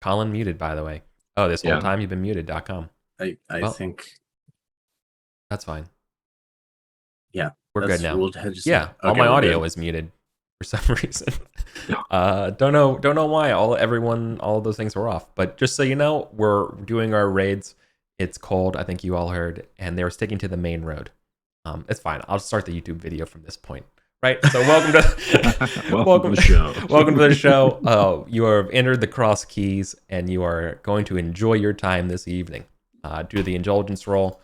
Colin muted, by the way. Oh, this whole Yeah. time you've been muted.com. I Well, think, that's fine. yeah, We're good that's now. we'll just Yeah, all okay, my we're audio good. is muted for some reason. Yeah. Don't know why. All of those things were off. But just so you know, we're doing our raids. It's cold. I think you all heard, and they're sticking to the main road. It's fine. I'll start the YouTube video from this point. Right. So welcome to Welcome to the show. welcome to the show. You have entered the cross keys, and you are going to enjoy your time this evening. Do the indulgence roll.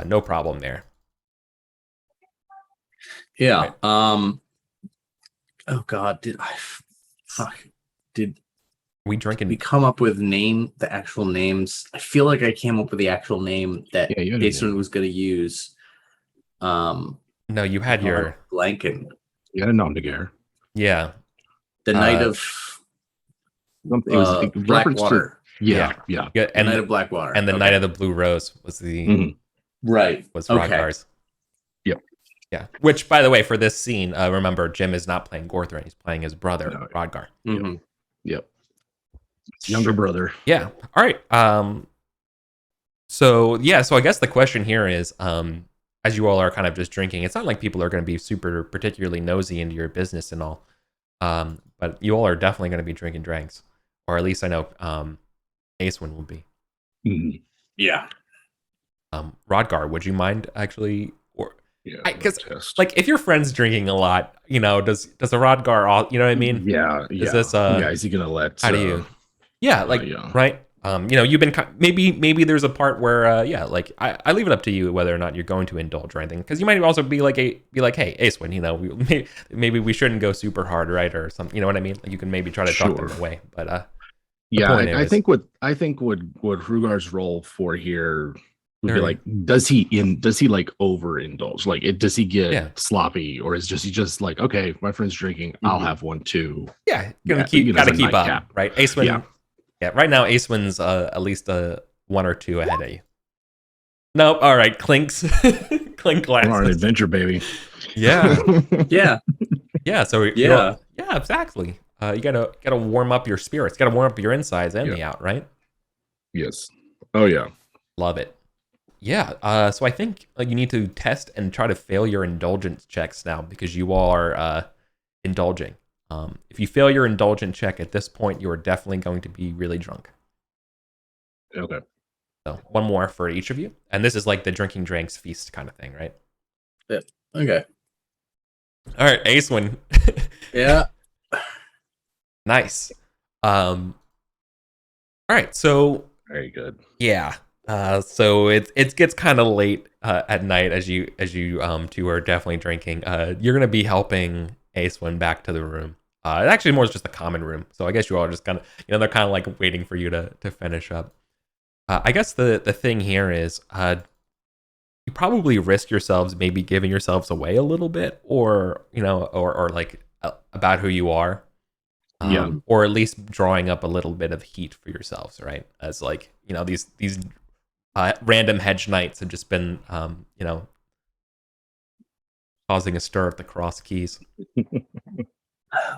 No problem there. Yeah. Right. Oh God, did We we drinking? come up with the actual names? I feel like I came up with the actual name that Yeah, you had a Jason name. was going to use. No, you had No, I'm your blanking. You had a nom de guerre. yeah. The Knight of It was a reference to Blackwater. yeah. Yeah, The and Knight of Blackwater. and the Okay. Knight of the Blue Rose was the Mhm. Right. was Okay. Rodgar's. Yep. Yeah. Which, by the way, for this scene, remember Jim is not playing Gorthrin; he's playing his brother No. Rodgar. Mhm. Yep. It's younger brother. Yeah. All right. So I guess the question here is, as you all are kind of just drinking, it's not like people are going to be super particularly nosy into your business and all. But you all are definitely going to be drinking drinks, or at least I know Acewin will be. Mhm. Yeah. Rodgar, would you mind actually, or Yeah. because test. like if your friend's drinking a lot, does a Rodgar all, you know what I mean? Yeah. Is this is he gonna let? how do you? Yeah, like yeah. right. You've been maybe there's a part where like I leave it up to you whether or not you're going to indulge or anything, because you might also be like hey Acewin, maybe we shouldn't go super hard, right, or something, you know what I mean? Like you can maybe try to talk them Sure. away, but Yeah, point I is- think what Rugar's role for here would be There- like, does he like overindulge? Like, does he get Yeah. sloppy, or is he just like, okay, my friend's drinking, I'll Mhm. have one too? yeah, Yeah, gotta it's like keep up, nightcap. right? Acewin, Yeah. yeah, right now Acewin's at least one or two ahead of you. Nope. All right, Clinks, clink We're on an glasses. adventure, baby. Yeah. Yeah. Yeah, so Yeah. yeah, exactly. You gotta warm up your spirits, gotta warm up your insides and Yeah. the out, right? Yes. Oh yeah. Love it. Yeah. So I think you need to test and try to fail your indulgence checks now, because you are indulging. If you fail your indulgent check at this point, you are definitely going to be really drunk. Okay. So one more for each of you, and this is like the drinking drinks feast kind of thing, right? Okay. All right, Acewin. Yeah. Nice. All right, so Very good. yeah. So it gets kind of late at night as you two are definitely drinking. You're gonna be helping Acewin back to the room. It actually more is just a common room, so I guess you all are just kind of they're kind of like waiting for you to finish up. I guess the thing here is you probably risk yourselves maybe giving yourselves away a little bit, or or like about who you are. Yeah. Or at least drawing up a little bit of heat for yourselves, right? As like these random hedge knights have just been causing a stir at the cross keys,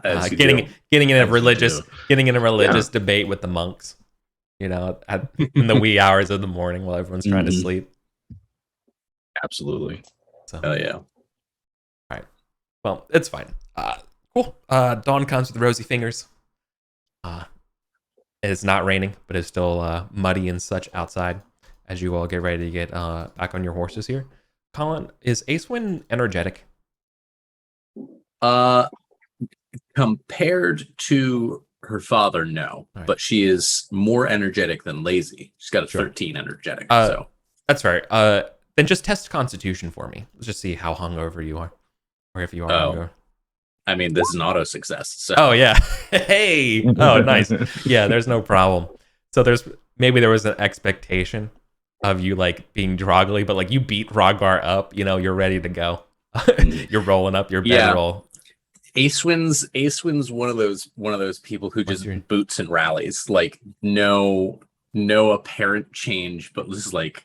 As you getting do. getting in a As you religious do. religious debate with the monks, in the wee hours of the morning while everyone's trying to Mhm. sleep. Absolutely. So Oh yeah. well, it's fine. Cool. Dawn comes with rosy fingers. It's not raining, but it's still muddy and such outside as you all get ready to get back on your horses here. Colin, is Acewin energetic? Compared to her father, no, Right. but she is more energetic than lazy. She's got a Sure. 13 energetic. That's fair. Then just test Constitution for me. Let's just see how hungover you are, or if you are Oh. hungover. I mean, this is an auto success. So Oh yeah. Hey. Oh nice. Yeah, there's no problem. So maybe there was an expectation of you like being groggly, but like you beat Rodgar up. You're ready to go. You're rolling up your bedroll. Acewin's one of those people who What's just your- boots and rallies, like no apparent change, but just like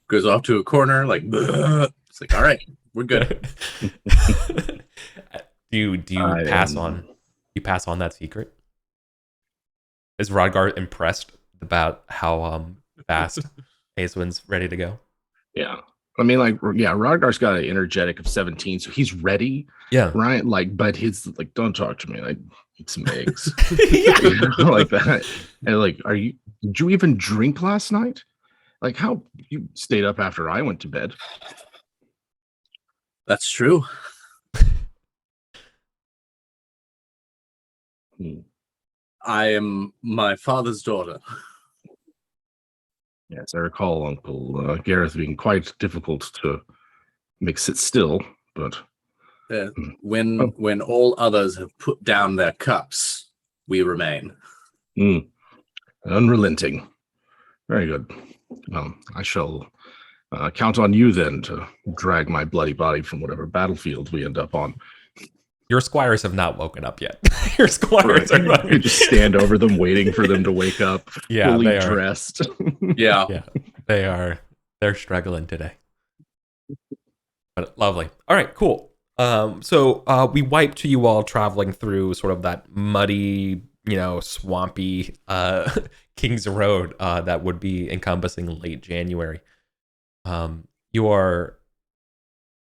goes off to a corner, like it's like, all right, we're good. do you pass on that secret? Is Rodgar impressed about how fast Aeswin's ready to go? Yeah. I mean, like, yeah, Rodgar's got an energetic of 17, so he's ready, Yeah. right? Like, but his like, don't talk to me. Like, eat some eggs. Yeah. Like that. And like, did you even drink last night? Like, how you stayed up after I went to bed? That's true. Hmm. I am my father's daughter. Yes, I recall Uncle Gareth being quite difficult to make sit still, but When oh, when all others have put down their cups, we remain. unrelenting. Very good. I shall count on you then to drag my bloody body from whatever battlefield we end up on. Your squires have not woken up yet. Your squires are not. You just stand over them, waiting for them to wake up, Yeah, fully they are. dressed. Yeah. Yeah, they are. They're struggling today. But lovely. All right, cool. So we wiped you all traveling through sort of that muddy, swampy King's Road that would be encompassing late January. You are,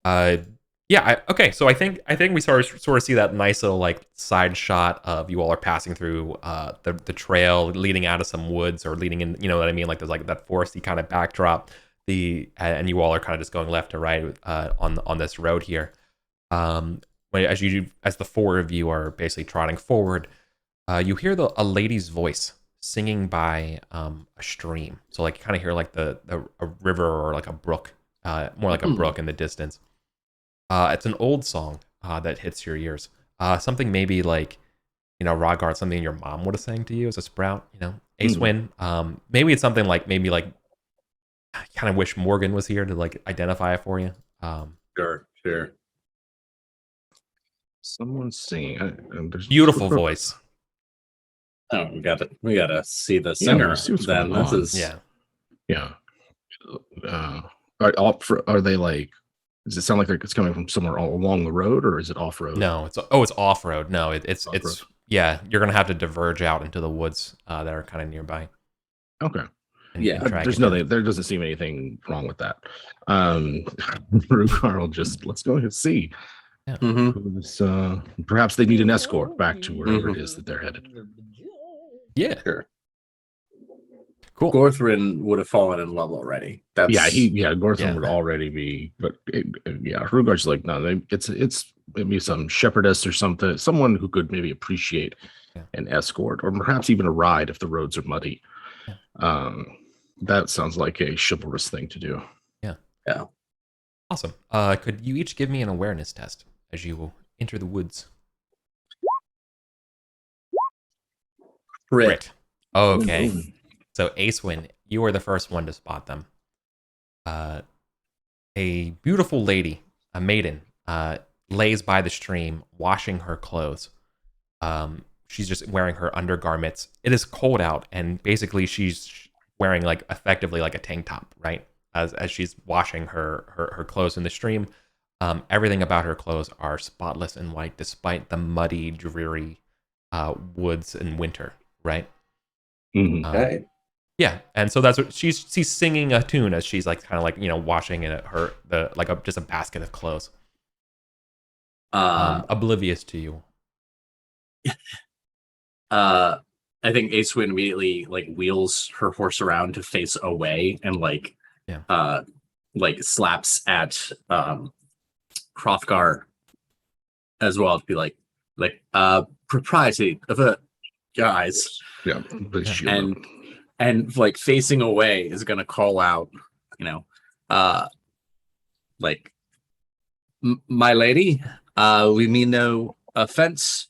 okay. So I think we sort of see that nice little like side shot of you all are passing through the trail leading out of some woods or leading in, you know what I mean? Like there's like that foresty kind of backdrop. And you all are kind of just going left to right on this road here. As the four of you are basically trotting forward, you hear a lady's voice singing by a stream. So like you kind of hear like a river or like a brook, more like a brook in the distance. It's an old song that hits your ears. Something maybe like, Rodgard, something your mom would have sang to you as a sprout. Aeswin. Maybe it's something like I kind of wish Morgan was here to like identify it for you. Sure. Someone's singing. Beautiful voice. Oh, we gotta see the singer. See what's then going this on. is Yeah. Are they like? Does it sound like it's coming from somewhere all along the road, or is it off road? No, it's off road. No, it's yeah. You're gonna have to diverge out into the woods that are kind of nearby. Okay. Yeah, there doesn't seem anything wrong with that. Rugar will just let's go and see. Yeah. Perhaps they need an escort back to wherever it is that they're headed. Yeah. Sure. Cool. Gorthrin would have fallen in love already. Gorthrin would already be, but Rugar's like, no, it's maybe some shepherdess or something, someone who could maybe appreciate an escort or perhaps even a ride if the roads are muddy. That sounds like a chivalrous thing to do. Yeah. Awesome. Could you each give me an awareness test as you enter the woods? Crit. Okay. So Aeswin, you are the first one to spot them. A beautiful lady, a maiden, lays by the stream, washing her clothes. She's just wearing her undergarments. It is cold out, and basically she's wearing like effectively like a tank top, right? As she's washing her clothes in the stream. Everything about her clothes are spotless and white, despite the muddy, dreary woods in winter, right? Okay. Yeah, and so that's what she's singing a tune as she's like kind of like washing in just a basket of clothes. Oblivious to you. I think Aeswin immediately like wheels her horse around to face away and like slaps at Hrothgar as well to be like propriety of a guys. Yeah. And like facing away is gonna call out, my lady, we mean no offense.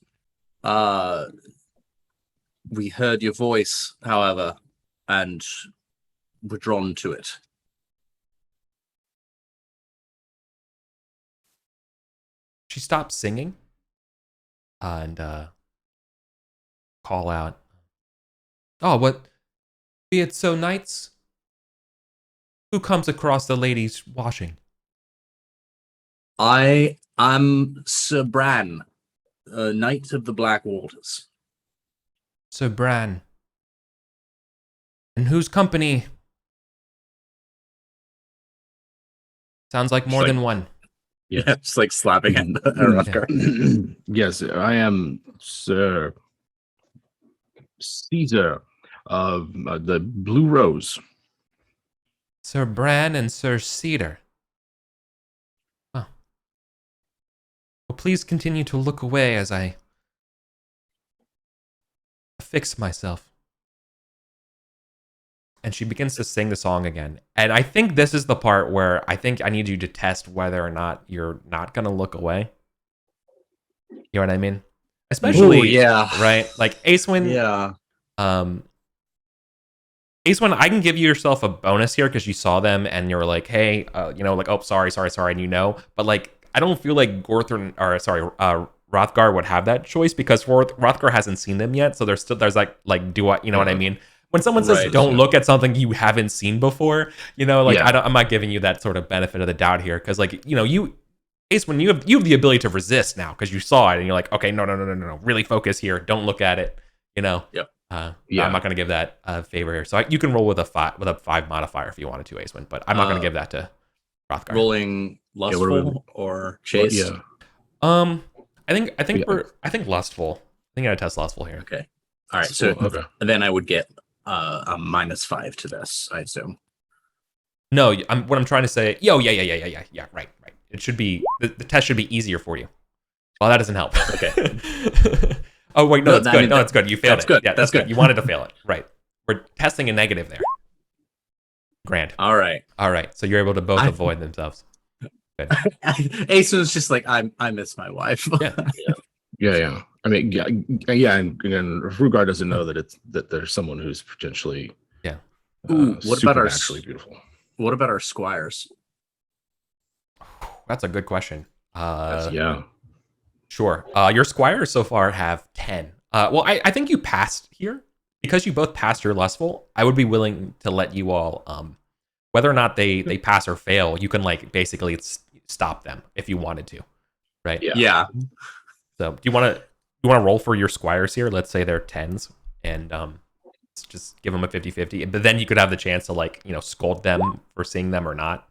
We heard your voice, however, and were drawn to it. She stops singing and call out, "Oh, what? Be it so, knights? Who comes across the lady's washing?" I am Sir Bran, Knight of the Black Waters. Sir Bran, And whose company? Sounds like more Just than one. Yes. Yeah, just like slapping at Rothgar. Yes, I am Sir Caesar of the Blue Rose. Sir Bran and Sir Cedar. Oh. Well, please continue to look away as I fix myself. And she begins to sing the song again. And I think this is the part where I think I need you to test whether or not you're not going to look away. You know what I mean? Especially, Ooh, yeah. right? Like Acewin, Yeah. Acewin, I can give you yourself a bonus here because you saw them and you're like, hey, like, oh, sorry, and you know. But like, I don't feel like Rothgar would have that choice because Rothgar hasn't seen them yet. So there's like, do I, you know what I mean? When someone says Right. don't look at something you haven't seen before, like Yeah. I'm not giving you that sort of benefit of the doubt here because like Ace, when you have the ability to resist now because you saw it and you're like, okay, no, really focus here, don't look at it, Yep. Yeah. I'm not going to give that favor here. So you can roll with a 5 modifier if you wanted to, Acewin, but I'm not going to give that to Rothgar. Rolling lustful or chase. Yeah. I think Yeah. I think lustful. I think I gotta test lustful here. Okay. All right. So Okay. then I would get a -5 to this, I assume. No, what I'm trying to say. Yeah. Right. It should be the test should be easier for you. Well, that doesn't help. Okay. Oh wait, no, No, that's I good. mean, No, that's good. You failed that's it. good. Yeah, that's good. You wanted to fail it. Right. We're testing a negative there. Grand. All right. All right. So you're able to both avoid themselves. Good. Ace was just like, I miss my wife. Yeah. I mean, yeah, and Rugar doesn't know that there's someone who's potentially Ooh, what about our supernaturally beautiful. What about our squires? That's a good question. Yeah. Sure. Your squires so far have 10. Well, I think you passed here. Because you both passed your lustful, I would be willing to let you all, whether or not they pass or fail, you can like basically stop them if you wanted to, right? Yeah. So do you want to roll for your squires here? Let's say they're 10s and just give them a 50-50. But then you could have the chance to like, scold them for seeing them or not.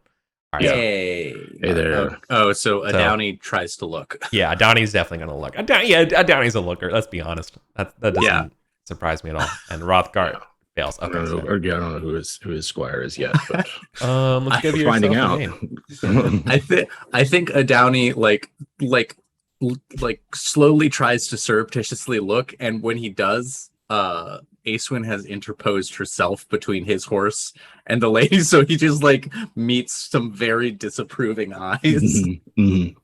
All right, Yay. Hey there. So a Downey tries to look. Yeah, Downey's definitely going to look. Downey's a looker. Let's be honest. That doesn't surprise me at all. And Rothgar fails. Okay, I don't know who his squire is yet, but let's give you finding out. I think a Downey like slowly tries to surreptitiously look, and when he does, Acewin has interposed herself between his horse and the lady, so he just like meets some very disapproving eyes. Mm-hmm.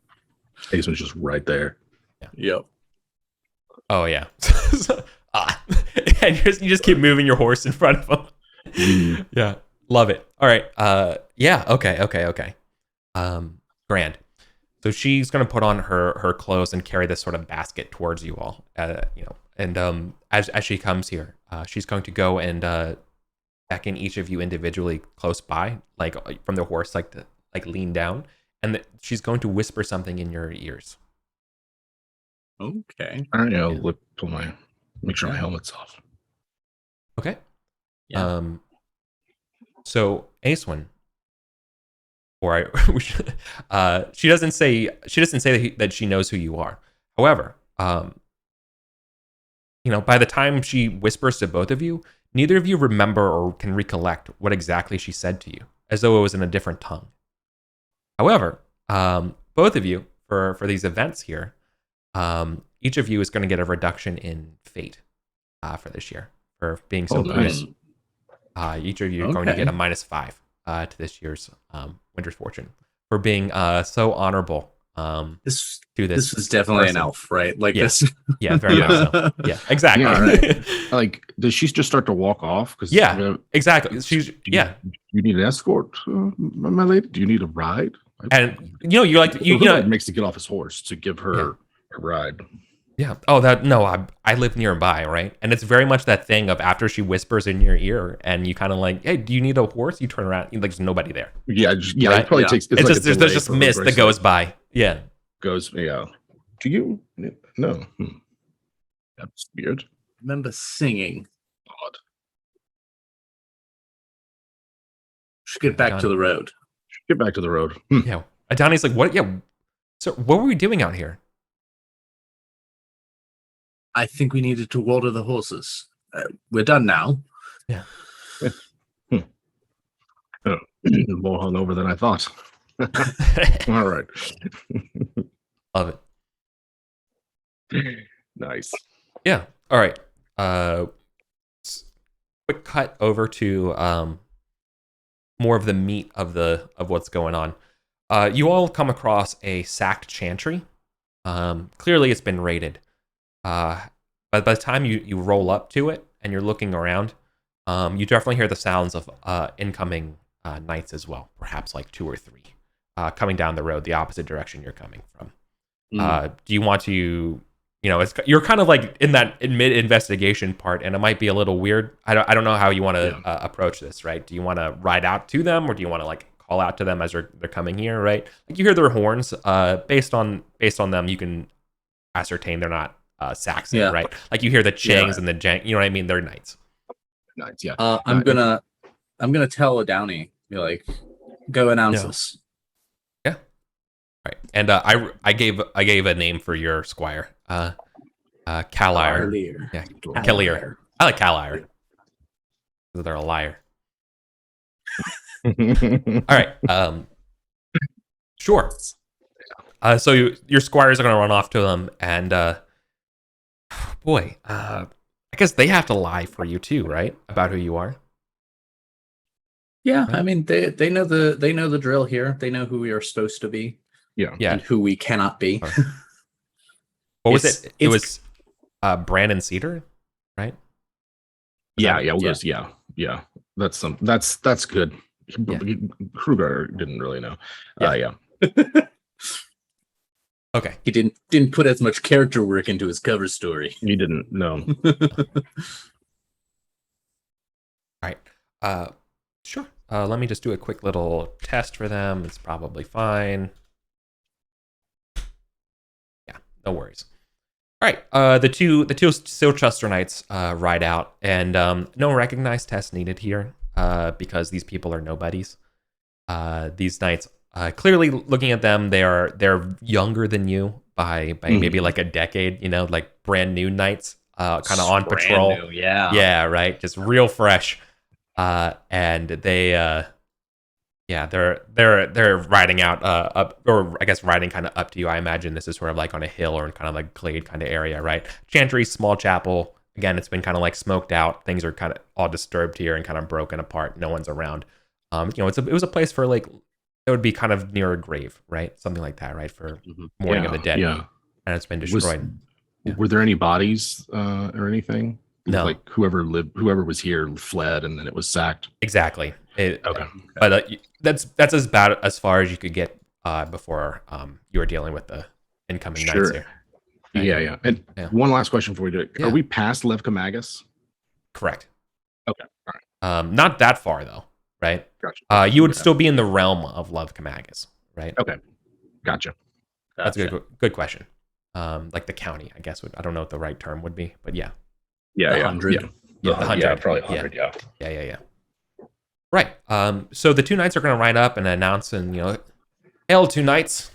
Acewin's just right there. Yeah. Yep. Oh yeah. And you just keep moving your horse in front of him. Mm. Yeah, love it. All right. Yeah. Okay. Grand. So she's gonna put on her clothes and carry this sort of basket towards you all. And as she comes here, she's going to go and beckon each of you individually close by, like from the horse, like to lean down, and she's going to whisper something in your ears. Okay. All right, I'll make sure my helmet's off. Okay. Yeah. So Acewin, she doesn't say that she knows who you are. However, by the time she whispers to both of you, neither of you remember or can recollect what exactly she said to you, as though it was in a different tongue. However, both of you, for these events here, each of you is going to get a reduction in fate for this year for being so good. Nice. Each of you are going to get a -5 to this year's Winter's Fortune for being so honorable. This This is definitely person. an elf, right? Like Yeah. this. Yeah, very much so. Yeah, exactly. Yeah, right. Like, does she just start to walk off? Because Exactly. She's You need an escort, my lady. Do you need a ride? and you're like makes to get off his horse to give her a ride. Yeah. Oh, I live nearby, right? And it's very much that thing of after she whispers in your ear, and you kind of like, hey, do you need a horse? You turn around, like there's nobody there. Yeah, right? It probably takes. It's just there's just mist that goes by. Yeah. Yeah. Do you? No. That's weird. Remember singing. Odd. Should get back to the road. Get back to the road. Yeah. Adani's like, what? Yeah. So what were we doing out here? I think we needed to water the horses. We're done now. Yeah. More hungover than I thought. All right. Love it. Nice. Yeah. All right. Quick cut over to more of the meat of what's going on. You all come across a sacked chantry. Clearly, it's been raided. But by the time you roll up to it and you're looking around, you definitely hear the sounds of incoming knights as well. Perhaps like 2 or 3 coming down the road, the opposite direction you're coming from. Do you want to? You're kind of like in that mid-investigation part, and it might be a little weird. I don't know how you want to approach this, right? Do you want to ride out to them, or do you want to like call out to them as they're coming here, right? Like you hear their horns. Based on them, you can ascertain they're not Saxon, right? Like you hear the Changs and the Jang. You know what I mean? They're knights. Knights, yeah. I'm gonna tell a Downey, be like, go announce this. Yeah. Right. And I gave a name for your squire. Calire. Yeah, Calire. I like Calire. They're a liar. All right. Sure. So your squires are going to run off to them, and I guess they have to lie for you too, right? About who you are. Yeah, right? I mean they know the drill here. They know who we are supposed to be. Yeah. And who we cannot be. What was it? It was Brandon Cedar, right? Yeah. That's good. Kruger didn't really know. Yeah. Okay. He didn't put as much character work into his cover story. He didn't. No. All right. Sure. Let me just do a quick little test for them. It's probably fine. Yeah. No worries. All right. The two Silchester Knights ride out, and no recognized test needed here because these people are nobodies. These knights, clearly looking at them, they're younger than you by maybe like a decade. Like brand new knights, kind of on patrol. New, yeah. Yeah. Right. Just real fresh. And they they're riding out up, or I guess riding kind of up to you. I imagine this is sort of like on a hill or in kind of like glade kind of area, right? Chantry, small chapel. Again, it's been kind of like smoked out. Things are kind of all disturbed here and kind of broken apart. No one's around. It was a place for like, it would be kind of near a grave, right? Something like that, right? For mourning of the dead. Yeah. And it's been destroyed. Were there any bodies or anything? No. Like whoever was here fled and then it was sacked. Exactly. Okay. But that's as bad as far as you could get before you were dealing with the incoming knights here. Right? Yeah. And one last question before we do it. Yeah. Are we past Levkamagus? Correct. Okay. All right. Not that far though, right? Gotcha. You would still be in the realm of Levkamagus, right? Okay. Gotcha. That's a good question. Like the county, I guess. I don't know what the right term would be, but yeah. Yeah. 100. Yeah, 100. Yeah, probably 100. Yeah. Yeah. Right. So the two knights are going to ride up and announce, and hail, two knights.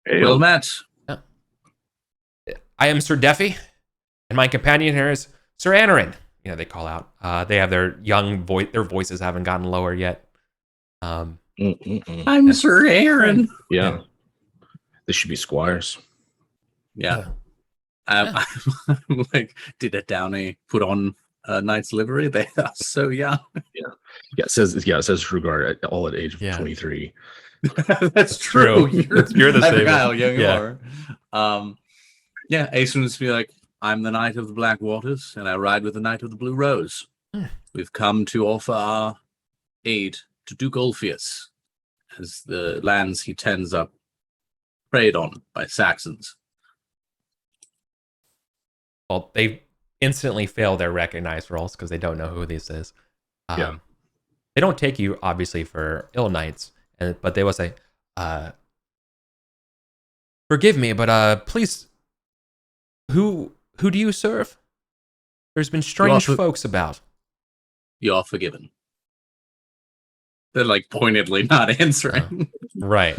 Well met. Yeah. I am Sir Deafy, and my companion here is Sir Anorin. They call out. They have their young voice. Their voices haven't gotten lower yet. I'm Sir Aaron. Yeah. This should be squires. Yeah. I'm like, did a Downey put on a knight's livery? They are so young. Yeah. It says Rugard all at age of 23. That's true. You're the same. How young you are. Ace would be like, I'm the Knight of the Black Waters, and I ride with the Knight of the Blue Rose. We've come to offer our aid to Duke Ulfius, as the lands he tends are preyed on by Saxons. Well, they instantly fail their recognized rolls because they don't know who this is. They don't take you, obviously, for ill knights, but they will say, forgive me, but please, who do you serve? There's been strange folks about. You are forgiven. They're like pointedly not answering. Right.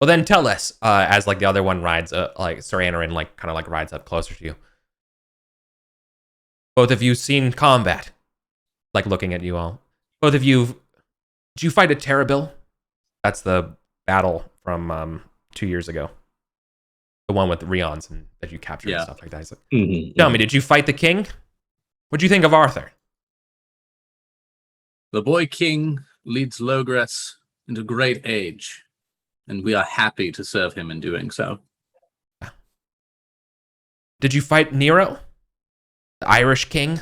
Well, then tell us, as like the other one rides, like Sir Anarin, like kind of like rides up closer to you. Both of you seen combat? Like looking at you all. Both of you, did you fight at Terrabil? That's the battle from 2 years ago. The one with the Rions and that you captured and stuff like that. He's like, tell me, did you fight the king? What'd you think of Arthur? The boy king leads Logress into great age, and we are happy to serve him in doing so. Did you fight Nero? The Irish king?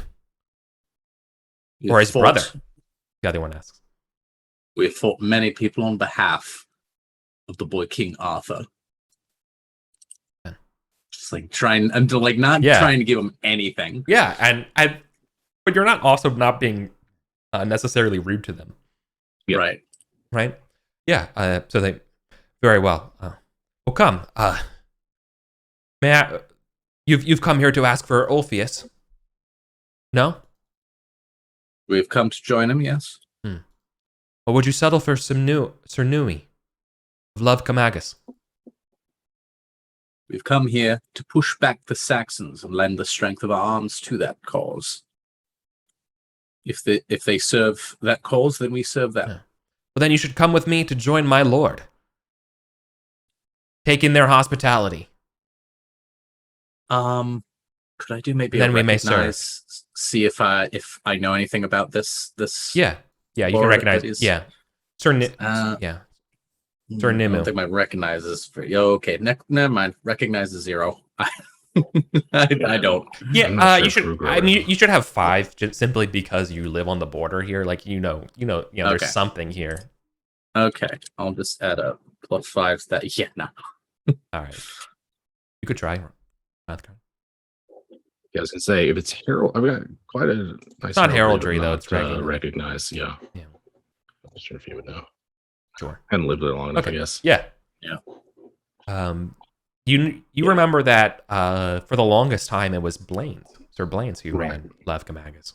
Or his brother? The other one asks. We have fought many people on behalf of the boy King Arthur. Just like trying, I'm like not trying to give him anything. Yeah, and but you're not also not being necessarily rude to them. Right. Right? Yeah, so they, very well. Well, come. May I, you've come here to ask for Ulfius? No? We've come to join him, yes. Or would you settle for Sir Nui of Love Camagus? We've come here to push back the Saxons and lend the strength of our arms to that cause. If they serve that cause, then we serve them. Well, then you should come with me to join my lord. Take in their hospitality. Could I do maybe then a we may recognize, see if I know anything about this Yeah, you can recognize. Yeah, Sir Sir Nimue. I don't think my recognize is for okay. Never mind. Recognize is 0. I don't. Yeah, you should. I mean, you should have 5 just simply because you live on the border here. Like there's something here. Okay, I'll just add up +5 to that. Yeah, no. All right, you could try. Math card. Yeah, I was gonna say if it's herald, I've got quite a nice. It's not heraldry though; it's recognize. Yeah. I'm not sure if you would know. Sure. Hadn't lived there long enough, I guess. Yeah. You remember that for the longest time it was Sir Blaine's who ran Lev Camagus.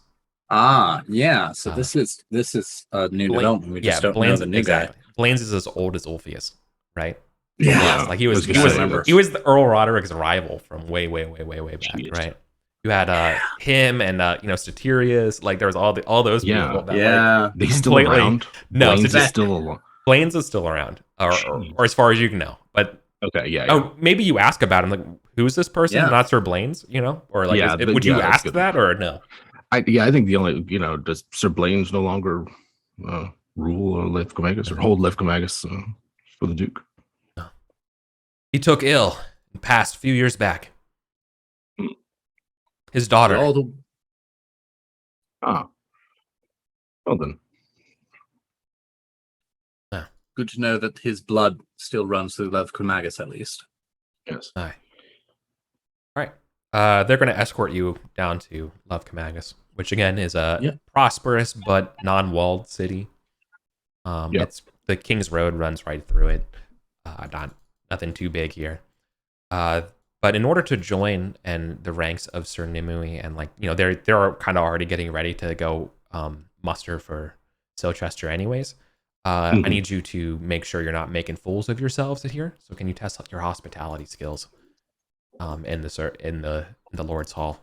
Yeah. So this is a new development. We just don't know the new guy. Blaine's is as old as Ulfius, right? Yeah. Like he was the Earl Roderick's rival from way back, right? You had him and Statirius, like there was all those people that they still around. No, Blaine's is still around. Blaine's is still around, or as far as you can know. But okay, yeah. Oh, maybe you ask about him, like who's this person? Yeah. Not Sir Blaine's, or like would you ask that or no? I think the only does Sir Blaine's no longer rule Lev Camagus or hold Lev Camagus for the Duke? No. He took ill and passed a few years back. His daughter. Well then. Good to know that his blood still runs through Lev Camagus, at least. Yes. All right. They're going to escort you down to Lev Camagus, which again is a prosperous but non-walled city. It's the King's Road runs right through it. Nothing too big here. But in order to join the ranks of Sir Nimue and they're kind of already getting ready to go muster for Silchester anyways. I need you to make sure you're not making fools of yourselves here. So can you test your hospitality skills in the Lord's Hall?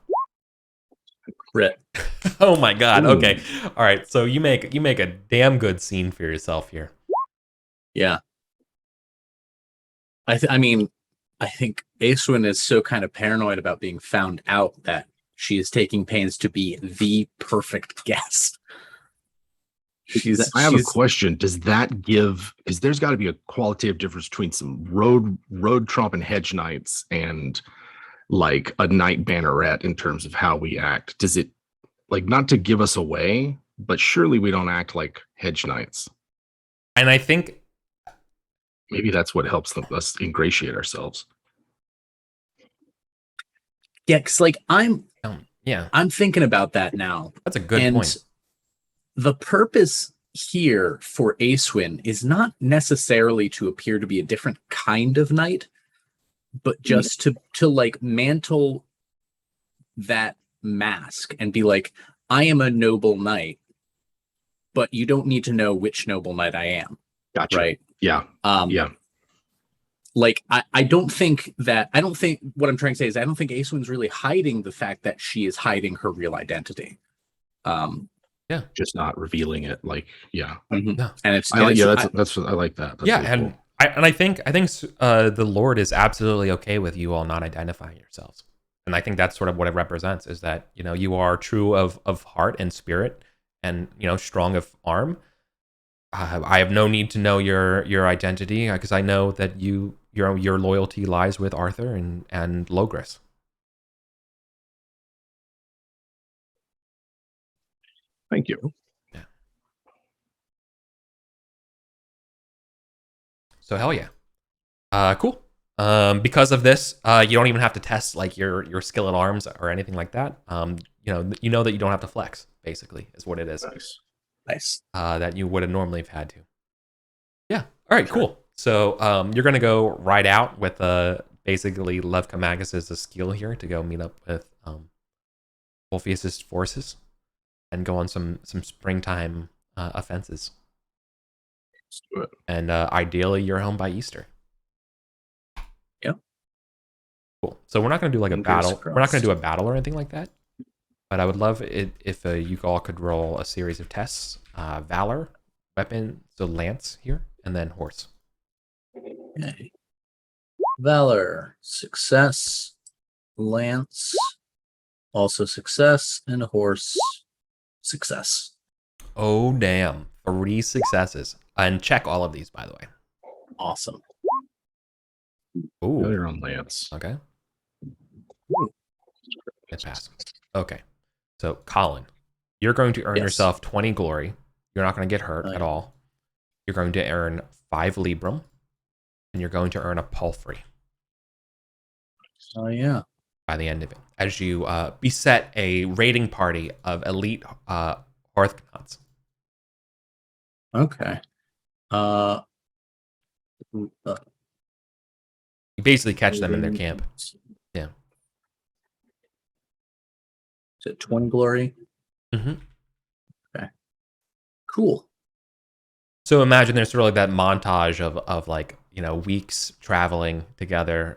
Crit. Oh my God. Ooh. Okay. All right. So you make a damn good scene for yourself here. Yeah. I think Aeswyn is so kind of paranoid about being found out that she is taking pains to be the perfect guest. I have a question. Does that give? Because there's got to be a qualitative difference between some road trump and hedge knights and like a knight banneret in terms of how we act. Does it not to give us away, but surely we don't act like hedge knights. And I think maybe that's what helps us ingratiate ourselves. Yeah, because I'm thinking about that now. That's a good point. The purpose here for Aeswyn is not necessarily to appear to be a different kind of knight, but just to mantle that mask and be like, I am a noble knight but you don't need to know which noble knight I am. Gotcha. Right. Yeah. Yeah. Like I don't think what I'm trying to say is I don't think Acewin's really hiding the fact that she is hiding her real identity. Just not revealing it. Like, yeah. Mm-hmm. No. And it's I like that. That's really and cool. I think the Lord is absolutely okay with you all not identifying yourselves. And I think that's sort of what it represents, is that, you know, you are true of heart and spirit, and, you know, strong of arm. I have no need to know your identity, because I know that your loyalty lies with Arthur and Logris. Thank you. Yeah. So hell yeah. Cool. Because of this, you don't even have to test like your skill at arms or anything like that. You know that you don't have to flex, basically, is what it is. Nice. That you would have normally have had to. Yeah. All right. Cool. So you're gonna go right out with basically Lev Kamagas as a skill here to go meet up with Wolfius's forces and go on some springtime offenses. Let's do it. And ideally, you're home by Easter. Yep. Cool. So we're not gonna do like a Fingers battle. crossed. We're not gonna do a battle or anything like that. But I would love it if you all could roll a series of tests. Valor, weapon, so lance here, and then horse. Okay. Valor, success. Lance, also success. And horse, success. Oh, damn. 3 successes. And check all of these, by the way. Awesome. Ooh. You're on Lance. Okay. It passed. Okay. So, Colin, you're going to earn Yes. yourself 20 glory. You're not going to get hurt at all. You're going to earn 5 librum. And you're going to earn a palfrey. Oh, yeah. By the end of it, as you beset a raiding party of elite Hearthknots. Okay. You basically catch them in their camp. Yeah. Is it 20 glory? Mm-hmm. Okay. Cool. So imagine there's sort of like that montage of like, you know, weeks traveling together,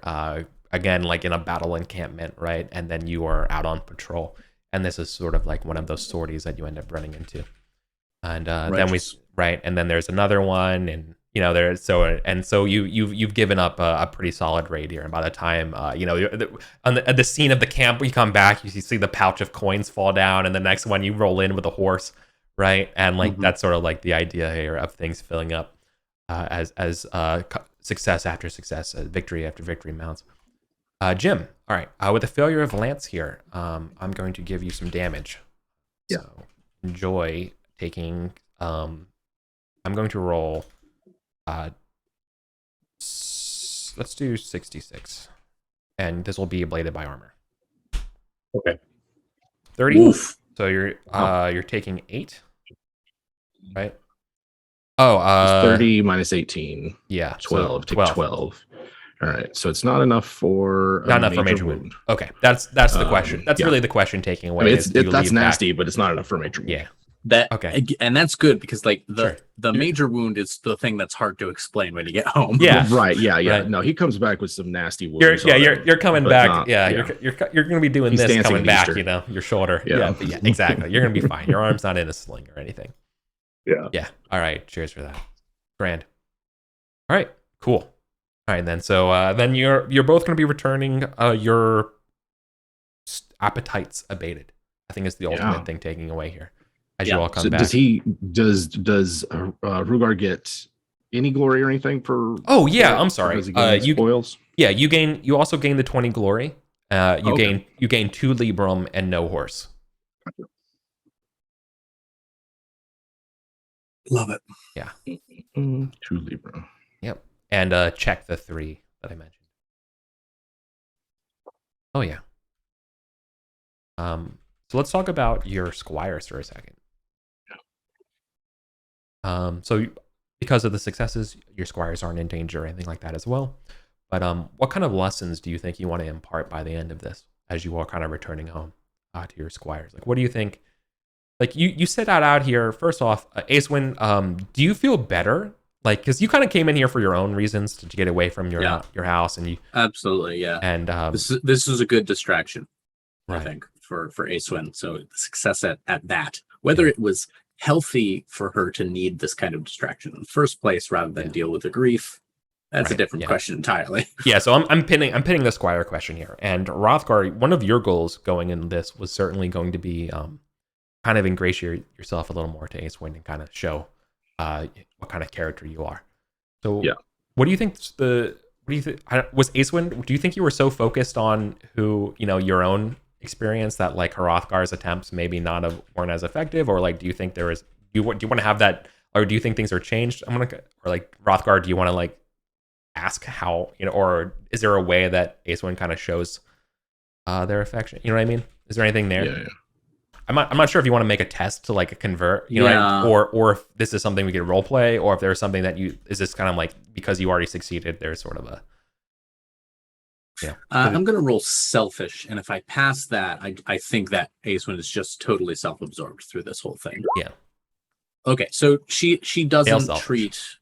again, like in a battle encampment, right? And then you are out on patrol. And this is sort of like one of those sorties that you end up running into. And and then there's another one, and you know, so you've given up a pretty solid raid here. And by the time you know, at the scene of the camp, you come back, you see the pouch of coins fall down, and the next one you roll in with a horse, right? And like that's sort of like the idea here of things filling up as success after success, victory after victory mounts. Jim, all right. With the failure of Lance here, I'm going to give you some damage. Yeah. So enjoy taking. I'm going to roll. Let's do 66, and this will be ablated by armor. Okay. 30. Oof. So you're taking 8, right? Oh, 30 minus 18. Yeah, 12. So Take 12. All right. So it's not enough for a major wound. Okay, that's the question. That's really the question taking away. I mean, that's nasty, but it's not enough for a major wound. Yeah. Okay. And that's good because like the Sure. major wound is the thing that's hard to explain when you get home. Yeah. Right. Yeah. Right. No, he comes back with some nasty wounds. You're coming back. not- You're going to be doing He's this dancing coming at back. Easter. You know, your shoulder. Yeah. Yeah, exactly. You're going to be fine. Your arm's not in a sling or anything. Yeah. Yeah. All right. Cheers for that. Grand. All right. Cool. All right then. So then you're both going to be returning your appetites abated. I think is the ultimate thing taking away here. As you all come back. Does Rugar get any glory or anything for? Oh yeah, I'm sorry. Does he get any spoils? Yeah, you also gain the 20 glory. You gain 2 librum and no horse. Love it. Yeah. 2 librum. Yep. And check the 3 that I mentioned. Oh yeah. So let's talk about your squires for a second. So because of the successes, your squires aren't in danger or anything like that as well. But what kind of lessons do you think you want to impart by the end of this, as you are kind of returning home to your squires? Like, what do you think like you set out here. First off, Acewin, do you feel better? Like, because you kind of came in here for your own reasons to get away from your house, and you absolutely and this is a good distraction, right. I think, for Acewin. So success at that, whether it was healthy for her to need this kind of distraction in the first place rather than deal with the grief. That's a different question entirely. Yeah, so I'm pinning the Squire question here, and Rothgar. One of your goals going in this was certainly going to be kind of ingratiate yourself a little more to Acewin and kind of show what kind of character you are. So, what do you think? Was Acewin? Do you think you were so focused on your own experience that like Hrothgar's attempts maybe weren't as effective, or like do you think do you want to have that, or do you think things are changed? Or like Hrothgar, do you want to like ask how, or is there a way that Acewin kind of shows their affection? You know what I mean? Is there anything there? Yeah. I'm not sure if you want to make a test to like convert, or if this is something we could role play, or if there's something that is this kind of like because you already succeeded, there's sort of a I'm gonna roll selfish, and if I pass that, I think that Acewin is just totally self-absorbed through this whole thing. Yeah. Okay, so she doesn't treat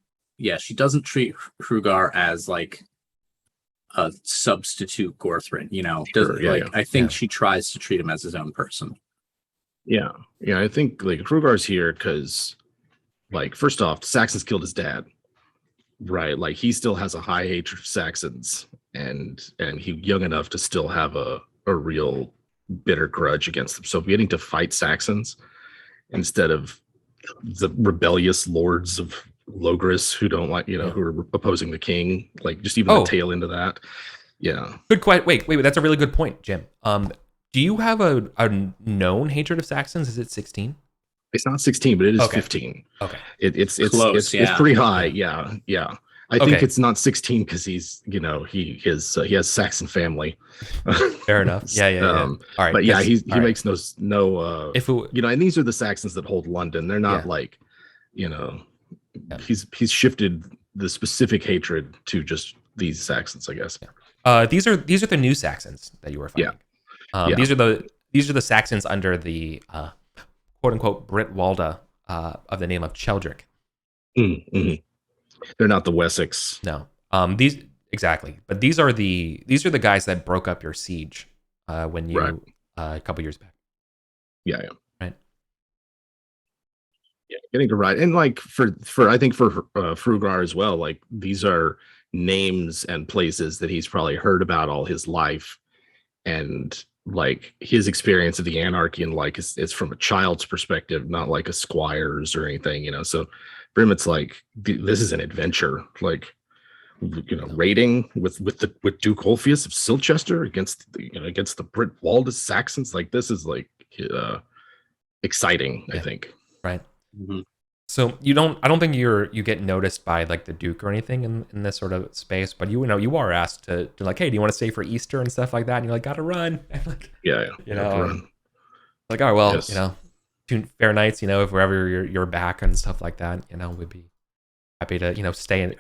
Hrugar as like a substitute Gorthrin, I think she tries to treat him as his own person. Yeah, I think like Hrugar's here because, like, first off, Saxons killed his dad, right? Like he still has a high hatred for Saxons, and he's young enough to still have a real bitter grudge against them. So getting to fight Saxons instead of the rebellious lords of Logris who don't like, who are opposing the king, like just even the tail into that. Yeah. Good question. Wait, that's a really good point, Jim. Do you have a known hatred of Saxons? Is it 16? It's not 16, but it is 15. Okay. It's close. It's pretty high. Yeah. I think it's not 16 because he's, he has Saxon family. Fair enough. Yeah. All right. But he makes no if it, and these are the Saxons that hold London. They're not like, he's shifted the specific hatred to just these Saxons, I guess. These are the new Saxons that you were fighting. These are the Saxons under the quote unquote Brit Walda of the name of Cheldric. Mm-hmm. They're not the Wessex. No. These exactly, but these are the guys that broke up your siege when you a couple years back. Yeah. Right. Yeah, getting to ride, and like for I think for Hrugar as well. Like these are names and places that he's probably heard about all his life, and like his experience of the anarchy and like is from a child's perspective, not like a squire's or anything. So for him, it's like this is an adventure, like raiding with Duke Ulfius of Silchester against the Brit Walda Saxons. Like this is like exciting. I think. Right. Mm-hmm. So I don't think you get noticed by like the Duke or anything in this sort of space, but you are asked to like, hey, do you want to stay for Easter and stuff like that? And you're like, gotta run. And like, run. Like, oh well, yes. Fair nights, if wherever you're back and stuff like that, we'd be happy to stay and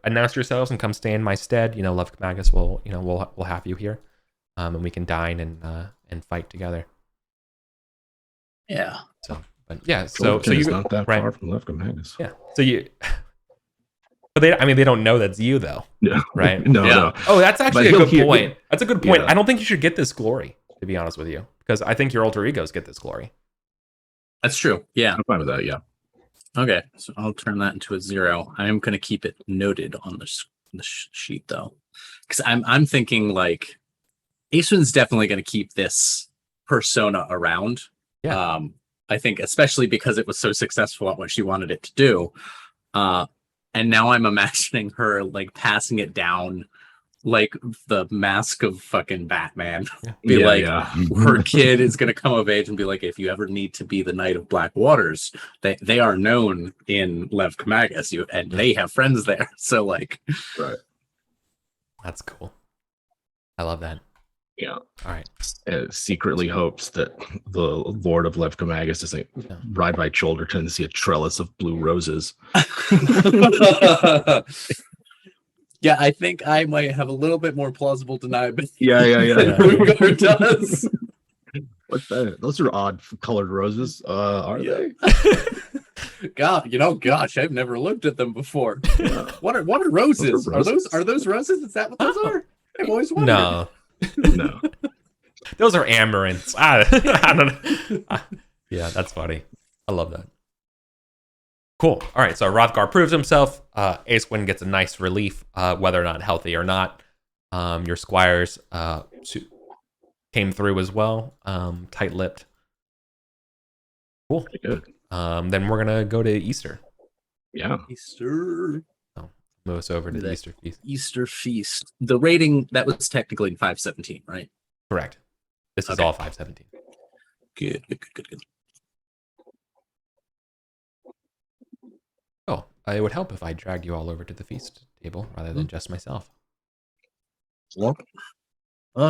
announce yourselves and come stay in my stead. Love Magus will we'll have you here, and we can dine and fight together. Yeah. So. But yeah, so you not that far from Lefkomagus. Yeah, so but they don't know that's you though. Yeah, right? No. Oh, that's actually a good point. That's a good point. Yeah. I don't think you should get this glory, to be honest with you, because I think your alter egos get this glory. That's true. Yeah, I'm fine with that. Yeah. Okay, so I'll turn that into a 0. I am going to keep it noted on the sheet though, because I'm thinking like Acewin's definitely going to keep this persona around. Yeah. I think especially because it was so successful at what she wanted it to do. And now I'm imagining her like passing it down like the mask of fucking Batman. Her kid is going to come of age and be like, if you ever need to be the Knight of Black Waters, they are known in Lefkomagus, and they have friends there. So like, right. That's cool. I love that. Yeah. All right. Secretly hopes that the Lord of Lefkomagus doesn't ride by Cholderton and see a trellis of blue roses. Yeah, I think I might have a little bit more plausible deniability. Yeah. Than Hrugar does. What's that? Those are odd colored roses. Are Yeah. they? Gosh, I've never looked at them before. Yeah. What are roses? Those are roses. Are those roses? Is that what those are? I've always wondered. No, No. those are amaranths. I don't know. Yeah, that's funny. I love that. Cool. All right, so Rothgar proves himself. Ace-Win gets a nice relief, whether or not healthy or not. Your squires came through as well, tight-lipped. Cool. Pretty good. Then we're gonna go to Easter. Yeah. Easter. So move us over to the Easter feast. Easter feast. The rating that was technically in 517, right? Correct. This is Okay. all 517. Good. Oh, it would help if I dragged you all over to the feast table rather than just myself. All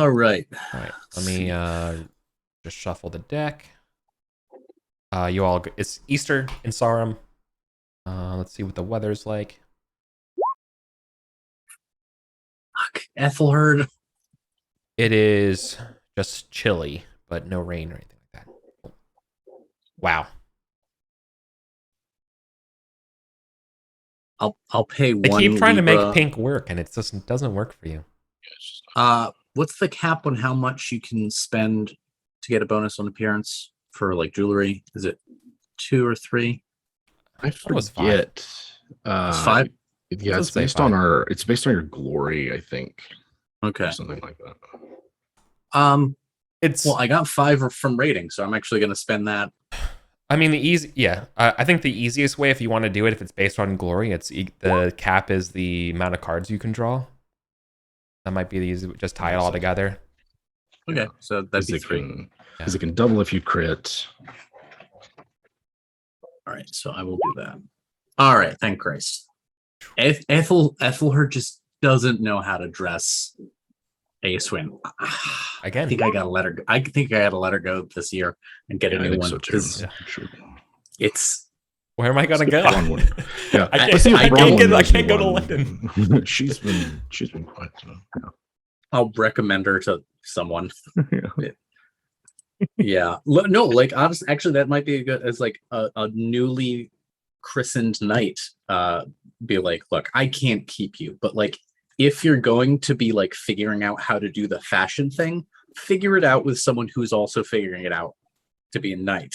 right. All right, let me just shuffle the deck. You all, it's Easter in Sarum. Let's see what the weather's like. Fuck, Ethelherd. It is just chilly, but no rain or anything like that. Wow. I'll pay I one. keep trying to Libra. make pink work, and it just doesn't work for you. What's the cap on how much you can spend to get a bonus on appearance for like jewelry? Is it 2 or 3? I thought it was forget. It's 5. Yeah, Let's it's say based 5. on it's based on your glory, I think. Okay. Or something like that. It's Well, I got 5 from rating, so I'm actually going to spend that. I mean, I think the easiest way if you want to do it, if it's based on glory, the cap is the amount of cards you can draw. That might be the easy. Just tie it all together. Okay, so that'd be 3. Because it can double if you crit. All right, so I will do that. All right, thank Christ. Ethelherd just doesn't know how to dress Ace-Win. Again. I think I gotta let her go. I think I gotta let her go this year and get a new one. So too. 'Cause Yeah, sure. it's Where am I gonna go? Yeah, I let's see if Bronwyn can't go to knows London. one. She's been quite. I'll recommend her to someone. Yeah. Yeah. No, like honestly, actually, that might be a good as like a newly christened knight. Be like, look, I can't keep you, but like if you're going to be like figuring out how to do the fashion thing, figure it out with someone who's also figuring it out to be a knight.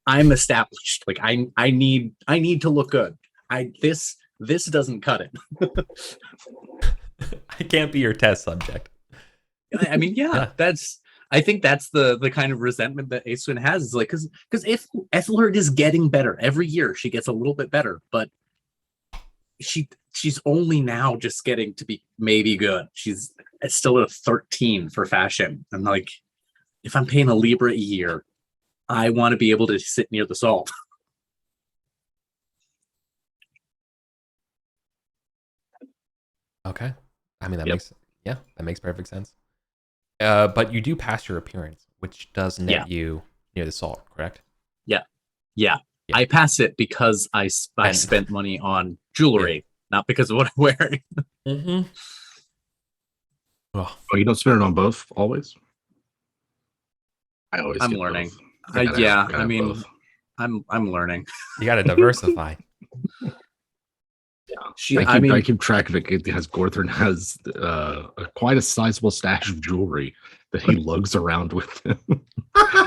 I'm established. Like I need to look good. This doesn't cut it. I can't be your test subject. I mean, yeah. I think that's the kind of resentment that Ace-Win has, is like because if Ethelherd is getting better every year, she gets a little bit better, but she's only now just getting to be maybe good. She's still at a 13 for fashion. I'm like, if I'm paying a Libra a year, I want to be able to sit near the salt. Okay. I mean, that makes perfect sense. But you do pass your appearance, which does net you near the salt, correct? Yeah. I pass it because I spent money on jewelry, not because of what I'm wearing. Mm-hmm. Oh, you don't spend it on both always? I'm learning. Both. I'm learning. You got to diversify. I keep track of it. It has Gorthron has quite a sizable stash of jewelry that he lugs around with him.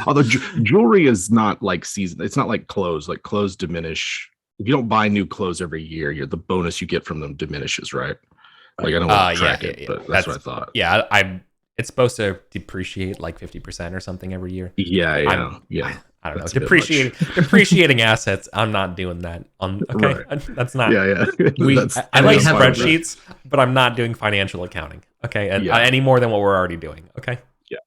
Although jewelry is not like season, it's not like clothes. Like clothes diminish. If you don't buy new clothes every year, the bonus you get from them diminishes, right? Like I don't want to track it, but that's what I thought. Yeah, it's supposed to depreciate like 50% or something every year. Yeah. I don't know. Depreciating assets. I'm not doing that. Okay, Right. That's not. Yeah. I like spreadsheets, but I'm not doing financial accounting. Okay, and any more than what we're already doing. Okay. Yeah,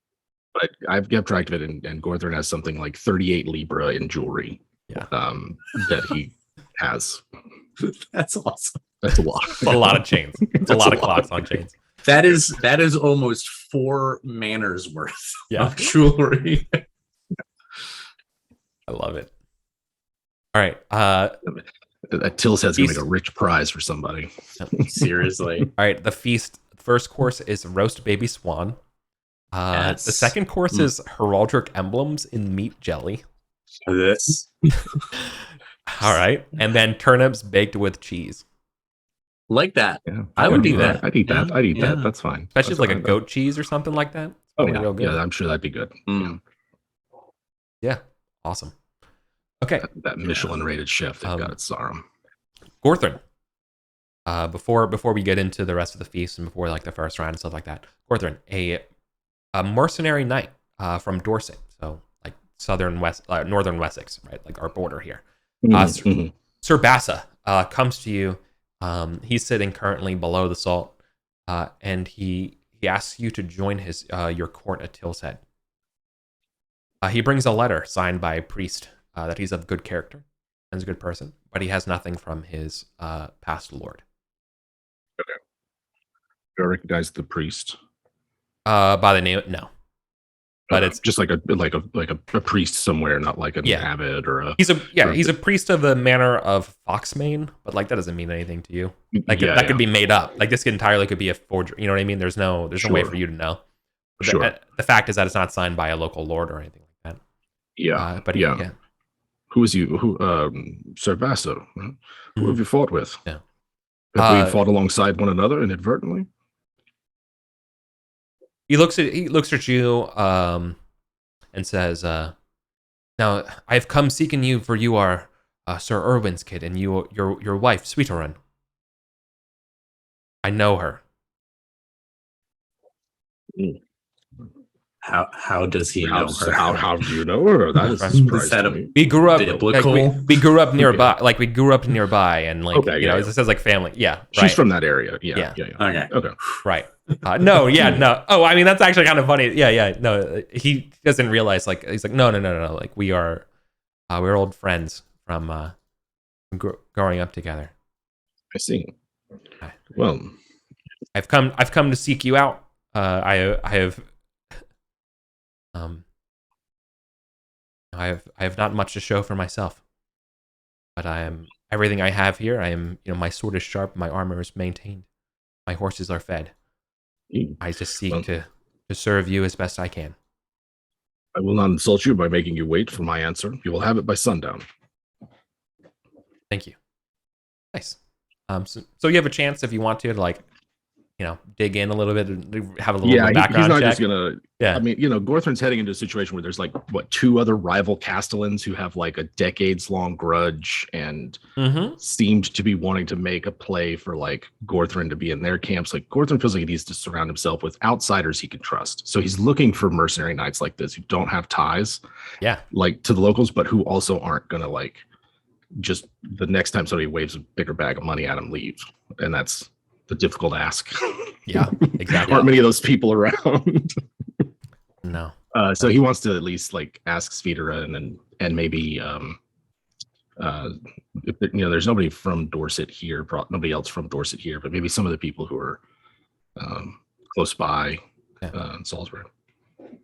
but I've kept track of it, and Gorthron has something like 38 Libra in jewelry. Yeah. That he has. That's awesome. That's a lot. It's a lot of chains. It's a lot of clocks on chains. That is almost 4 manors worth of jewelry. I love it. All right. That Tills has gonna make a rich prize for somebody. Seriously. All right. The feast first course is roast baby swan. The second course is heraldic emblems in meat jelly. This. All right. And then turnips baked with cheese. Like that. Yeah, I would eat that. I'd eat that. Yeah, I'd eat yeah. that. That's fine. Especially That's like a fine. goat cheese or something like that. Oh Probably yeah, real good. yeah. I'm sure that'd be good. Mm. Yeah. Awesome. Okay. That Michelin-rated chef that got it, Sarum. Gorthrin. Before we get into the rest of the feast and before like the first round and stuff like that, Gorthrin, a mercenary knight from Dorset, so like northern Wessex, right, like our border here. Sir Bassa comes to you. He's sitting currently below the salt, and he asks you to join your court at Tilshead. He brings a letter signed by a priest that he's of good character and is a good person, but he has nothing from his past lord. Okay. Do I recognize the priest? By the name, no. But it's just like a priest somewhere, not like an abbot or a. He's a priest of the Manor of Foxmane, but like that doesn't mean anything to you. Like that could be made up. Like this entirely could be a forgery. You know what I mean? There's no way for you to know. Sure. The fact is that it's not signed by a local lord or anything like that. Yeah. But yeah. Who is you? Sir Basso? Who have you fought with? Yeah. Have we fought alongside one another inadvertently? He looks at you and says, "Now I've come seeking you, for you are Sir Irwin's kid, and your wife, Sweeterun. I know her." How does he know her? How do you know her? That is surprising. We grew up biblical. We grew up nearby. Okay. Like we grew up nearby, and like it says like family. Yeah, right. She's from that area. Yeah. Okay. Right. No. Oh, I mean that's actually kind of funny. Yeah. No, he doesn't realize. Like he's like, no. Like we're old friends from growing up together. I see. Well, I've come to seek you out. I have not much to show for myself, but I am everything I have here. I am, my sword is sharp, my armor is maintained, my horses are fed. I just seek to serve you as best I can. I will not insult you by making you wait for my answer. You will have it by sundown. Thank you. Nice. So you have a chance if you want to like, dig in a little bit and have a little bit background he's not check. Just gonna. Yeah. I mean, Gorthrin's heading into a situation where there's like two other rival castellans who have like a decades-long grudge and seemed to be wanting to make a play for like Gorthrin to be in their camps. Like Gorthrin feels like he needs to surround himself with outsiders he can trust. So he's looking for mercenary knights like this who don't have ties, like to the locals, but who also aren't gonna like just the next time somebody waves a bigger bag of money at him, leave, and that's the difficult ask. Yeah, exactly. Aren't many of those people around. No. So he wants to at least like ask Svidera and maybe if there's nobody from Dorset here, nobody else from Dorset here, but maybe some of the people who are close by in Salisbury.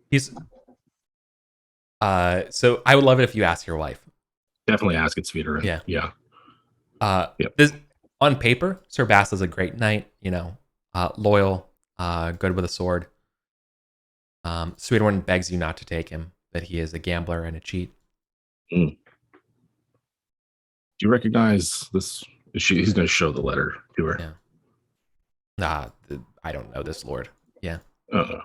He's so I would love it if you ask your wife. Definitely ask it, Svidera. Yeah. This on paper, Sir Bass is a great knight, loyal, good with a sword. Sweeterun begs you not to take him, that he is a gambler and a cheat. Do you recognize this? He's going to show the letter to her. Yeah. I don't know this lord. Yeah. The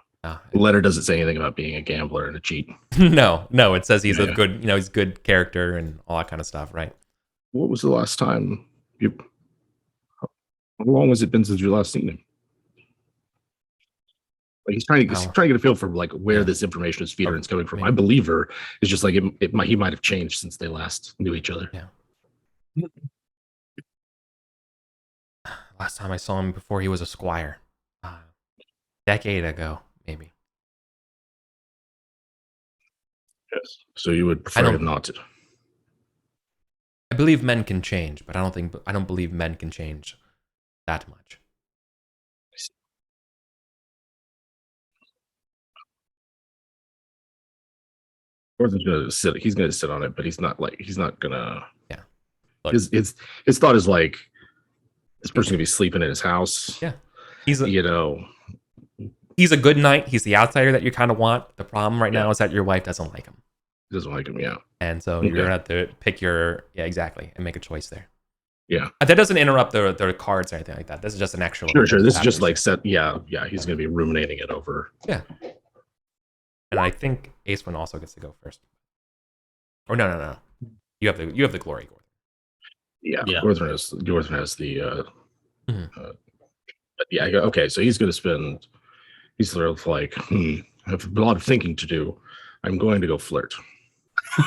letter doesn't say anything about being a gambler and a cheat. No, it says he's a good, he's good character and all that kind of stuff, right? What was the last time how long has it been since you last seen him? Like he's trying to get a feel for like where this information is feeding and it's coming from. I believe her. It's just like he might have changed since they last knew each other. Yeah. Last time I saw him before he was a squire, decade ago, maybe. Yes. So you would prefer him not to. I believe men can change, but I don't believe men can change that much. Gordon's gonna sit. He's gonna sit on it, but he's not gonna. Yeah. Look, his thought is like, this person's gonna be sleeping in his house. Yeah. He's he's a good knight. He's the outsider that you kind of want. The problem right now is that your wife doesn't like him. Doesn't like him, yeah. And so you're gonna have to pick your exactly and make a choice there. Yeah. That doesn't interrupt the cards or anything like that. This is just an extra. Sure. This is just like set. Yeah. He's gonna be ruminating it over. Yeah. And I think Ace One also gets to go first. Or no. You have the glory, Gordon. Yeah. Gordon has the. Yeah. Okay. So he's gonna spend. He's sort of like, I have a lot of thinking to do. I'm going to go flirt. I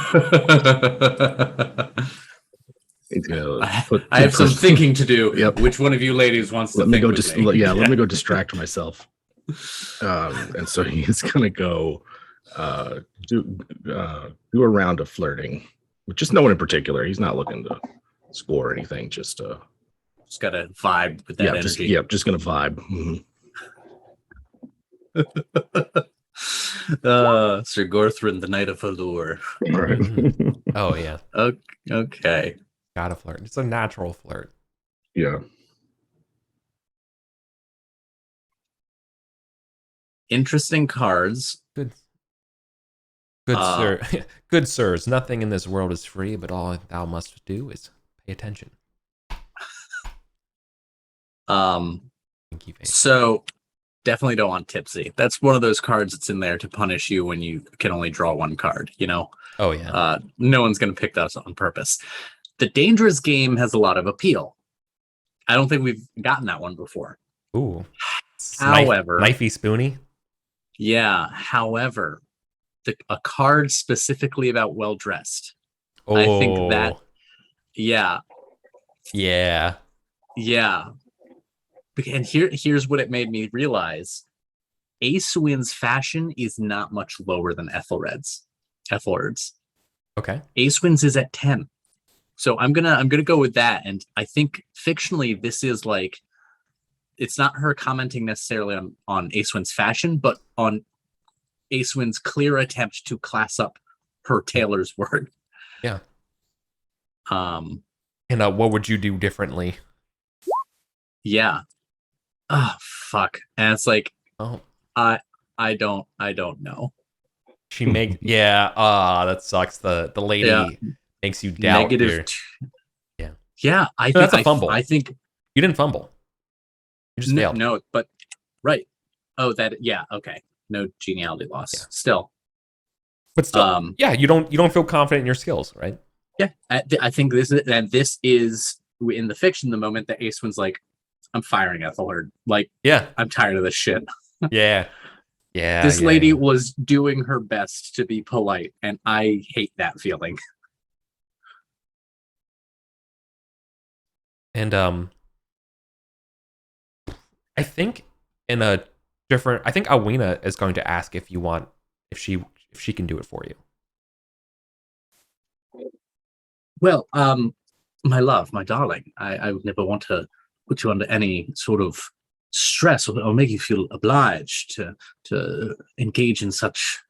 have some thinking to do. Yep. Which one of you ladies wants to let me think go with me? let me go distract myself. And so he's gonna go do a round of flirting with just no one in particular. He's not looking to score anything. Just gotta vibe with that energy. Just gonna vibe. Sir Gorthrin, the Knight of Allure. Right. Oh yeah. Okay. Gotta flirt. It's a natural flirt. Yeah. Interesting cards. Good sir. Good sirs. Nothing in this world is free, but all thou must do is pay attention. So definitely don't want tipsy. That's one of those cards that's in there to punish you when you can only draw one card, you know? Oh yeah. No one's gonna pick that on purpose. The dangerous game has a lot of appeal. I don't think we've gotten that one before. Ooh. However, knifey spoony. Yeah. However, a card specifically about well dressed. Oh. I think that. Yeah. Yeah. Yeah. And here's what it made me realize: Aeswin's fashion is not much lower than Ethelred's. Okay. Aeswin's is at 10. So I'm gonna go with that. And I think fictionally this is like, it's not her commenting necessarily on Aeswin's fashion, but on Aeswin's clear attempt to class up her tailor's work. Yeah. And what would you do differently? Yeah. Oh fuck. And it's like, oh, I don't know. She make that sucks. The lady makes you doubt. Yeah. I think that's a fumble. I think you didn't fumble. You just failed. No, but right. Oh, okay. No geniality loss. Yeah. Still. But still, you don't feel confident in your skills, right? Yeah. I think this is in the fiction the moment that Aeswin's like, I'm firing Ethelred. Like, I'm tired of this shit. Yeah. This lady was doing her best to be polite, and I hate that feeling. And I think I think Alwina is going to ask if she can do it for you. Well, my love, my darling, I would never want to put you under any sort of stress or make you feel obliged to engage in such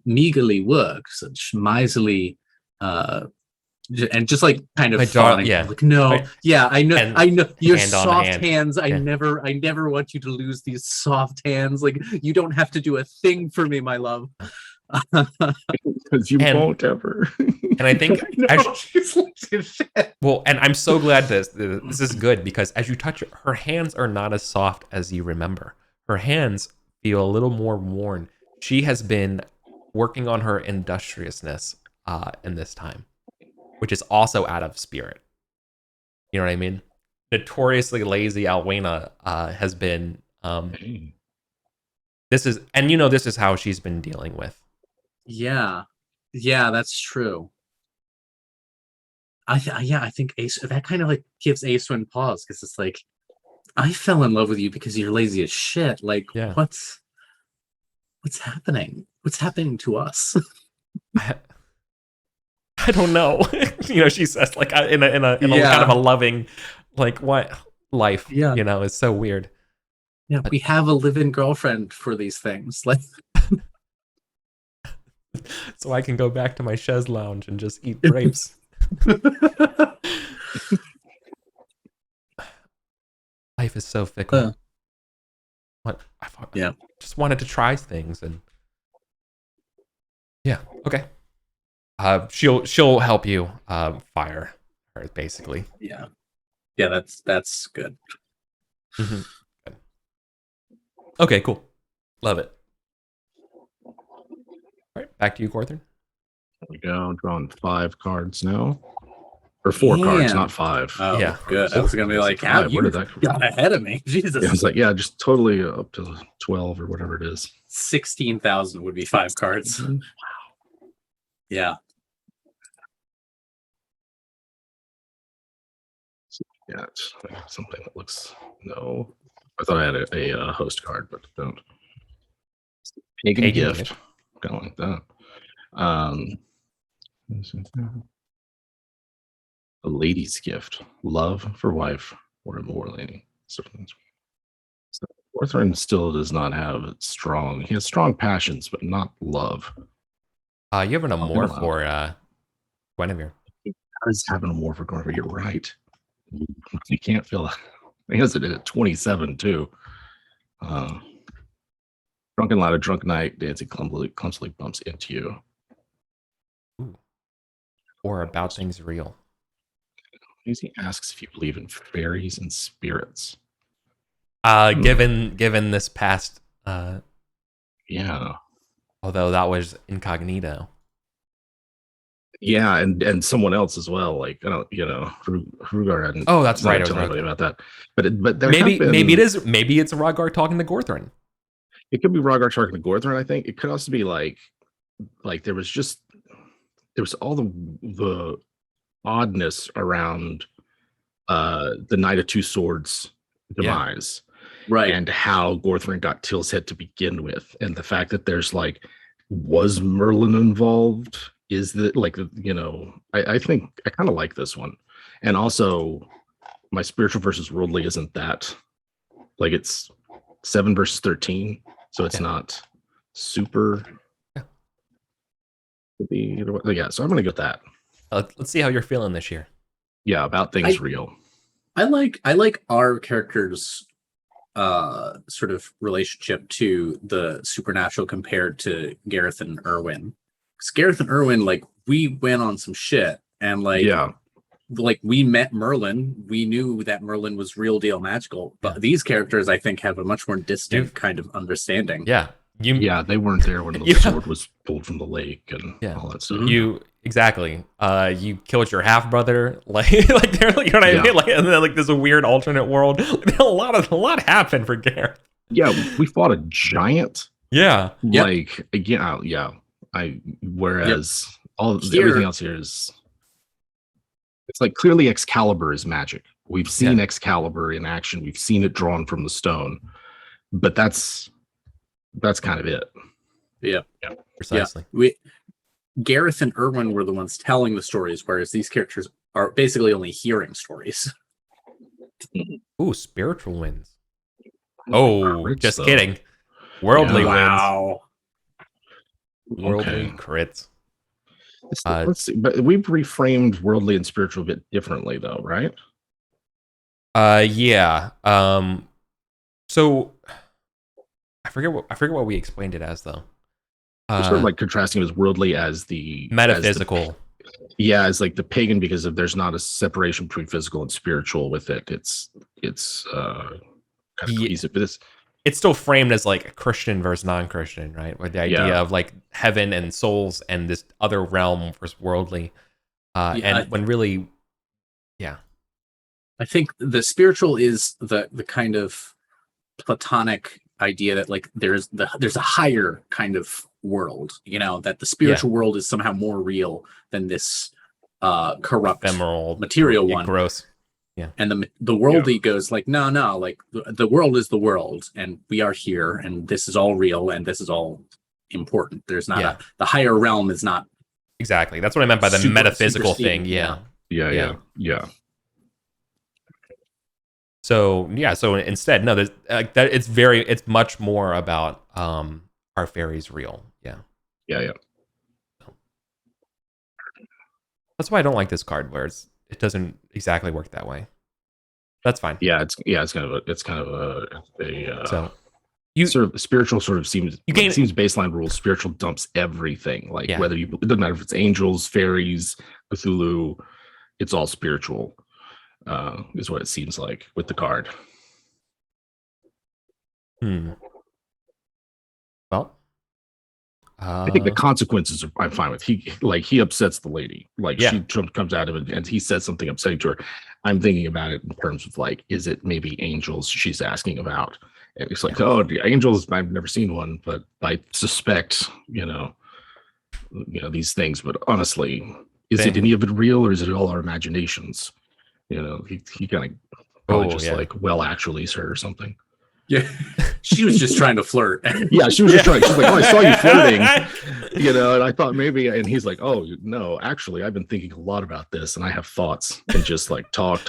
meagerly work, such miserly and just like kind of fawning. Like, no, I know your soft hands. I never want you to lose these soft hands. Like, you don't have to do a thing for me, my love. Because you won't ever. And I think and I'm so glad this is good, because as you touch her hands are not as soft as you remember. Her hands feel a little more worn. She has been working on her industriousness in this time, which is also out of spirit. You know what I mean? Notoriously lazy Alwina has been this is how she's been dealing with. Yeah, that's true. I think that kind of like gives Aeswin pause, because it's like, I fell in love with you because you're lazy as shit. Like, what's happening? What's happening to us? I don't know. She says, like, in a kind of a loving, like, what life? Is so weird. Yeah, we have a live-in girlfriend for these things. Like, so I can go back to my chaise lounge and just eat grapes. Life is so fickle. What? just wanted to try things, and yeah, okay. She'll help you fire her, basically. Yeah, that's good. Mm-hmm. Good. Okay, cool. Love it. All right, back to you, Corthan. There we go. Drawing 5 cards now. Or 4 cards, not 5. Oh, Yeah. good. I was gonna be like, how where you did that come got from? ahead of me? Jesus. Yeah, I was like, yeah, just totally up to 12 or whatever it is. 16,000 would be 5 cards. Wow. Yeah. Yeah, it's something that looks. No, I thought I had a host card, but I don't. Pagan gift, kind of like that. A lady's gift, love for wife or a more lady. So Orthrin still does not have strong. He has strong passions, but not love. You have an amour for Guinevere. He does have an amour for Guinevere. You're right. You can't feel. He has it at 27 too. Drunken loud, a drunk night, dancing clumsily bumps into you. Ooh. Or about things real. He asks if you believe in fairies and spirits. Given this past, Yeah, although that was incognito. yeah, and someone else as well. Like I don't, Hrugar hadn't. Oh, that's right. I was Tell wrong. anybody about that. But there maybe have been, maybe it's Rodgar talking to Gorthrin. It could be Hrugar talking to Gorthrin. I think it could also be like there was all the oddness around the Knight of Two Swords demise. Right. And how Gorthrin got Till's head to begin with, and the fact that there's was Merlin involved? Is that I think I kind of like this one, and also my spiritual versus worldly isn't that it's 7 versus 13, so it's not super. Yeah, so I'm gonna go with that. Let's see how you're feeling this year. Yeah, about things real. I like our characters' sort of relationship to the supernatural compared to Gareth and Erwin. Because Gareth and Erwin, we went on some shit, and we met Merlin. We knew that Merlin was real deal magical, but these characters, I think, have a much more distant kind of understanding. Yeah. They weren't there when the sword was pulled from the lake and all that stuff. Exactly. You killed your half brother, they're you know what I mean? And then this weird alternate world. A lot happened for Gareth. Yeah, we fought a giant. Yeah. Whereas everything else here is, it's clearly Excalibur is magic. We've seen Excalibur in action. We've seen it drawn from the stone, but that's kind of it. Yeah. Precisely. Yeah. Gareth and Erwin were the ones telling the stories, whereas these characters are basically only hearing stories. Ooh, spiritual wins. Oh, just kidding. Worldly wins. Wow. Worldly crits. Let's see, but we've reframed worldly and spiritual a bit differently, though, right? Yeah. So I forget what we explained it as, though. Sort of contrasting it as worldly as the metaphysical. As the pagan, because there's not a separation between physical and spiritual with it. It's kind of cohesive. But it's still framed as Christian versus non-Christian, right? With the idea of heaven and souls and this other realm versus worldly. When really, I think the spiritual is the kind of Platonic idea that there's a higher kind of world, that the spiritual world is somehow more real than this corrupt ephemeral material one. Gross. Yeah. And the worldly goes no, the world is the world, and we are here, and this is all real, and this is all important. There's not the higher realm is not exactly. That's what I meant by the metaphysical thing. Yeah. So instead, no, there's it's much more about are fairies real? Yeah. That's why I don't like this card, where it doesn't exactly work that way. That's fine. It's kind of a so sort of spiritual sort of seems seems baseline rules. Spiritual dumps everything. Like whether it doesn't matter if it's angels, fairies, Cthulhu, it's all spiritual. Is what it seems like with the card. Well, I think the consequences I'm fine with. He upsets the lady. Like she comes at him and he says something upsetting to her. I'm thinking about it in terms of like, is it maybe angels she's asking about? And it's like, oh, the angels, I've never seen one, but I suspect, these things. But honestly, is it any of it real or is it all our imaginations? He kind of probably like, well, actually, sir, or something. Yeah, she was just trying to flirt. Yeah, she was just trying. She's like, oh, I saw you flirting, and I thought maybe, and he's like, oh, no, actually, I've been thinking a lot about this, and I have thoughts, and just like talk.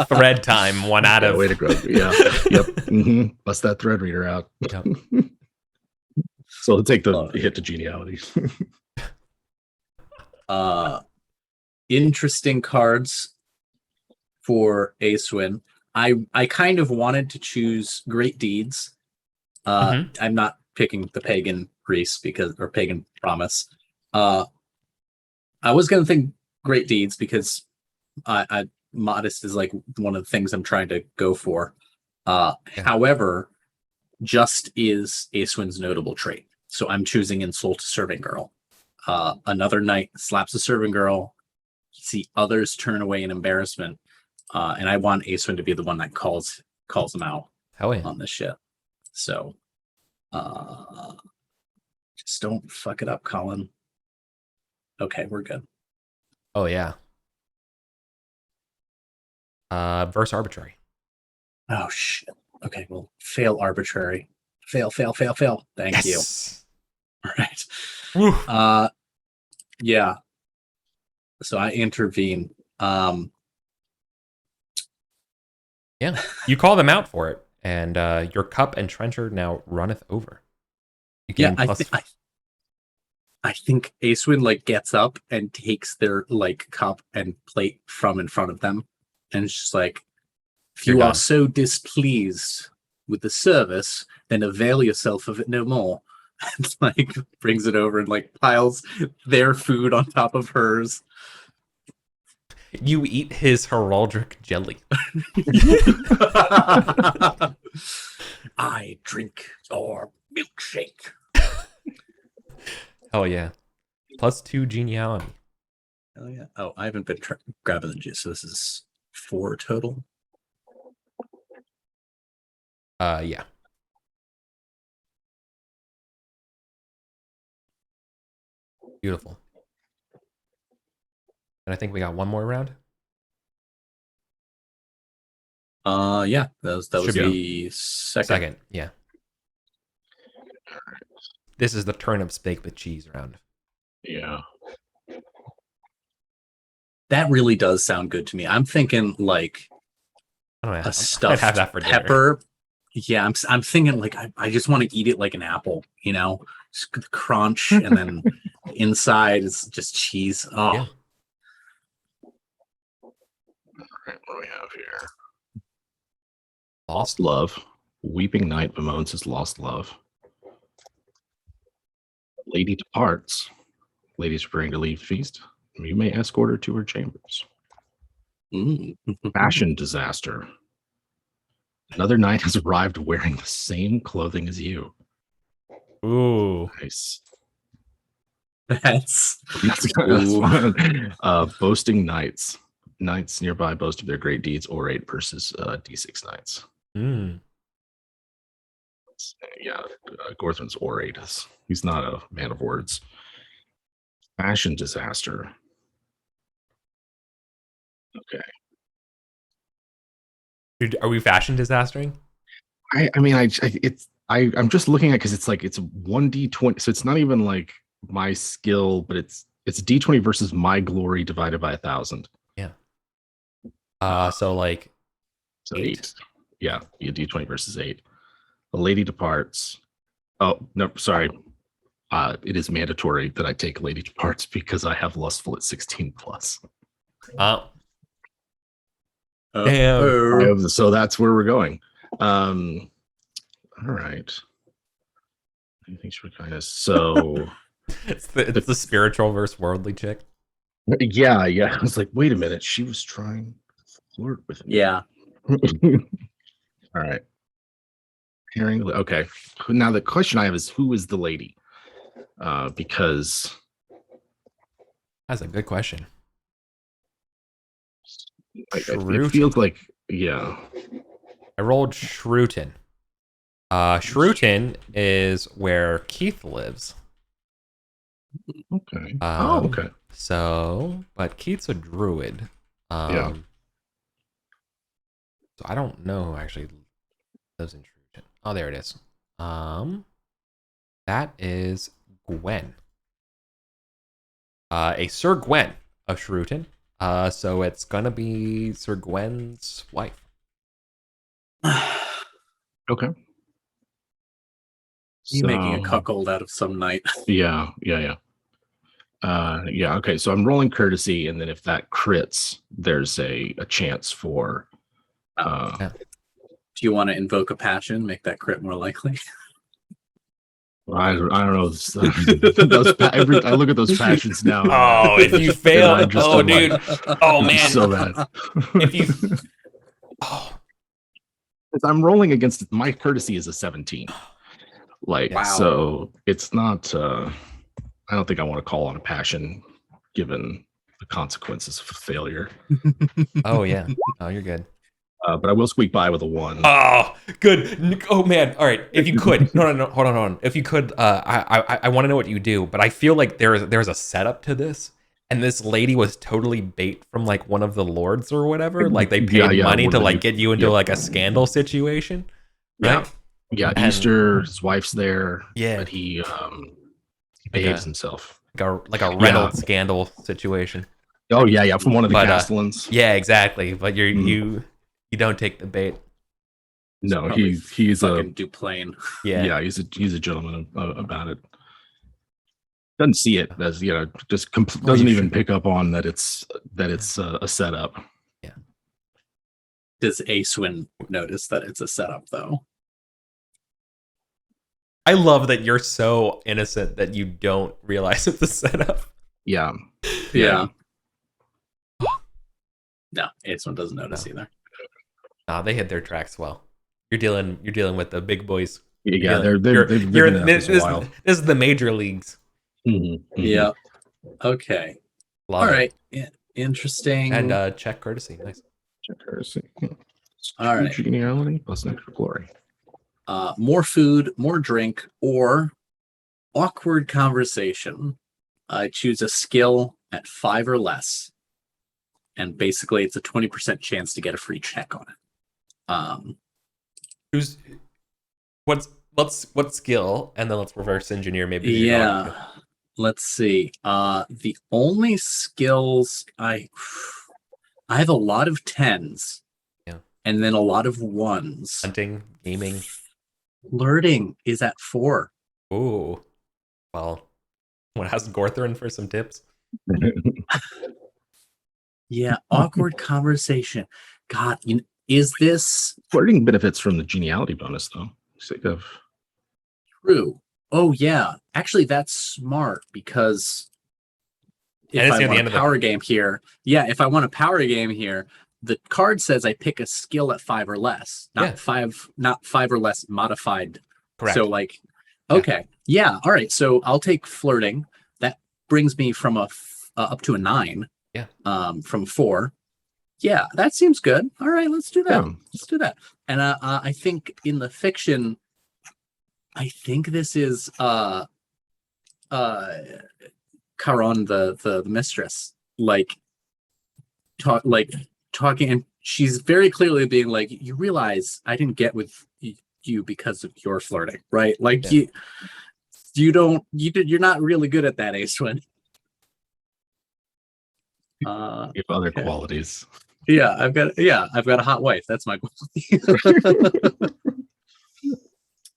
Thread time, one out of. Way to go. Yeah, yep. Mm-hmm. Bust that thread reader out. Yep. So let's take the hit to geniality. Interesting cards for Aeswin. I kind of wanted to choose Great Deeds. I'm not picking the Pagan Priest or Pagan Promise. I was going to think Great Deeds because Modest is like one of the things I'm trying to go for. However, Just is Aeswin's notable trait. So I'm choosing Insult a Serving Girl. Another knight slaps a serving girl. See others turn away in embarrassment. And I want Aeswin to be the one that calls him out on this shit. So just don't fuck it up, Colin. Okay, we're good. Oh yeah. Verse arbitrary. Oh shit. Okay, well, fail arbitrary. Fail. Thank you. All right. Woo. Yeah. So I intervene. Yeah, you call them out for it, and your cup and trencher now runneth over. You gain I think Aeswin like gets up and takes their like cup and plate from in front of them, and it's just like, if you are so displeased with the service, then avail yourself of it no more. And like brings it over and like piles their food on top of hers. You eat his heraldic jelly. I drink your milkshake. Oh yeah. +2 geniality. Oh yeah. Oh, I haven't been grabbing the juice, so this is 4 total. Yeah. Beautiful. And I think we got one more round. Yeah, that was the second. Yeah. This is the turnip steak with cheese round. Yeah. That really does sound good to me. I'm thinking like a stuffed pepper. Yeah, I'm thinking like I just want to eat it like an apple, just the crunch, and then inside is just cheese. Oh. Yeah. All right, what do we have here? Lost love. Weeping Knight bemoans his lost love. Lady departs. Lady's preparing to leave the feast. You may escort her to her chambers. Fashion disaster. Another knight has arrived wearing the same clothing as you. Ooh. Nice. That's fun. Boasting knights. Knights nearby boast of their great deeds, orate versus D6 knights. Yeah, Gorthman's orate. He's not a man of words. Fashion disaster. Okay. Are we fashion disastering? I'm just looking at because it's 1d20, so it's not even like my skill, but it's d20 versus my glory divided by 1,000. Yeah. So 8. Yeah, d20 versus 8. The lady departs. Oh no, sorry. It is mandatory that I take lady departs because I have lustful at 16 plus. Damn. So that's where we're going. All right. Thanks for kindness. So It's the spiritual versus worldly chick. yeah. I was like, wait a minute. She was trying to flirt with me. Yeah. All right. Hearing. Okay. Now the question I have is, who is the lady? Because That's a good question. it feels like, yeah. I rolled Shrewton. Shrewton is where Keith lives. Okay. Okay. So, but Keith's a druid. Yeah. So I don't know who actually lives in Shrewton. Oh, there it is. That is Gwen. A Sir Gwen of Shrewton. So it's gonna be Sir Gwen's wife. Okay. You making a cuckold out of some knight. Yeah. Yeah. Okay. So I'm rolling courtesy, and then if that crits, there's a chance for. Do you want to invoke a passion, make that crit more likely? I don't know. I look at those passions now. Oh, if you fail, oh, dude, oh man, so bad. If you, oh, I'm rolling against my courtesy is a 17. Like, wow. So it's not. I don't think I want to call on a passion, given the consequences of failure. Oh yeah, oh you're good. But I will squeak by with a 1. Oh, good. Oh man. All right. If you could, no. Hold on. If you could, I want to know what you do, but I feel like there's a setup to this, and this lady was totally bait from like one of the lords or whatever. Like they paid money to like get you into like a scandal situation. Right? Yeah. Easter, his wife's there. Yeah. But he behaves himself. Like a Reynolds scandal situation. Oh yeah. From one of the Castellans. Yeah, exactly. But you don't take the bait. No, he's fucking Duplain. Yeah, he's a gentleman about it. Doesn't see it as just doesn't even pick up on that it's a setup. Yeah. Does Acewin notice that it's a setup though? I love that you're so innocent that you don't realize it's a setup. Yeah. No, Acewin doesn't notice either. They hit their tracks well. You're dealing with the big boys. Yeah, they've been in this a while. This is the major leagues. Mm-hmm. Yeah. Okay. All right. Yeah. Interesting. And check courtesy. Nice. Check courtesy. All right. Geniality plus extra glory. More food, more drink, or awkward conversation. I choose a skill at 5 or less, and basically it's a 20% chance to get a free check on it. What skill, and then let's reverse engineer maybe. Yeah, let's see. The only skills I have a lot of 10s, and then a lot of 1s. Hunting, gaming, flirting is at 4. Ooh, well, want to ask Gorthrin for some tips? Yeah, awkward conversation. God, is this flirting benefits from the geniality bonus though? True. Oh yeah, actually that's smart because if I want a power game here, if I want a power game here, the card says I pick a skill at 5 or less, not 5 or less modified. Correct. So like, okay, all right. So I'll take flirting. That brings me from up to a 9. Yeah. From 4. Yeah, that seems good. All right, let's do that. Let's do that. And I think in the fiction, I think this is Caron, the mistress, talking, and she's very clearly being like, you realize I didn't get with you because of your flirting, right? Like you're not really good at that, Acewin. You have other qualities. Yeah, I've got a hot wife. That's my quality.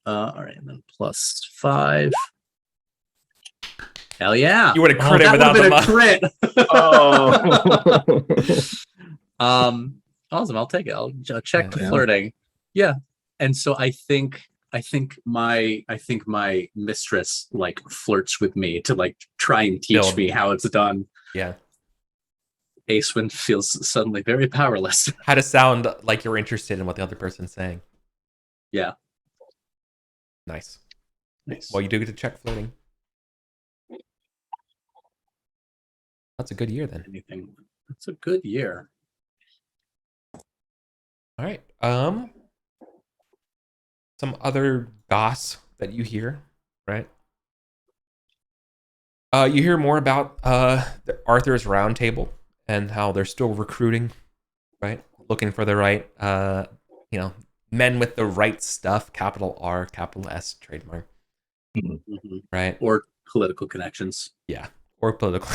All right, and then plus 5. Hell yeah! You would have crit without the crit. Oh. Awesome. I'll take it. I'll check the flirting. Yeah, and so I think think my mistress like flirts with me to like try and teach Build. me how it's done. Yeah. Acewind feels suddenly very powerless. How to sound like you're interested in what the other person's saying. Yeah. Nice. Nice. Well, you do get to check flirting. That's a good year then. Anything. That's a good year. All right. Some other goss that you hear, right? You hear more about the Arthur's Round Table and how they're still recruiting, right? Looking for the right, men with the right stuff. Capital R, capital S, trademark. Mm-hmm. Right? Or political connections. Yeah, or political.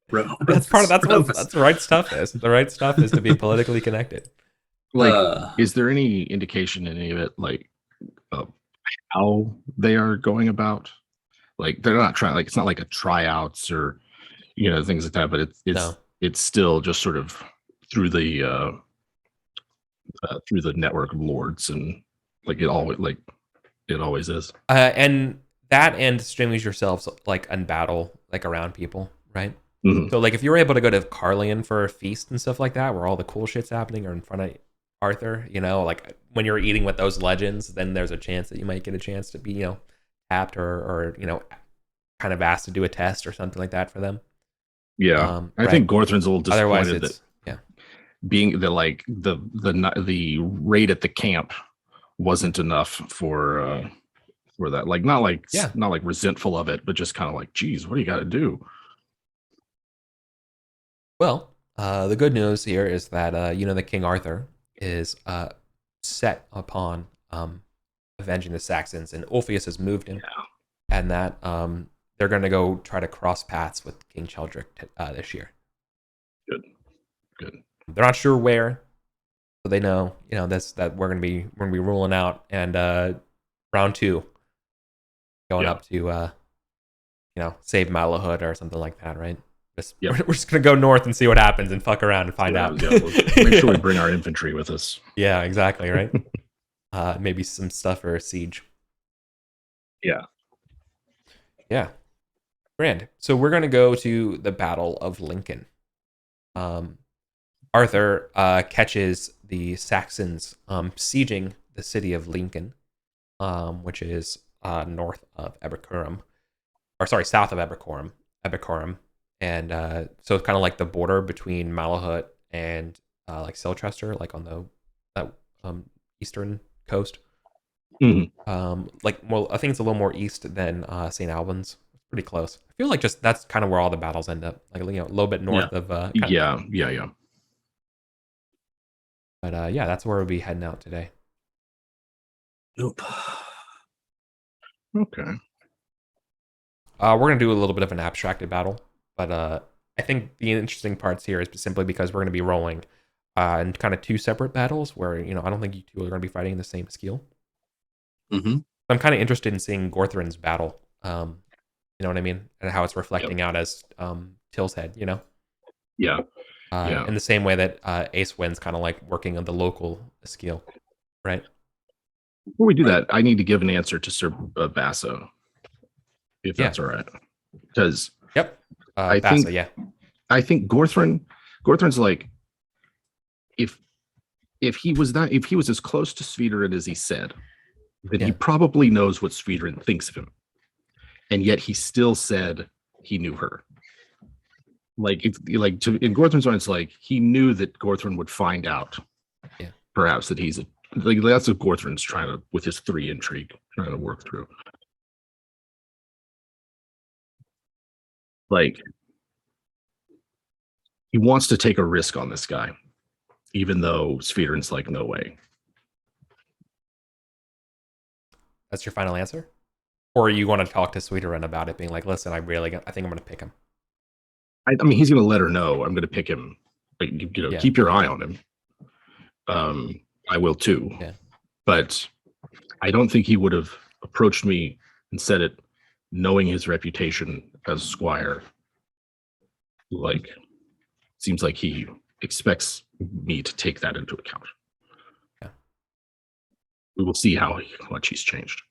That's what the right stuff is. The right stuff is to be politically connected. Like, is there any indication in any of it, like, how they are going about? Like, they're not trying. Like, it's not like a tryouts or, things like that. But it's still just sort of through the network of lords, and like it always is. And that, and streaming yourselves like on battle, like around people, right? Mm-hmm. So like if you were able to go to Carlion for a feast and stuff like that, where all the cool shit's happening, or in front of Arthur, like when you're eating with those legends, then there's a chance that you might get a chance to be, tapped or kind of asked to do a test or something like that for them. Yeah, I think Gorthrin's a little disappointed that being the raid at the camp wasn't enough for that. Like not like resentful of it, but just kind of like, geez, what do you got to do? Well, the good news here is that the King Arthur is set upon avenging the Saxons, and Ulfius has moved him, and that they're going to go try to cross paths with King Cheldric this year. Good. They're not sure where, so they know that we're going to be ruling out, and round 2 going up to save Malahud or something like that, right? We're just gonna go north and see what happens and fuck around and find out. Yeah, we'll make sure we bring our infantry with us. Yeah, exactly, right? Maybe some stuff for a siege. Yeah. Grand. So we're gonna go to the Battle of Lincoln. Arthur catches the Saxons sieging the city of Lincoln, which is north of Ebercorum, south of Ebercorum. And so it's kind of like the border between Malahut and like Silchester, like on that eastern coast. Mm-hmm. I think it's a little more east than St. Albans. Pretty close. I feel like just that's kind of where all the battles end up, like a little bit north of. Yeah. But that's where we'll be heading out today. Nope. Okay. We're gonna do a little bit of an abstracted battle. But I think the interesting parts here is simply because we're going to be rolling in kind of 2 separate battles where, I don't think you two are going to be fighting the same skill. Mm-hmm. I'm kind of interested in seeing Gorthrin's battle, you know what I mean? And how it's reflecting out as Till's head, Yeah. In the same way that Acewind's kind of like working on the local skill, right? Before we do that, I need to give an answer to Sir Basso, if that's all right. Because... Yep. I think Gorthrin's like, if he was as close to Svidrin as he said, then he probably knows what Svidrin thinks of him, and yet he still said he knew her. Like in Gorthrin's mind, it's like he knew that Gorthrin would find out, perhaps that he's that's what Gorthrin's trying to, with his 3 intrigue, trying to work through. Like, he wants to take a risk on this guy, even though Svidrin's like, no way. That's your final answer? Or you want to talk to Svidrin about it, being like, listen, I think I'm going to pick him. I mean, he's going to let her know I'm going to pick him. Like, keep your eye on him. I will too. Yeah. But I don't think he would have approached me and said it knowing his reputation as squire. Like, seems like he expects me to take that into account. Yeah. We will see how much he's changed.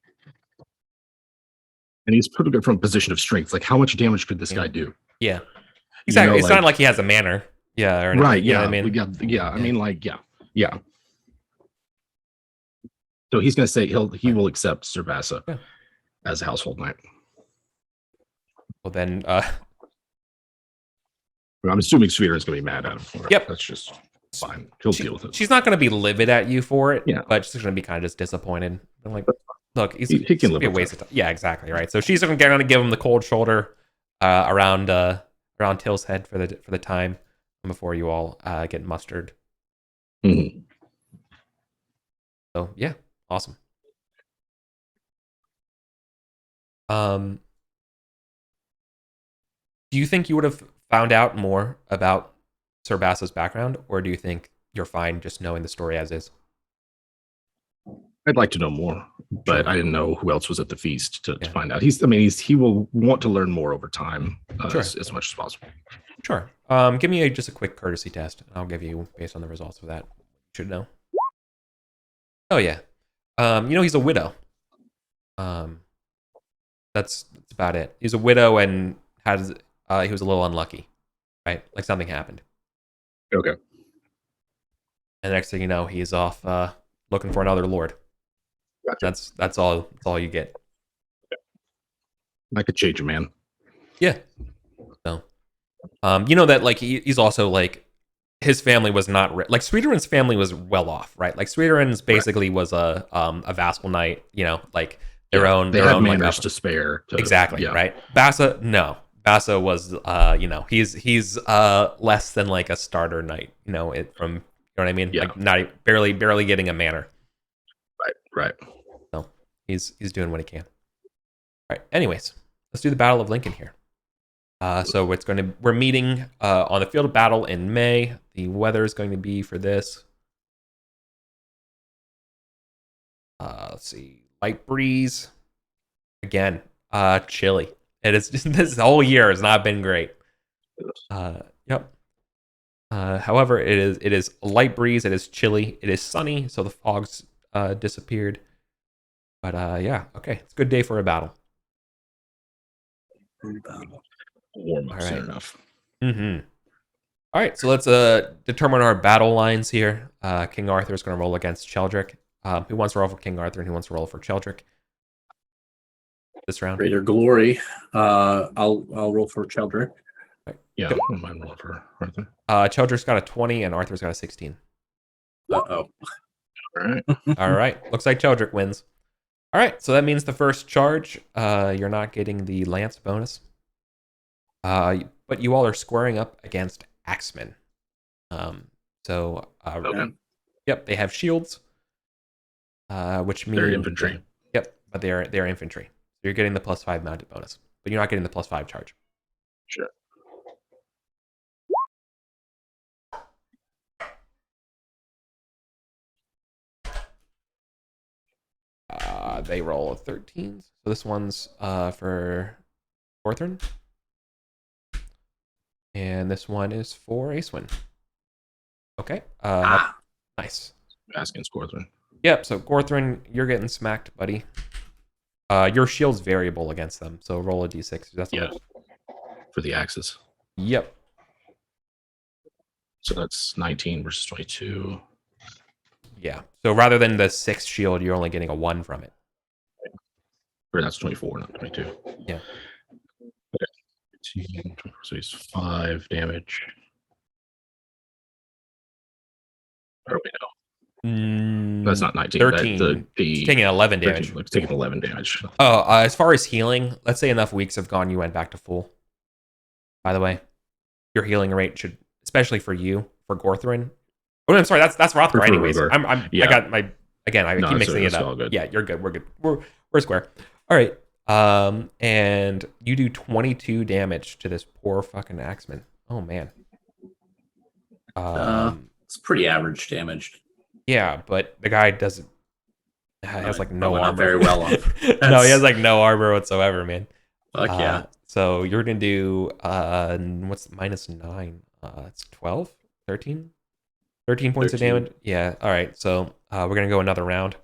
And he's put it from a position of strength. Like, how much damage could this guy do? Yeah. Exactly. You know, It's not like he has a manor. Yeah. Or right. You know Yeah. what I mean? Yeah. I mean, like, yeah. Yeah. So he's going to say he will accept Cervasa as a household knight. Well, then, I'm assuming Sweden is going to be mad at him for it. Yep. That's just fine. He'll deal with it. She's not going to be livid at you for it, Yeah. but she's going to be kind of just disappointed. I'm like, look, he can live be a with waste of time. Yeah, exactly. Right. So she's going to give him the cold shoulder around Till's head for the time before you all get mustered. Mm-hmm. So yeah, awesome. Do you think you would have found out more about Cervasa's background, or do you think you're fine just knowing the story as is? I'd like to know more, but I didn't know who else was at the feast to find out. He will want to learn more over time as much as possible. Sure. Give me just a quick courtesy test. I'll give you based on the results of that. You should know. Oh yeah. He's a widow. That's about it. He's a widow and he was a little unlucky, right? Like something happened. Okay. And the next thing you know, he's off looking for another lord. Gotcha. That's all you get. I could change a man. Yeah. So, that like he's also like his family was not like Swederen's family was well off, right? Like Swederen's basically was a vassal knight, like their own. They their had own manors to spare. Exactly, right? Bassa, no. Bassa was, he's less than like a starter knight, you know what I mean? Yeah. Like not barely getting a manor. Right. So he's doing what he can. All right. Anyways, let's do the Battle of Lincoln here. So we're meeting on the field of battle in May. The weather is going to be for this. Let's see, light breeze. Again, chilly. It is just, this whole year has not been great. Yep. However, it is a light breeze. It is chilly. It is sunny, so the fog's disappeared. But yeah, okay, it's a good day for a battle. Warm up soon enough. Mm-hmm. All right, so let's determine our battle lines here. King Arthur is going to roll against Cheldric. Who wants to roll for King Arthur and who wants to roll for Cheldric this round? Greater glory. I'll roll for Cheldric. Yeah, I don't mind rolling for Arthur. Cheldric's got a 20 and Arthur's got a 16. Uh-oh. All right. Looks like Cheldric wins. All right, so that means the first charge, you're not getting the lance bonus. But you all are squaring up against axemen. Okay. Yep, they have shields, which means they're infantry. Yep, but they're infantry. So you're getting the +5 mounted bonus, but you're not getting the +5 charge. Sure. They roll 13s. So this one's for Gorthern. And this one is for Acewin. Okay. Nice. Asking Gorthern. Yep, so Gorthern, you're getting smacked, buddy. Your shield's variable against them, so roll a d6. That's for the axes. Yep. So that's 19 versus 22. Yeah. So rather than the 6 shield, you're only getting a 1 from it. Or that's 24, not 22. Yeah. Okay. 18, 24, so he's 5 damage. Or we know. That's not 19. 13. Taking 11 damage. 13, taking 11 damage. Oh, as far as healing, let's say enough weeks have gone, you went back to full. By the way, your healing rate should, especially for you, for Gorthrin. Oh, I'm sorry, that's Rothgar. Anyways, I got my I keep mixing it up. Yeah, you're good. We're good. We're square. All right. And you do 22 damage to this poor fucking axeman. Oh man. It's pretty average damage. Yeah, but the guy doesn't has like no armor. Very well off. No, he has like no armor whatsoever, man. Fuck yeah. So you're gonna do what's -9? It's 12, 13? 13 points of damage. Yeah. All right. So we're gonna go another round.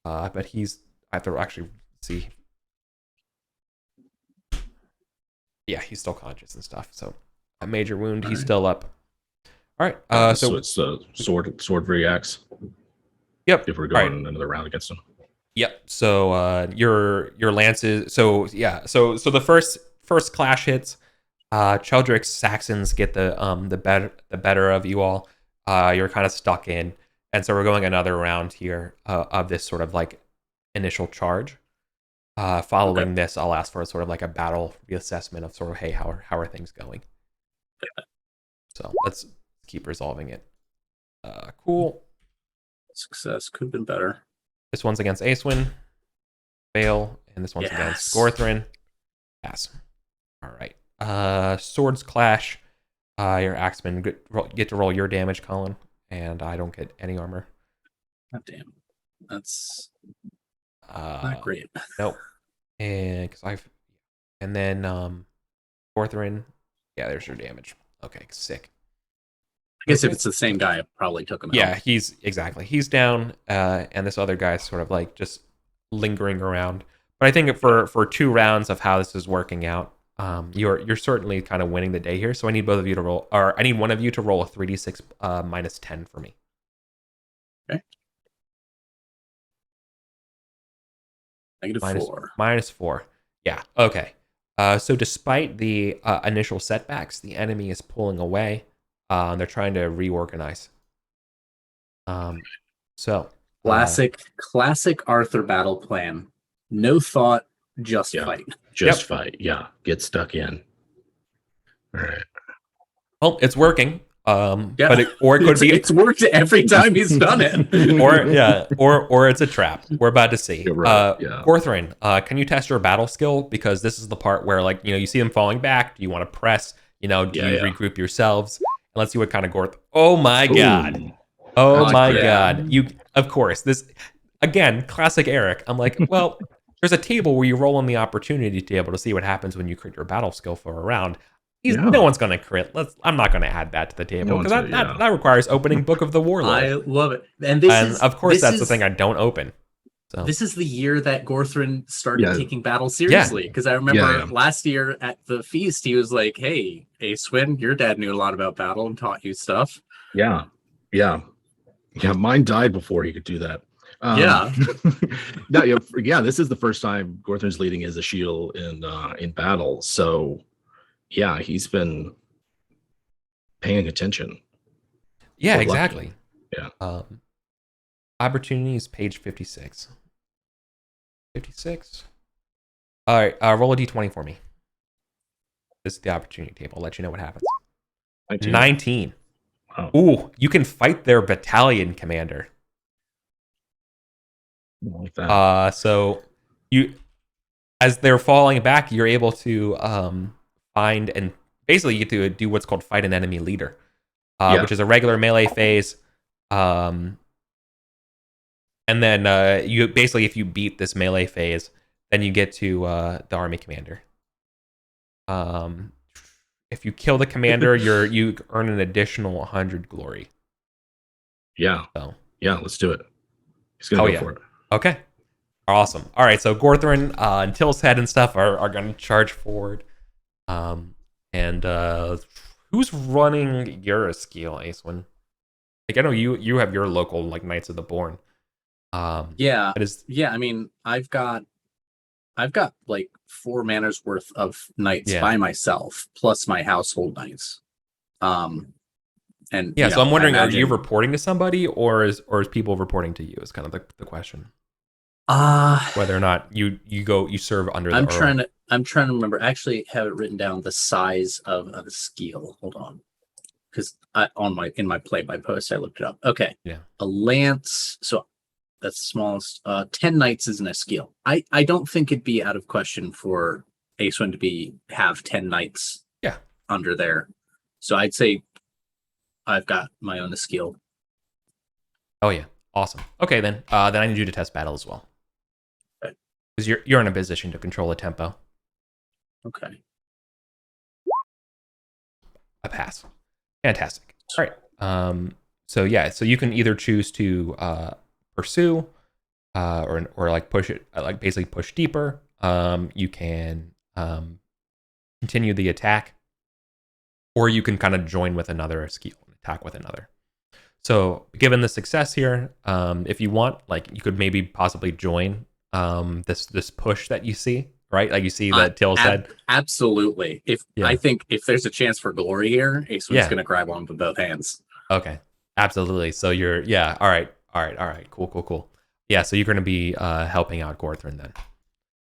But I have to actually see. Yeah, he's still conscious and stuff. So a major wound. He's still up. All right. So it's sword reacts. Yep. If we're going another round against him. Yep. So your lances. So yeah. So the first clash hits. Cheldrick's Saxons get the better of you all. You're kind of stuck in, and so we're going another round here of this sort of like initial charge. Following this, I'll ask for sort of like a battle reassessment of sort of, hey, how are things going? So let's keep resolving it. Cool. Success could have been better. This one's against Acewin. Fail. And this one's against Gorthrin. Pass. All right. Swords clash. Your axemen get to roll your damage, Colin, and I don't get any armor. God damn. That's not great. Nope. And then Gorthrin. Yeah, there's your damage. Okay, sick. I guess if it's the same guy, I probably took him out. Yeah, he's down, and this other guy's sort of like just lingering around. But I think for 2 rounds of how this is working out, you're certainly kind of winning the day here. So I need both of you to roll, or I need one of you to roll a 3d6 minus 10 for me. Okay. -4. -4. Yeah. Okay. So despite the initial setbacks, the enemy is pulling away. They're trying to reorganize. So classic Arthur battle plan. No thought, just fight. Just fight. Yeah. Get stuck in. All right. Well, it's working. But it could be it's worked every time he's done it. or it's a trap. We're about to see. Right. Gorthrin, can you test your battle skill? Because this is the part where, like, you see them falling back. Do you want to press? Do you regroup yourselves? And let's see what kind of Gorth. Oh my god. Oh my god. You, of course, this again, classic Eric. I'm like, well, there's a table where you roll on the opportunity to be able to see what happens when you crit your battle skill for a round. No one's going to crit. I'm not going to add that to the table because that requires opening Book of the Warlord. I love it. And of course, that's the thing I don't open. So. This is the year that Gorthrin started taking battle seriously. Because I remember last year at the feast, he was like, hey, Acewin, your dad knew a lot about battle and taught you stuff. Yeah. Mine died before he could do that. This is the first time Gorthrin's leading as a shield in battle. So, yeah, he's been paying attention. Yeah, exactly. Lucky. Yeah. Opportunities, page 56. 56. All right, roll a d20 for me. This is the opportunity table. I'll let you know what happens. 19. Wow. Ooh, you can fight their battalion commander. Like that. So you, as they're falling back, you're able to find and basically you get to do what's called fight an enemy leader, which is a regular melee phase. And then you basically, if you beat this melee phase, then you get to the army commander. If you kill the commander, you earn an additional 100 glory. Yeah. So let's do it. He's gonna go for it. Okay. Awesome. All right. So Gorthrin and Tilshead and stuff are going to charge forward. And who's running your skill, Acewin? Like, I know you have your local like Knights of the Born. I mean, I've got like 4 manners worth of knights by myself, plus my household knights. So I'm wondering, are you reporting to somebody, or is people reporting to you? Is kind of the question. Whether or not you serve under the Earl. I'm trying to remember. I actually have it written down the size of the skill. Hold on, because in my play by post I looked it up. Okay, a lance. So that's the smallest. 10 knights isn't a skill. I don't think it'd be out of question for Acewin to have 10 knights. Under there. So I'd say I've got my own skill. Oh yeah, awesome. Okay, then I need you to test battle as well. Because you're in a position to control the tempo. Okay. A pass. Fantastic. All right. So you can either choose to pursue, or like push it, like basically push deeper. You can continue the attack, or you can kind of join with another skill and attack with another. So given the success here, if you want, like you could maybe possibly join this push that you see, right? Like you see that Till said. Absolutely. I think if there's a chance for glory here, Acewood's gonna grab one with both hands. Okay. Absolutely. So you're all right. Cool. Yeah, so you're gonna be helping out Gorthrin then.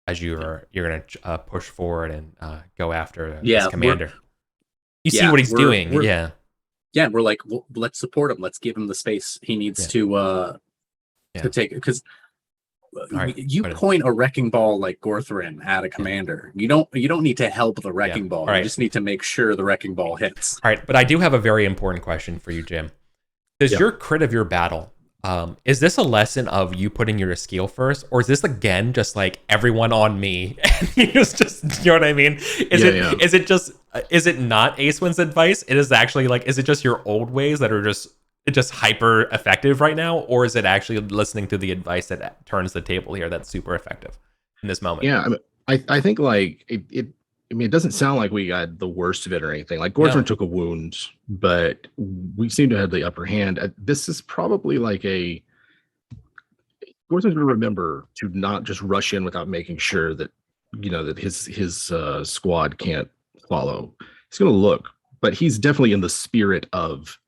As you're gonna push forward and go after this commander. You see what he's doing. We're like, well, let's support him. Let's give him the space he needs to take it. Because you point a wrecking ball like Gorthrin at a commander. You don't need to help the wrecking ball. You just need to make sure the wrecking ball hits. All right, but I do have a very important question for you, Jim. Does your crit of your battle, is this a lesson of you putting your skill first, or is this again just like everyone on me? And you just you know what I mean? Is it not Acewin's advice? It is actually like, is it just your old ways that are just hyper effective right now, or is it actually listening to the advice that turns the table here that's super effective in this moment? Yeah, I think like it. I mean, it doesn't sound like we got the worst of it or anything. Like Gorthrin took a wound, but we seem to have the upper hand. This is probably like Gorthrin's going to remember to not just rush in without making sure that that his squad can't follow. He's going to look, but he's definitely in the spirit of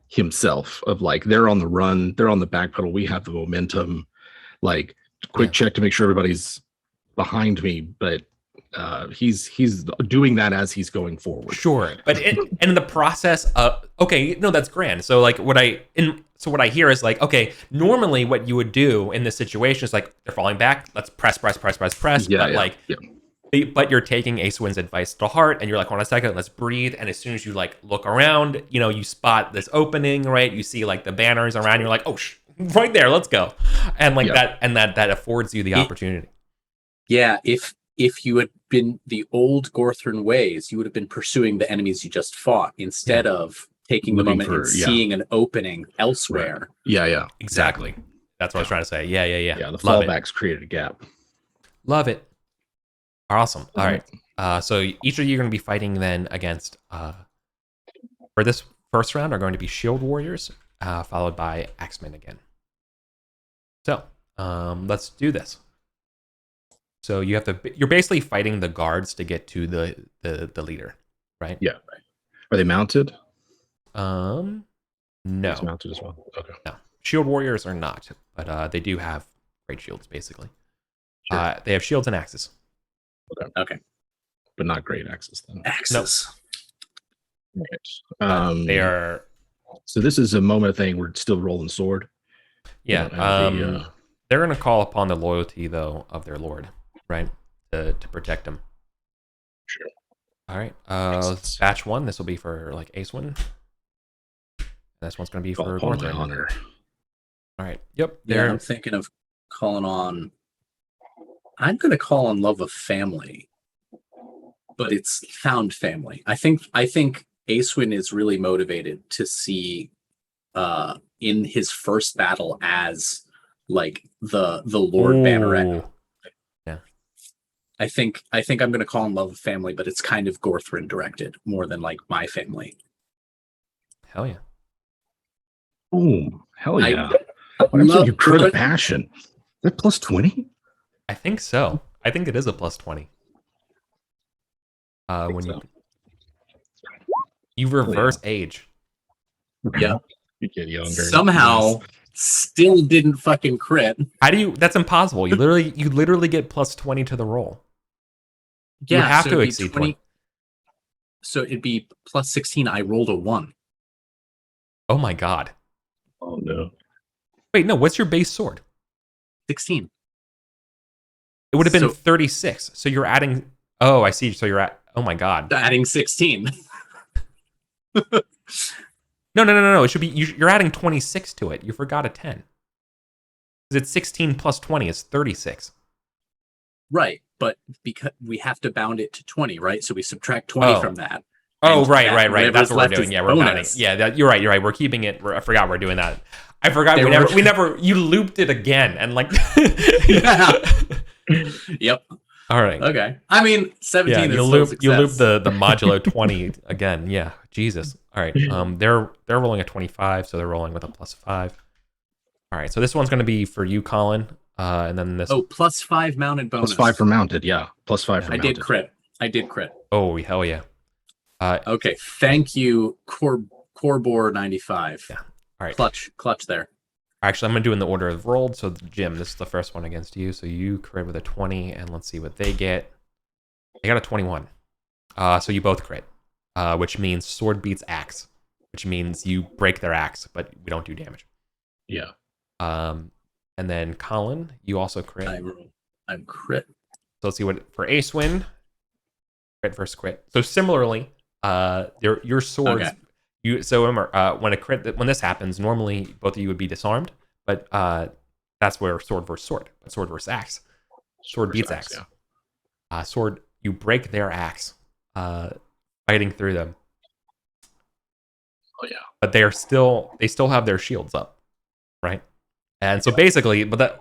himself. Of like, they're on the run, they're on the back pedal. We have the momentum. Like, quick check to make sure everybody's behind me, but. He's doing that as he's going forward. Sure, but in the process of that's grand. So like what I hear is like, okay, normally what you would do in this situation is like they're falling back, let's press. But you're taking Acewin's advice to heart, and you're like, hold on a second, let's breathe. And as soon as you like look around, you spot this opening, right? You see like the banners around, you're like, oh, right there, let's go, and like that, and that affords you the opportunity. Yeah, if you had been the old Gorthrin ways, you would have been pursuing the enemies you just fought instead of taking the moment and seeing an opening elsewhere. Right. Yeah. Exactly. That's what I was trying to say. Yeah. Yeah, the fallbacks created a gap. Love it. Awesome. All right. So each of you are going to be fighting then against, for this first round, are going to be Shield Warriors, followed by Axemen again. So let's do this. So you're basically fighting the guards to get to the leader, right? Yeah. Are they mounted? No. It's mounted as well. Okay. No. Shield Warriors are not, but they do have great shields, basically. Sure. They have shields and axes. Okay. But not great axes then. Axes. Nope. Right. They are. So this is a moment thing. We're still rolling sword. Yeah. They're going to call upon the loyalty though of their lord, right? To protect them. Sure. All right. Batch 1. This will be for like Acewin. This one's going to be for Gorthrin. Honor. All right. Yep. Yeah, I'm thinking of calling on. I'm going to call on Love of Family, but it's found family. I think Acewin is really motivated to see in his first battle as like the Lord Banneret. Yeah. I think I'm going to call on Love of Family, but it's kind of Gorthrin directed more than like my family. Hell yeah. Oh, hell yeah. You crit a passion. Is that plus 20? I think so. I think it is a plus 20. You reverse age. Yeah. You get younger. Somehow still didn't fucking crit. How do you? That's impossible. You literally get plus 20 to the roll. Yeah, you have to exceed 20. So it'd be plus 16. I rolled a 1. Oh my god. Oh no. Wait, no, what's your base sword? 16. It would have been 36. So you're adding. Oh, I see. So you're at. Oh my god. Adding 16. No. It should be. You're adding 26 to it. You forgot a 10. Because it's 16 plus 20 is 36. Right, but because we have to bound it to 20, right? So we subtract 20 from that. Oh, right. That's what we're doing. Yeah, we're bounding. Yeah, you're right. We're keeping it. I forgot we're doing that. I forgot They we never you looped it again and like Yep. all right. Okay. I mean, 17 is still a success. You loop the modulo 20 again. Yeah. Jesus. All right. They're rolling a 25, so they're rolling with a +5. All right. So this one's going to be for you, Colin. And then this. Oh, +5 mounted bonus. +5 for mounted. Yeah. +5 for I mounted. I did crit. Oh, hell yeah. Okay. Thank you, Corbor 95. Yeah. All right. Clutch there. Actually, I'm going to do in the order of rolled. So, Jim, this is the first one against you. So you crit with a 20, and let's see what they get. They got a 21. So you both crit, which means sword beats axe, which means you break their axe, but we don't do damage. Yeah. And then Colin, you also crit. I'm crit. So let's see what for Acewin. Crit versus crit. So similarly, your swords. Okay. So remember, when this happens, normally both of you would be disarmed, but that's where sword versus sword, sword versus axe, sword beats axe. Yeah. Sword, you break their axe, fighting through them. Oh yeah. But they still have their shields up, right? And so basically, but that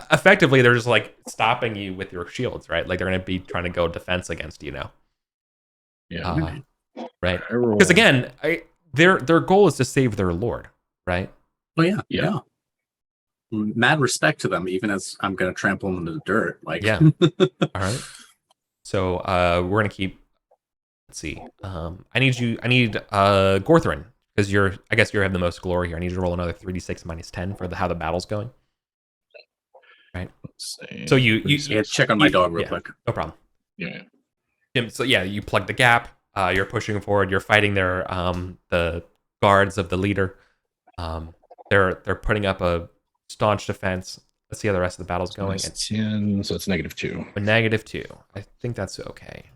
effectively they're just like stopping you with your shields, right? Like they're going to be trying to go defense against you now. Yeah. Right. Because again, their goal is to save their lord, right? Oh yeah. Mad respect to them, even as I'm going to trample them into the dirt. Like, yeah. All right. So we're gonna keep. Let's see. I need Gorthrin, because I guess you have the most glory here. I need you to roll another 3d6 -10 for how the battle's going. Right. Let's see. So you check on my dog real quick. No problem. Yeah. So yeah, you plug the gap. You're pushing forward. You're fighting the guards of the leader. They're putting up a staunch defense. Let's see how the rest of the battle's going. It's 10, so it's -2. A -2. I think that's okay.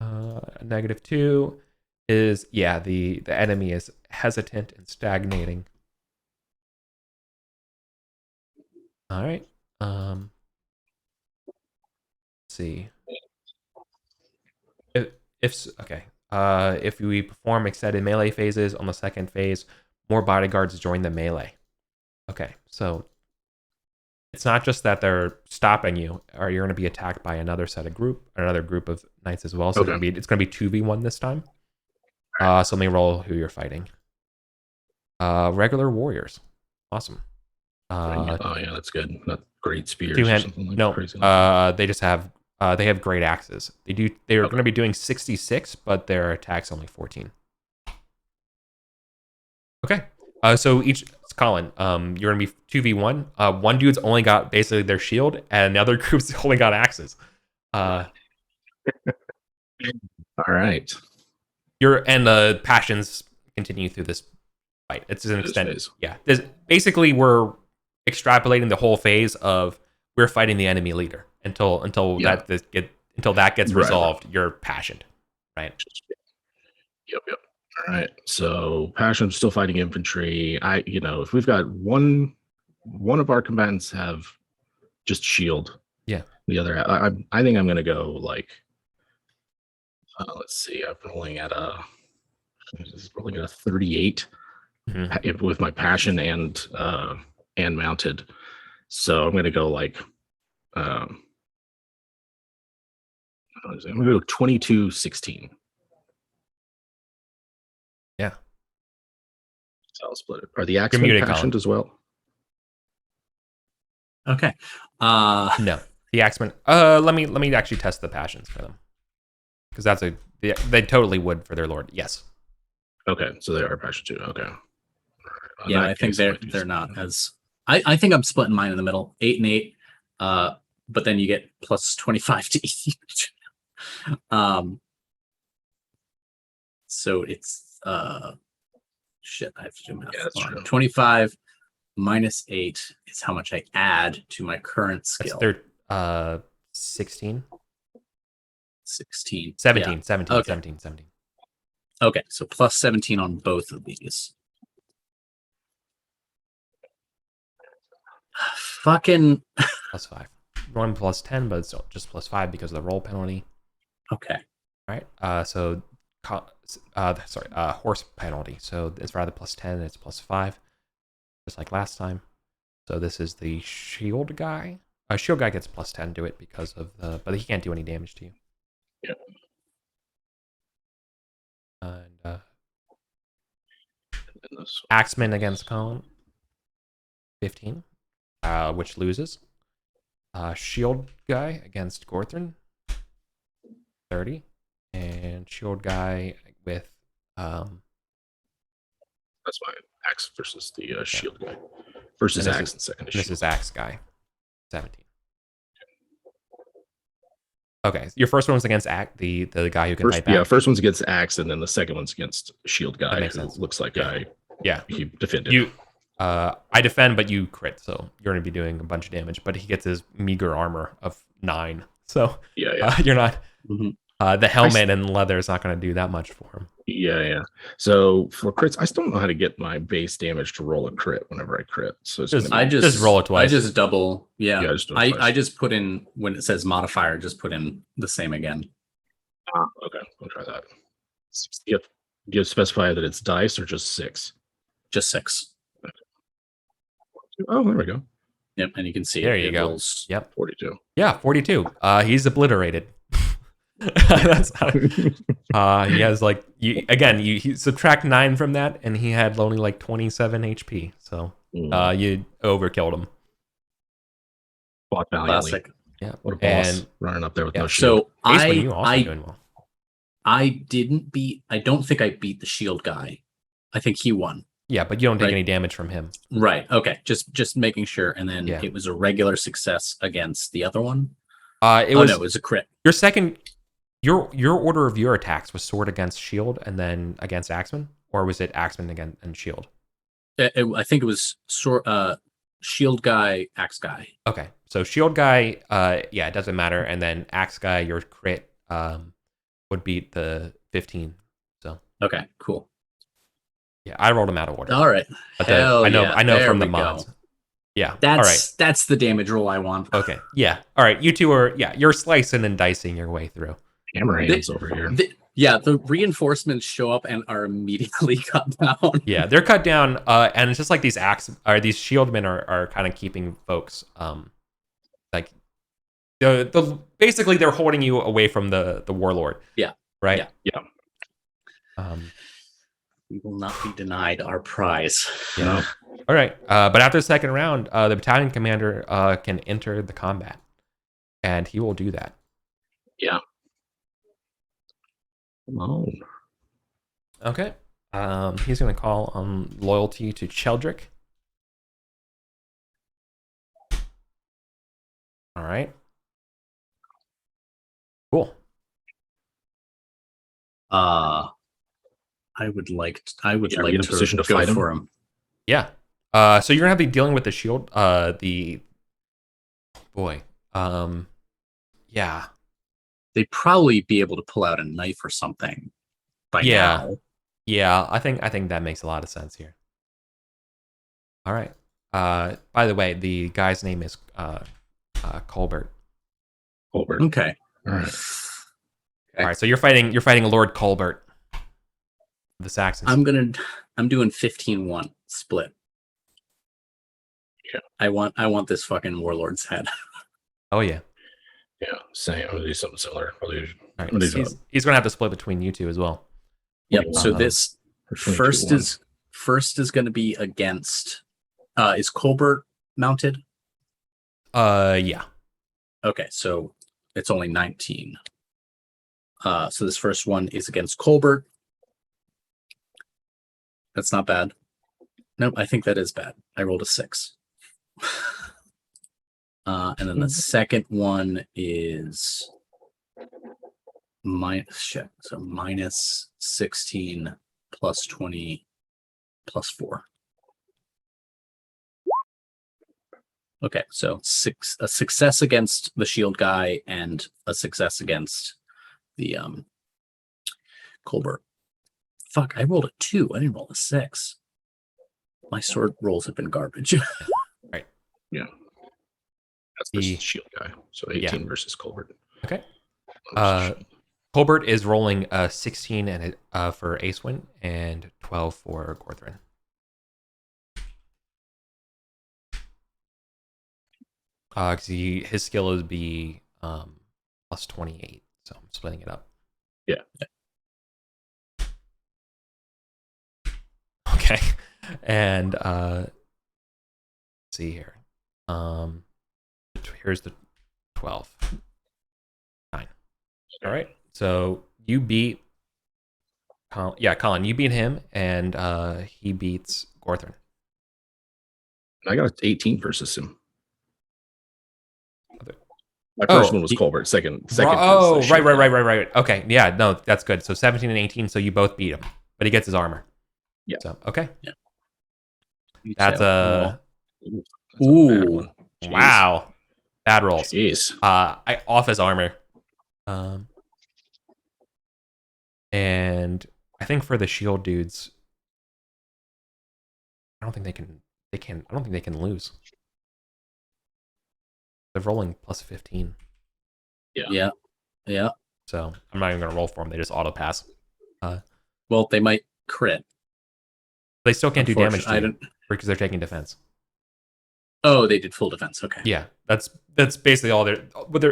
-2 is, yeah, the enemy is hesitant and stagnating. All right. Let's see. If we perform extended melee phases on the second phase, more bodyguards join the melee. Okay, so it's not just that they're stopping you, or you're going to be attacked by another group of knights as well. So okay. it's going to be 2v1 this time. So let me roll who you're fighting. Regular warriors. Awesome. Oh yeah, that's good. Not great spears. They just have they have great axes. They're going to be doing 66, but their attack's only 14. Okay. So Colin, you're gonna be 2v1. One dude's only got basically their shield, and the other group's only got axes. All right. And the passions continue through this fight. It's an extended. Phase. Yeah. Basically, we're extrapolating the whole phase of we're fighting the enemy leader until that gets resolved. Right. You're passioned, right? Yep. All right. So passion, still fighting infantry. If we've got one of our combatants have just shield. Yeah. The other, I think I'm gonna go like. Let's see. I'm rolling at a 38 with my passion and mounted. So I'm gonna go like. I'm gonna go 22-16. Yeah. So I'll split it. Are the axemen passioned as well? Okay. No, the axemen. Let me actually test the passions for them, because they totally would for their lord. Yes. Okay, so they are passioned too. Okay. Yeah, I think they're not as. I think I'm splitting mine in the middle, 8 and 8. But then you get plus 25 to each. So it's shit. I have to do math. Yeah, that's true. 25 minus 8 is how much I add to my current skill. They're 16. 16. 17. Yeah. 17. Okay. 17. 17. Okay, so plus 17 on both of these. Fucking plus 5. One plus 10, but it's just plus 5 because of the roll penalty. Okay. All right. So horse penalty. So it's rather plus 10, it's plus 5. just like last time. So this is the shield guy. Shield guy gets +10 to it because of the, but he can't do any damage to you. Yeah. And Axeman against Colin, 15, which loses. Shield guy against Gorthrin, 30, and shield guy with That's fine. Axe versus the shield guy versus Axe and second. This is Axe guy, 17. Okay, your first one was against the guy who can fight back. Yeah, first one's against Axe, and then the second one's against shield guy, who sense. looks like he defended. You, I defend, but you crit, so you're gonna be doing a bunch of damage. But he gets his meager armor of 9, so you're not. The helmet and leather is not gonna do that much for him. Yeah. So for crits, I still don't know how to get my base damage to roll a crit whenever I crit. So it's just roll it twice. I just double. Yeah. I just put in, when it says modifier, just put in the same again. Okay. I'll try that. Do you specify that it's dice or just 6? Just 6. Okay. Oh, there we go. Yep, and you can see there you go. Rolls. Yep, 42. Yeah, 42. He's obliterated. That's how, he has like you subtract 9 from that, and he had only like 27 HP. So you overkilled him. Fought valiantly. Classic. Yeah, what a boss, and running up there with no shield. So you also doing well. I don't think I beat the shield guy. I think he won. Yeah, but you don't take any damage from him. Right. Okay. Just making sure. And then it was a regular success against the other one. It was a crit. Your second. Your order of your attacks was sword against shield and then against Axeman, or was it Axeman again and shield? I think it was shield guy, axe guy. Okay, so shield guy, it doesn't matter, and then axe guy, your crit would beat the 15. So okay, cool. Yeah, I rolled them out of order. All right, but I know there from the mods. Go. Yeah, that's the damage roll I want. Okay, yeah, all right. You two are you're slicing and dicing your way through. Hammer hands over here. The reinforcements show up and are immediately cut down. Yeah, they're cut down, and it's just like these shieldmen are kind of keeping folks, like basically they're holding you away from the warlord. Yeah. Right. Yeah. We will not be denied our prize. Yeah. No. All right, but after the second round, the battalion commander can enter the combat, and he will do that. Yeah. Oh. Okay. He's going to call on loyalty to Cheldrick. All right. Cool. I would like to position to go fight for him. Yeah. So you're gonna have to be dealing with the shield. Yeah. They'd probably be able to pull out a knife or something by now. Yeah, I think that makes a lot of sense here. All right. By the way, the guy's name is Colbert. Colbert. Okay. All right. All right. So you're fighting Lord Colbert, the Saxons. I'm doing 15-1 split. Yeah. I want this fucking warlord's head. Oh yeah. Yeah, same. I'm gonna do something similar. All right. He's gonna have to split between you two as well. Yep. So this first is going to be against. Is Colbert mounted? Yeah. Okay, so it's only 19. So this first one is against Colbert. That's not bad. Nope, I think that is bad. I rolled a 6. And then the second one is minus 16 plus 20 plus 4. Okay, so a success against the shield guy and a success against the Colbert. Fuck, I rolled a 2. I didn't roll a 6. My sword rolls have been garbage. Right. Yeah. That's the shield guy. So 18 versus Colbert. Okay. Colbert is rolling 16 and for Acewin and 12 for Gorthrin. Because his skill would be plus 28. So I'm splitting it up. Yeah. Okay. And let's see here. Here's the 12. 9. All right. So you beat Colin, you beat him, and he beats Gorthrin. I got 18 versus him. My Oh, first one was Colbert. Second. Oh, was, right. Okay, yeah, no, that's good. So 17 and 18, so you both beat him, but he gets his armor. Yeah. So okay. Yeah. That's a Ooh. wow, bad rolls. Jeez. I off his armor, and I think for the shield dudes, I don't think they can. I don't think they can lose. They're rolling plus 15. Yeah. So I'm not even gonna roll for them. They just auto pass. Well, they might crit. They still can't do damage to I you don't. because they're taking defense. Oh, they did full defense. Okay. Yeah, that's basically all they're. But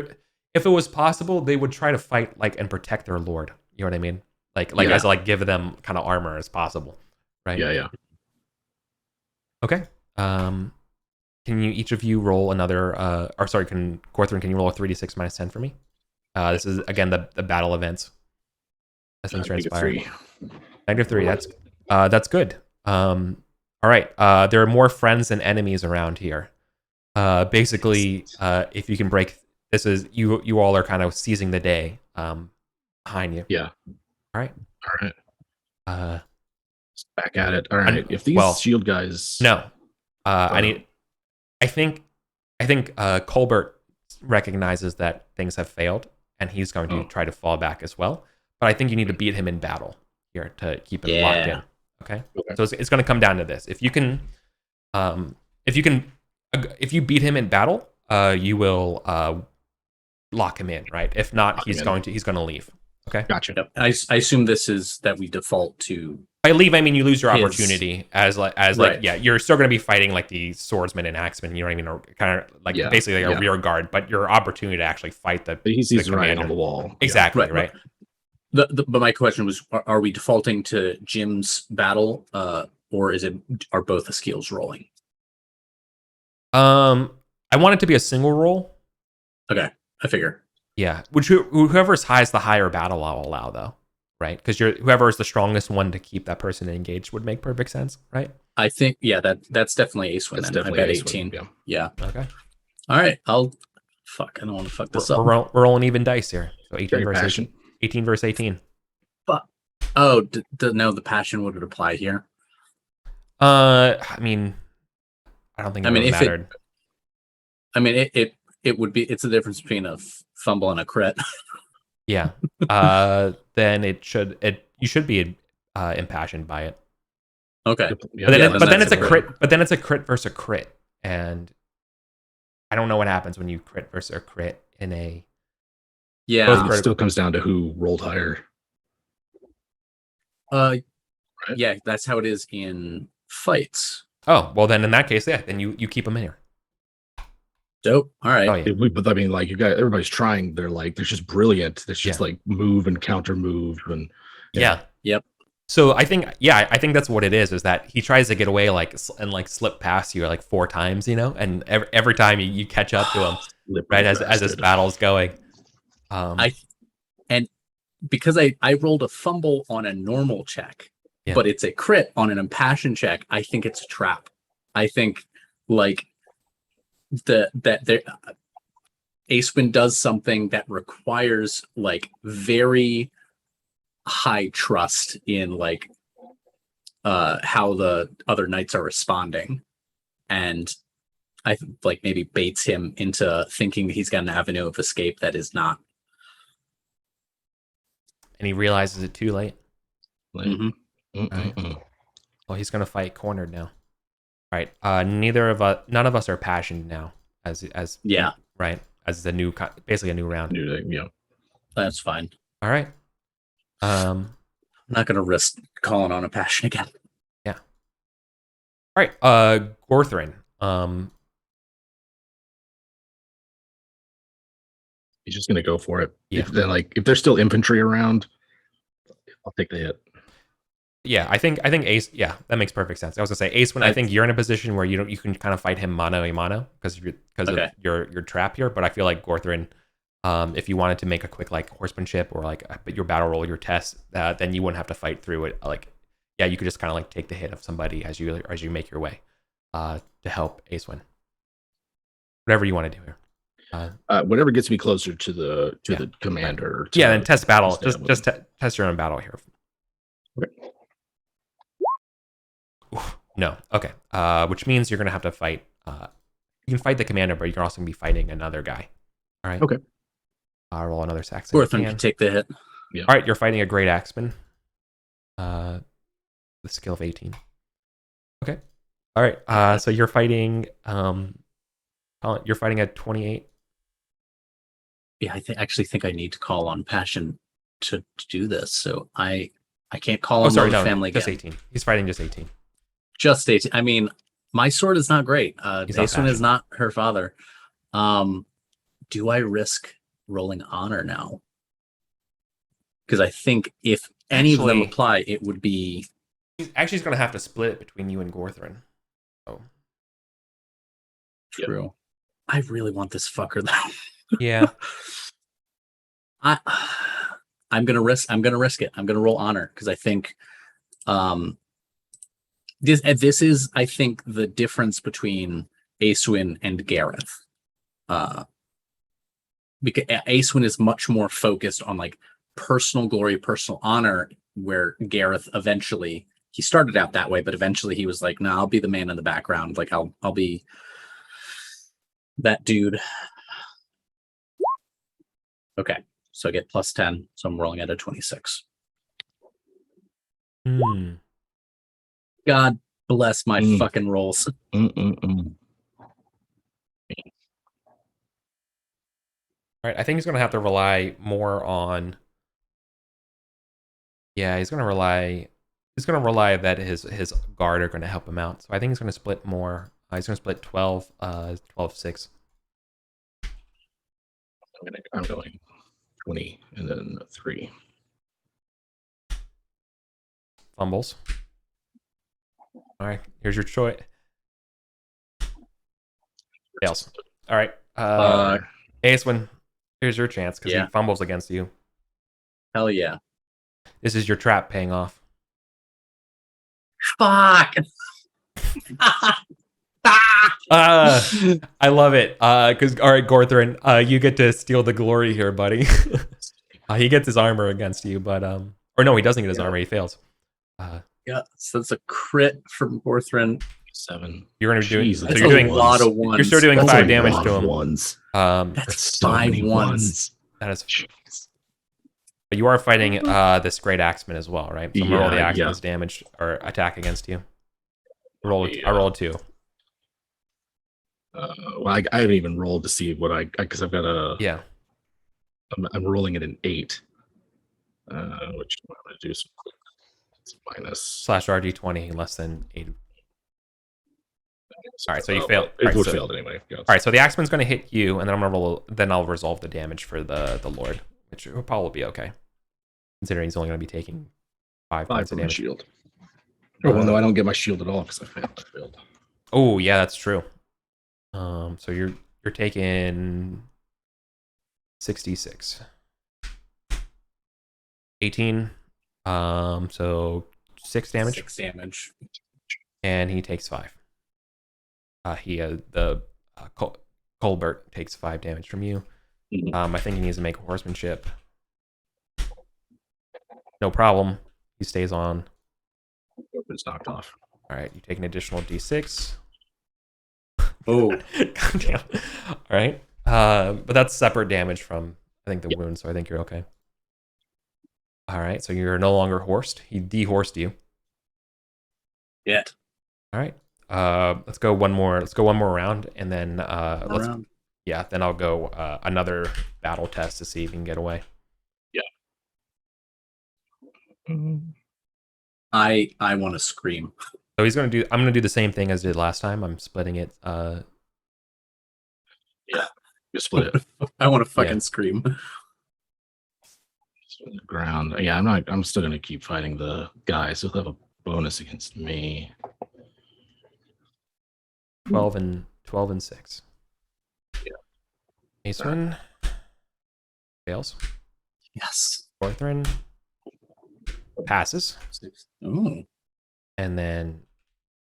if it was possible, they would try to fight like and protect their lord. You know what I mean? Like as like give them kind of armor as possible, right? Yeah. Okay. Can you each of you roll another? Can Gorthrin? Can you roll a 3d6 minus 10 for me? This is again the battle events. As things transpire. -3. That's good. All right. There are more friends than enemies around here. Basically, if you can break, this is you all are kind of seizing the day behind you. Yeah. All right. Back at it. All right. If these shield guys. No. I think Colbert recognizes that things have failed, and he's going to try to fall back as well. But I think you need to beat him in battle here to keep him locked in. Okay. So it's going to come down to this. If you beat him in battle, you will lock him in, right? If not, he's going to leave. Okay. Gotcha. Yep. I assume this is that we default to. By leave, I mean you lose your opportunity right. you're still going to be fighting like the swordsman and axeman. You know what I mean? Or kind of like basically like a rear guard, but your opportunity to actually fight he's right on the wall. Exactly. Right. But my question was: are we defaulting to Jim's battle, or are both the skills rolling? I want it to be a single roll. Okay, I figure. Yeah, whoever's highest, the higher battle I'll allow, though, right? Because whoever is the strongest one to keep that person engaged would make perfect sense, right? I think that's definitely Acewin. Then I bet 18. Yeah. Okay. All right. I don't want to fuck this up. We're rolling even dice here. So 18 versus 18. 18 versus 18. But no, the passion would apply here. I mean, I don't think it really mattered. It would be. It's the difference between a fumble and a crit. Yeah. Then you should be impassioned by it. Okay. But then it's a crit. But then it's a crit versus a crit, and I don't know what happens when you crit versus a crit in a. Yeah. It still comes down to who rolled higher. Right? Yeah, that's how it is in fights. Oh well, then in that case, yeah, then you keep them in here. Dope. All right. Oh, yeah. But I mean, like everybody's trying. They're just brilliant. It's just like move and counter move and. Yeah. Yep. So I think that's what it is that he tries to get away and slip past you like 4 times, and every time you catch up to him, right as this battle's going. And because I rolled a fumble on a normal check, but it's a crit on an impassioned check, I think it's a trap. I think like Acewin does something that requires like very high trust in like how the other knights are responding, and I like maybe baits him into thinking that he's got an avenue of escape that is not. And he realizes it too late. Mm-hmm. Right. Well, he's gonna fight cornered now. All right. None of us are passionate now. As right. As basically a new round. Yeah. That's fine. All right. I'm not gonna risk calling on a passion again. Yeah. All right. Gorthrin. He's just gonna go for it. Yeah. If there's still infantry around, I'll take the hit. Yeah, I think Ace. Yeah, that makes perfect sense. I was gonna say Ace. When I think you're in a position where you can kind of fight him mano a mano because of your trap here. But I feel like Gorthrin, if you wanted to make a quick like horsemanship or like your battle roll, your test, then you wouldn't have to fight through it. Like, yeah, you could just kind of like take the hit of somebody as you make your way to help Ace win. Whatever you want to do here. Whatever gets me closer to the commander. Right. Then test battle. Just test your own battle here. Okay. Oof, no. Okay. Which means you're gonna have to fight. You can fight the commander, but you're also gonna be fighting another guy. All right. Okay. Roll another Saxon. Gorthrin can take the hit. Yeah. All right. You're fighting a great axeman. The skill of 18. Okay. All right. So you're fighting. You're fighting at 28. Yeah, I actually think I need to call on passion to do this. So I can't call on family just again. 18. He's fighting just 18. Just 18. I mean, my sword is not great. Ace1 is not her father. Do I risk rolling honor now? Because I think if any of them apply, it would be. He's going to have to split it between you and Gorthrin. Oh, true. Yep. I really want this fucker though. Yeah. I'm gonna risk it. I'm gonna roll honor because I think this is I think the difference between Aeswin and Gareth. Because Aeswin is much more focused on like personal glory, personal honor, where Gareth eventually he started out that way, but eventually he was like, no, I'll be the man in the background. Like I'll be that dude. Okay. So I get plus 10. So I'm rolling at a 26. God bless my fucking rolls. All right. I think he's going to have to rely more on. Yeah, he's going to rely that his guard are going to help him out. So I think he's going to split more. He's going to split 12, 6. I'm going 20 and then 3. Fumbles. All right, here's your choice. Fails. All right. Aeswin, here's your chance because he fumbles against you. Hell yeah. This is your trap paying off. Fuck. I love it. Because all right, Gorthrin, you get to steal the glory here, buddy. He gets his armor against you, but or no, he doesn't get his armor. He fails. Yeah, so it's a crit from Gorthrin. 7. You're gonna be doing. So you're doing a lot of ones. You're still doing 5 damage to him. Ones. That's 5 ones. That is. But you are fighting this great axeman as well, right? So I'm gonna roll the axeman's damage or attack against you. I rolled 2. Well, I haven't even rolled to see what because I've got a I'm rolling at an 8, which I'm going to do some minus /RG20 less than 8. All right, so you failed. It would failed anyway. All right, so the axeman's going to hit you, and then I'm going to roll. Then I'll resolve the damage for the lord, which will probably be okay, considering he's only going to be taking 5 points of damage. Shield. Oh well, no, I don't get my shield at all because I failed. Oh yeah, that's true. So you're taking 66. 18. So 6 damage. 6 damage. And he takes 5. Colbert takes 5 damage from you. I think he needs to make a horsemanship. No problem. He stays on. It's knocked off. All right, you take an additional d6. Oh, God damn. All right, but that's separate damage from I think the wound, so I think you're okay. All right, so you're no longer horsed. He dehorsed you. Yeah. All right. Let's go one more round, and then then I'll go another battle test to see if you can get away. Yeah. I want to scream. So I'm gonna do the same thing as I did last time. I'm splitting it. Yeah. You split it. I want to fucking scream. Split the ground. Yeah, I'm still gonna keep fighting the guys. He'll have a bonus against me. 12 and 6. Yeah. Aceman fails. Yes. Gorthrin passes. 6. Oh. And then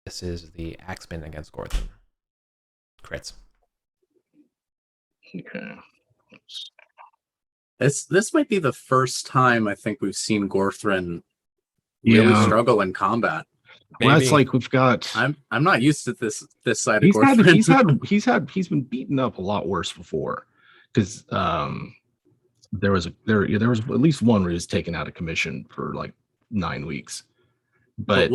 this is the Axeman against Gorthrin. Crits. Okay. This might be the first time I think we've seen Gorthrin really struggle in combat. Well, it's like we've got. I'm not used to this side of Gorthrin. He's been beaten up a lot worse before, because there was at least one where he was taken out of commission for like 9 weeks. But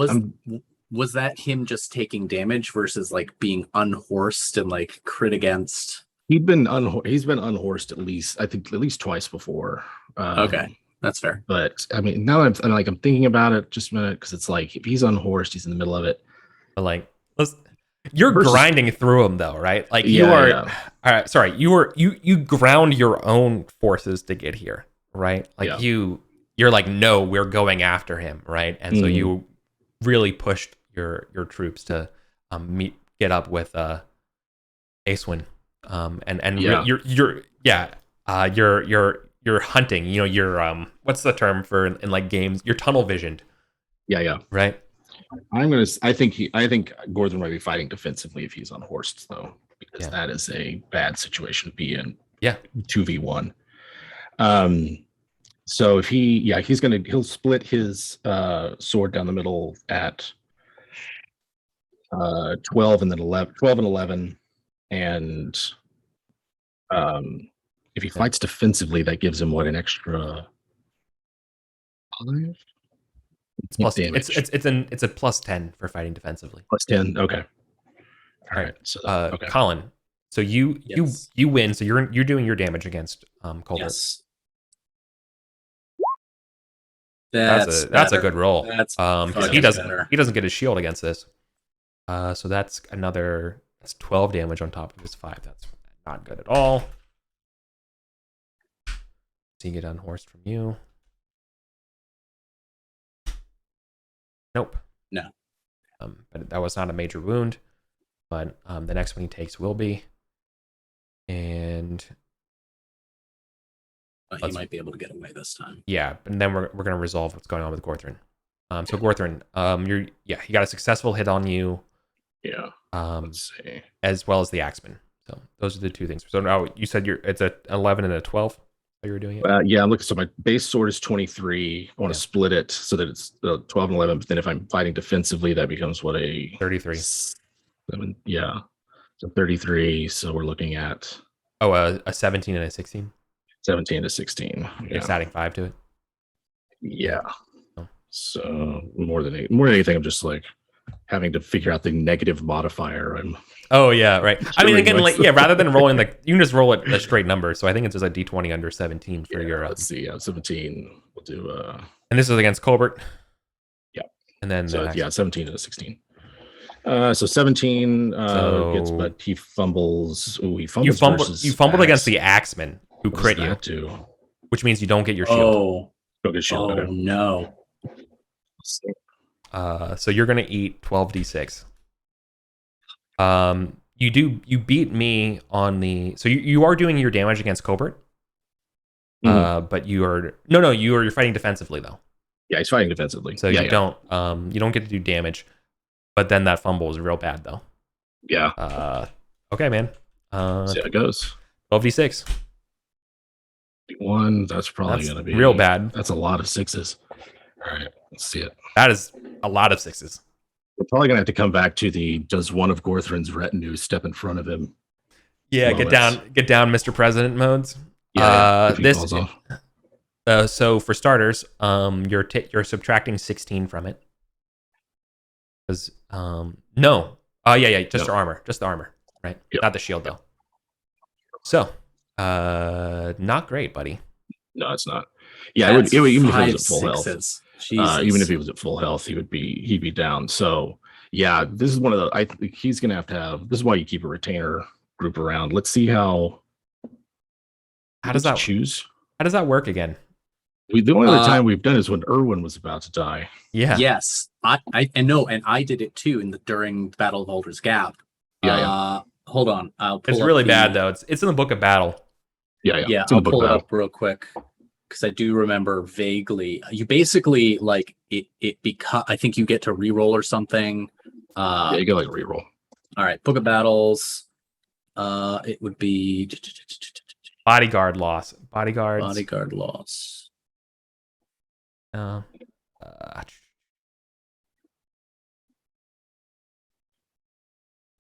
was that him just taking damage versus like being unhorsed and like crit against? He's been unhorsed at least twice before. Okay, that's fair. But I mean, now that I'm thinking about it just a minute, because it's like if he's unhorsed, he's in the middle of it. But like, you're grinding through him though, right? Like you are. Yeah. All right, sorry, you ground your own forces to get here, right? Like you're like, no, we're going after him, right? And so you really pushed your troops to get up with Acewin. You're hunting, you know, you're what's the term for in like games, you're tunnel visioned. Yeah Right. I think Gorthrin might be fighting defensively if he's unhorsed though, because that is a bad situation to be in. 2v1. So if he'll split his sword down the middle at 12 and 11. And if he fights defensively, that gives him an extra 5? It's plus damage. It's a plus 10 for fighting defensively. Plus 10. Okay. All right. So okay. Colin. So you win. So you're doing your damage against Colbert. Yes. That's a good roll. He doesn't better. He doesn't get his shield against this. So that's 12 damage on top of his 5. That's not good at all. So you get unhorsed from you. Nope. No. But that was not a major wound. But the next one he takes will be. And he might be able to get away this time. Yeah, and then we're gonna resolve what's going on with Gorthrin. So Gorthrin, he got a successful hit on you. Yeah. Let's see. As well as the Axeman. So those are the two things. So now you said it's a 11 and a 12. How you were doing it? Yeah, I'm looking. So my base sword is 23. I want to split it so that it's 12 and 11. But then if I'm fighting defensively, that becomes a 33. 7, yeah. So 33. So we're looking at a 17 and a 16. 17 to 16. It's adding 5 to it. Yeah. So more than anything, I'm just like having to figure out the negative modifier. Oh yeah, right. I mean, again, rather than rolling you can just roll it a straight number. So I think it's just a d20 under 17 for your. Let's see. 17. We'll do. And this is against Colbert. Yeah. And then 17 to 16. So 17 gets, but he fumbles. Ooh, he fumbles. You fumbled against the Axeman who crit you, which means you don't get your shield. Don't get shield. Oh no. So you're gonna eat 12d6. You beat me on the. So you are doing your damage against Colbert. But you're fighting defensively though. Yeah, he's fighting defensively. So you don't get to do damage. But then that fumble is real bad though. Yeah. Okay, man. See how it goes. 12d6. 1. That's probably gonna be real bad. That's a lot of 6s. All right, let's see it. That is a lot of 6s. We're probably gonna have to come back to does one of Gorthrin's retinue step in front of him? Yeah, get down, Mr. President modes. Yeah. So for starters, you're subtracting 16 from it. Because no. Just your armor. Just the armor, right? Yep. Not the shield though. So not great, buddy. No, it's not. Yeah, even if he was at full health. Even if he was at full health, he'd be down. So yeah, this is one of the. I think he's gonna have. This is why you keep a retainer group around. Let's see how How does that choose? How does that work again? The only other time we've done is when Irwin was about to die. Yeah. Yes. I did it too during the Battle of Alder's Gap. Yeah. Hold on. It's really bad though. It's in the book of battle. Yeah. I'll pull it up real quick because I do remember vaguely. You basically like it I think you get to reroll or something. Yeah, you get like reroll. All right, Book of Battles. It would be Bodyguard loss. Bodyguard loss.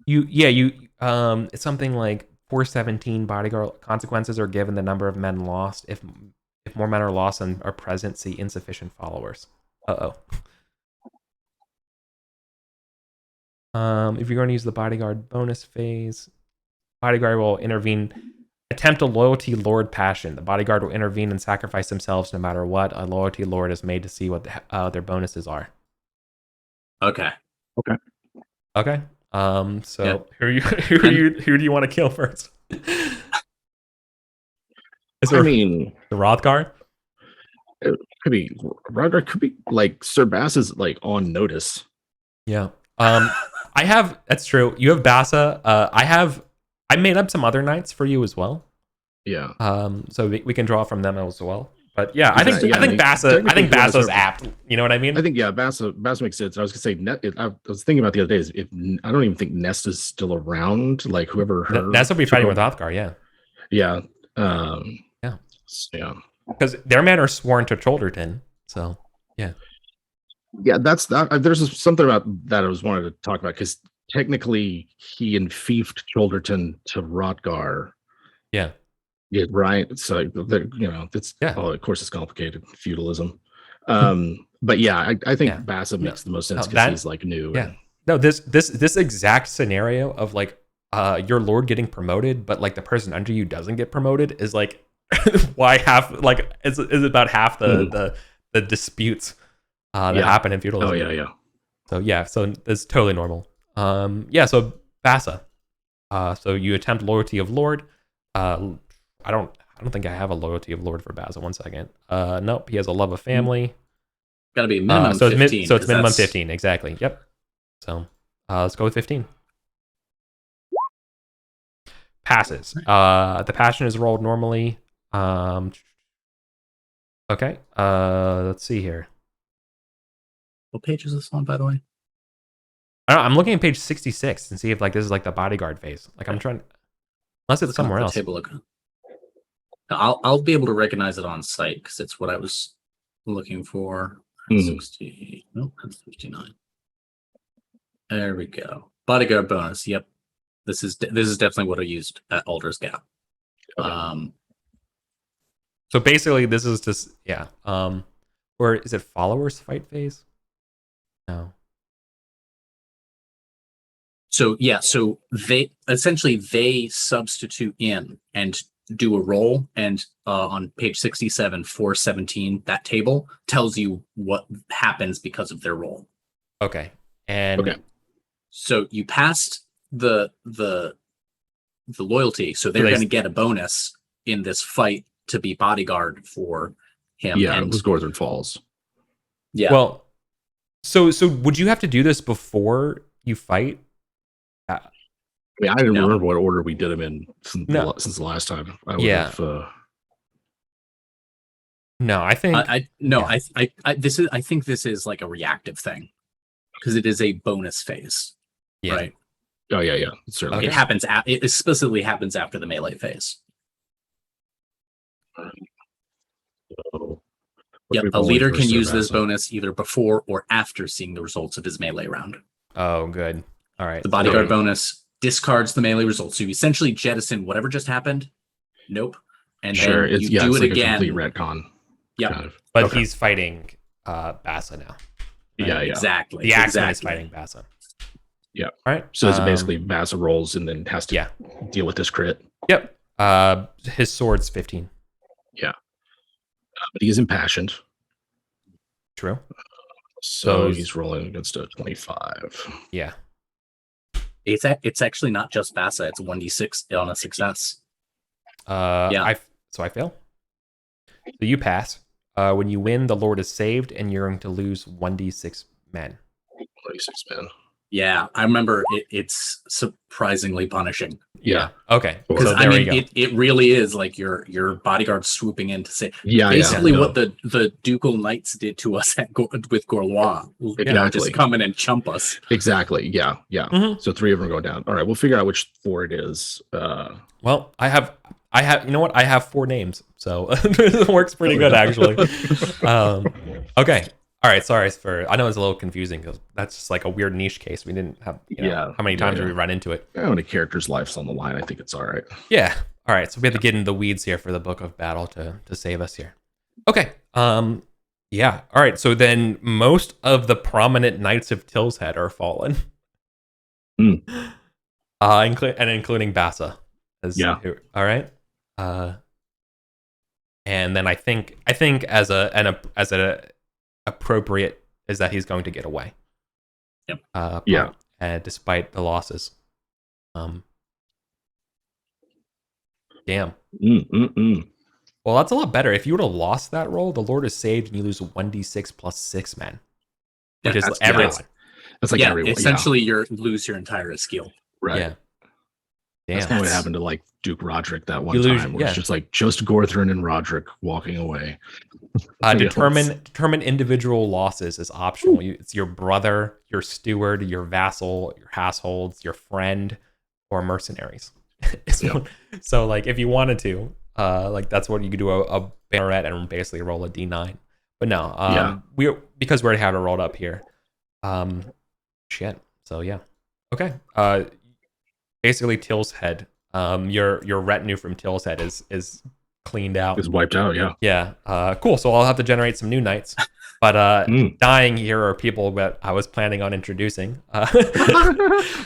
It's something like 417 bodyguard consequences are given the number of men lost. If more men are lost and are present, see insufficient followers. If you're going to use the bodyguard bonus phase, bodyguard will intervene. Attempt a loyalty lord passion. The bodyguard will intervene and sacrifice themselves no matter what. A loyalty lord is made to see what their bonuses are. Okay. So who do you want to kill first? The Rothgar? It could be Rothgar. Could be like Sir Bass is like on notice. Yeah. That's true. You have Bassa. I made up some other knights for you as well. Yeah. So we can draw from them as well. But yeah, I think Bassa's apt. You know what I mean? I think Bassa makes sense. I was gonna say I was thinking about the other days. If I don't even think Nest is still around. Like whoever Nest will be fighting with Rothgar. Yeah. Yeah. Yeah. Because their men are sworn to Cholderton. So yeah. Yeah, that's that. There's something about that I was wanted to talk about because technically he enfiefed Cholderton to Rothgar. Yeah. Yeah, right. So it's of course it's complicated feudalism. But yeah, I think Bassa makes the most sense because he's like new. Yeah. No, this exact scenario of like your lord getting promoted, but like the person under you doesn't get promoted is like why half like is about half the disputes that happen in feudalism. Oh yeah. So it's totally normal. So Bassa. So you attempt loyalty of lord. I don't think I have a loyalty of lord for Bassa. 1 second. Nope, he has a love of family. Gotta be minimum 15. So it's minimum 15, exactly. Yep. So let's go with 15. Passes. The passion is rolled normally. Okay. Let's see here. What page is this on, by the way? I don't know, I'm looking at page 66 and see if like this is like the bodyguard phase. Like I'm trying, unless it's somewhere else. Table look. I'll be able to recognize it on site because it's what I was looking for. 60. Nope, that's 59. There we go. Bodyguard bonus. Yep. This is definitely what I used at Alder's Gap. Okay. So basically this is just or is it followers fight phase? No. So they substitute in and do a roll, and on page 67, 417, that table tells you what happens because of their roll. Okay. And so you passed the loyalty, so they're going to get a bonus in this fight to be bodyguard for him. Yeah, it was Gordon Falls. Yeah. Well, so would you have to do this before you fight? I mean, I didn't remember what order we did them in since the last time. I would have. No, I think I think this is like a reactive thing because it is a bonus phase. Yeah. Right. Oh yeah. Certainly. It happens. It explicitly happens after the melee phase. A leader can use this bonus either before or after seeing the results of his melee round. Oh, good. All right. The bodyguard bonus discards the melee results. So you essentially jettison whatever just happened. Nope. And then you do it like again. A complete retcon. Yeah. Kind of. But he's fighting Bassa now. Right? Yeah. Exactly. The accent is fighting Bassa. Yeah. All right. So it's basically Bassa rolls and then has to deal with this crit. Yep. His sword's 15. Yeah. But he is impassioned. True. So he's rolling against a 25. Yeah. It's actually not just Bassa. It's 1d6 on a success. So I fail. So you pass. When you win, the Lord is saved, and you're going to lose 1d6 men. 26 men. Yeah, I remember it's surprisingly punishing. Yeah. Okay. Because So there we go. it really is like your bodyguard swooping in to say Basically what the ducal knights did to us with Gorlois. Exactly. Just come in and chump us. Exactly. Yeah. Mm-hmm. So 3 of them go down. All right, we'll figure out which 4 it is. Well, I have. You know what? I have 4 names, so it works pretty good actually. Okay. All right. Sorry for. I know it's a little confusing because that's just like a weird niche case. We didn't have. How many times did we run into it? When a character's life's on the line, I think it's all right. Yeah. All right. So we have to get in the weeds here for the Book of Battle to save us here. Okay. Yeah. All right. So then most of the prominent knights of Tillshead are fallen. Including Bassa. All right. And then I think as an appropriate is that he's going to get away. Yep. Despite the losses. Damn. Well, that's a lot better. If you would have lost that roll, the Lord is saved and you lose 1d6 plus 6 men. Which is everyone. That's like everyone. Essentially, you lose your entire skill. Right. Yeah. Damn. That's what happened to like Duke Roderick that one time. Where it's just like Gorthrin and Roderick walking away. Determine individual losses is optional. It's your brother, your steward, your vassal, your households, your friend, or mercenaries. So like if you wanted to, like that's what you could do a banneret and basically roll a d9. But no, because we already have it rolled up here. Shit. So yeah. Okay. Basically Tillshead. Your retinue from Tillshead is cleaned out. It's wiped out, yeah. Yeah. Cool. So I'll have to generate some new knights. But dying here are people that I was planning on introducing.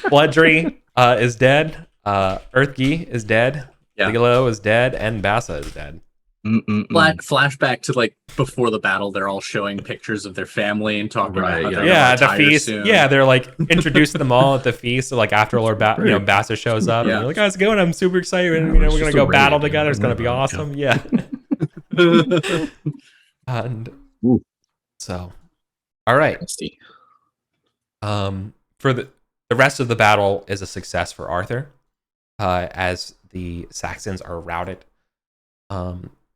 Bloodry is dead. Earthgy is dead. Ligolo is dead, and Bassa is dead. Flashback to like before the battle, they're all showing pictures of their family and talking about how they're at the feast. Soon. Yeah, they're like introducing them all at the feast. So like after Lord Bassa shows up, and they're like, "How's it going? I'm super excited. And, we're gonna go battle together. It's gonna be awesome." Yeah. And so, all right. For the rest of the battle is a success for Arthur, as the Saxons are routed.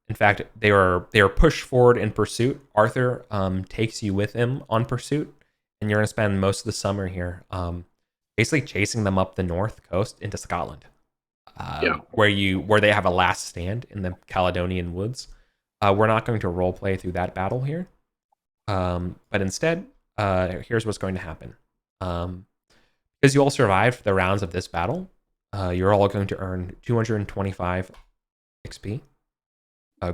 In fact, they are pushed forward in pursuit. Arthur takes you with him on pursuit, and you're going to spend most of the summer here, basically chasing them up the north coast into Scotland, where they have a last stand in the Caledonian woods. We're not going to role play through that battle here, but instead, here's what's going to happen. Because you all survived the rounds of this battle, you're all going to earn 225 XP.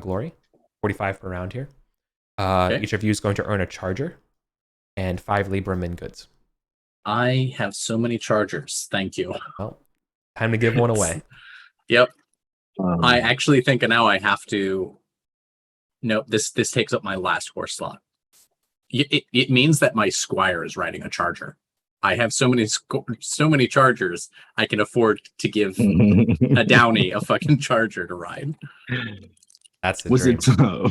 Glory, 45 per round here. Each of you is going to earn a charger and 5 Libram in goods. I have so many chargers. Thank you. Well, time to give one away. Yep. I actually think now I have to. No, this takes up my last horse slot. It means that my squire is riding a charger. I have so many chargers. I can afford to give a Downey a fucking charger to ride. That's the dream.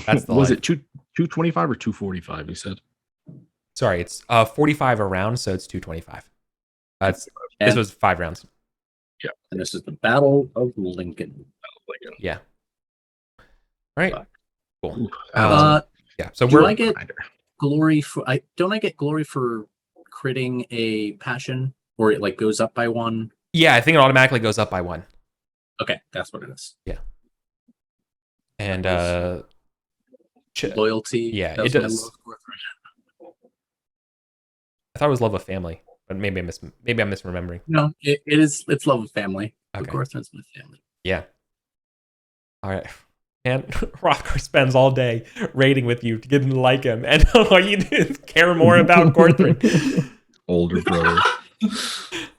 That's the was life. It 225 or 245? You said. Sorry, it's 45 a round, so it's 225. This was 5 rounds. Yeah, and this is the Battle of Lincoln. Yeah. All right. Cool. Yeah. So I get glory for? Don't I get glory for critting a passion, or it like goes up by 1? Yeah, I think it automatically goes up by 1. Okay, that's what it is. Yeah. And loyalty. Yeah, it does. I thought it was love of family, but maybe I'm misremembering. No, it is. It's love of family. Okay. Gorthrin's my family. Yeah. All right. And Rocker spends all day raiding with you to get him to like him, and all you do is care more about Gorthrin. Older brother.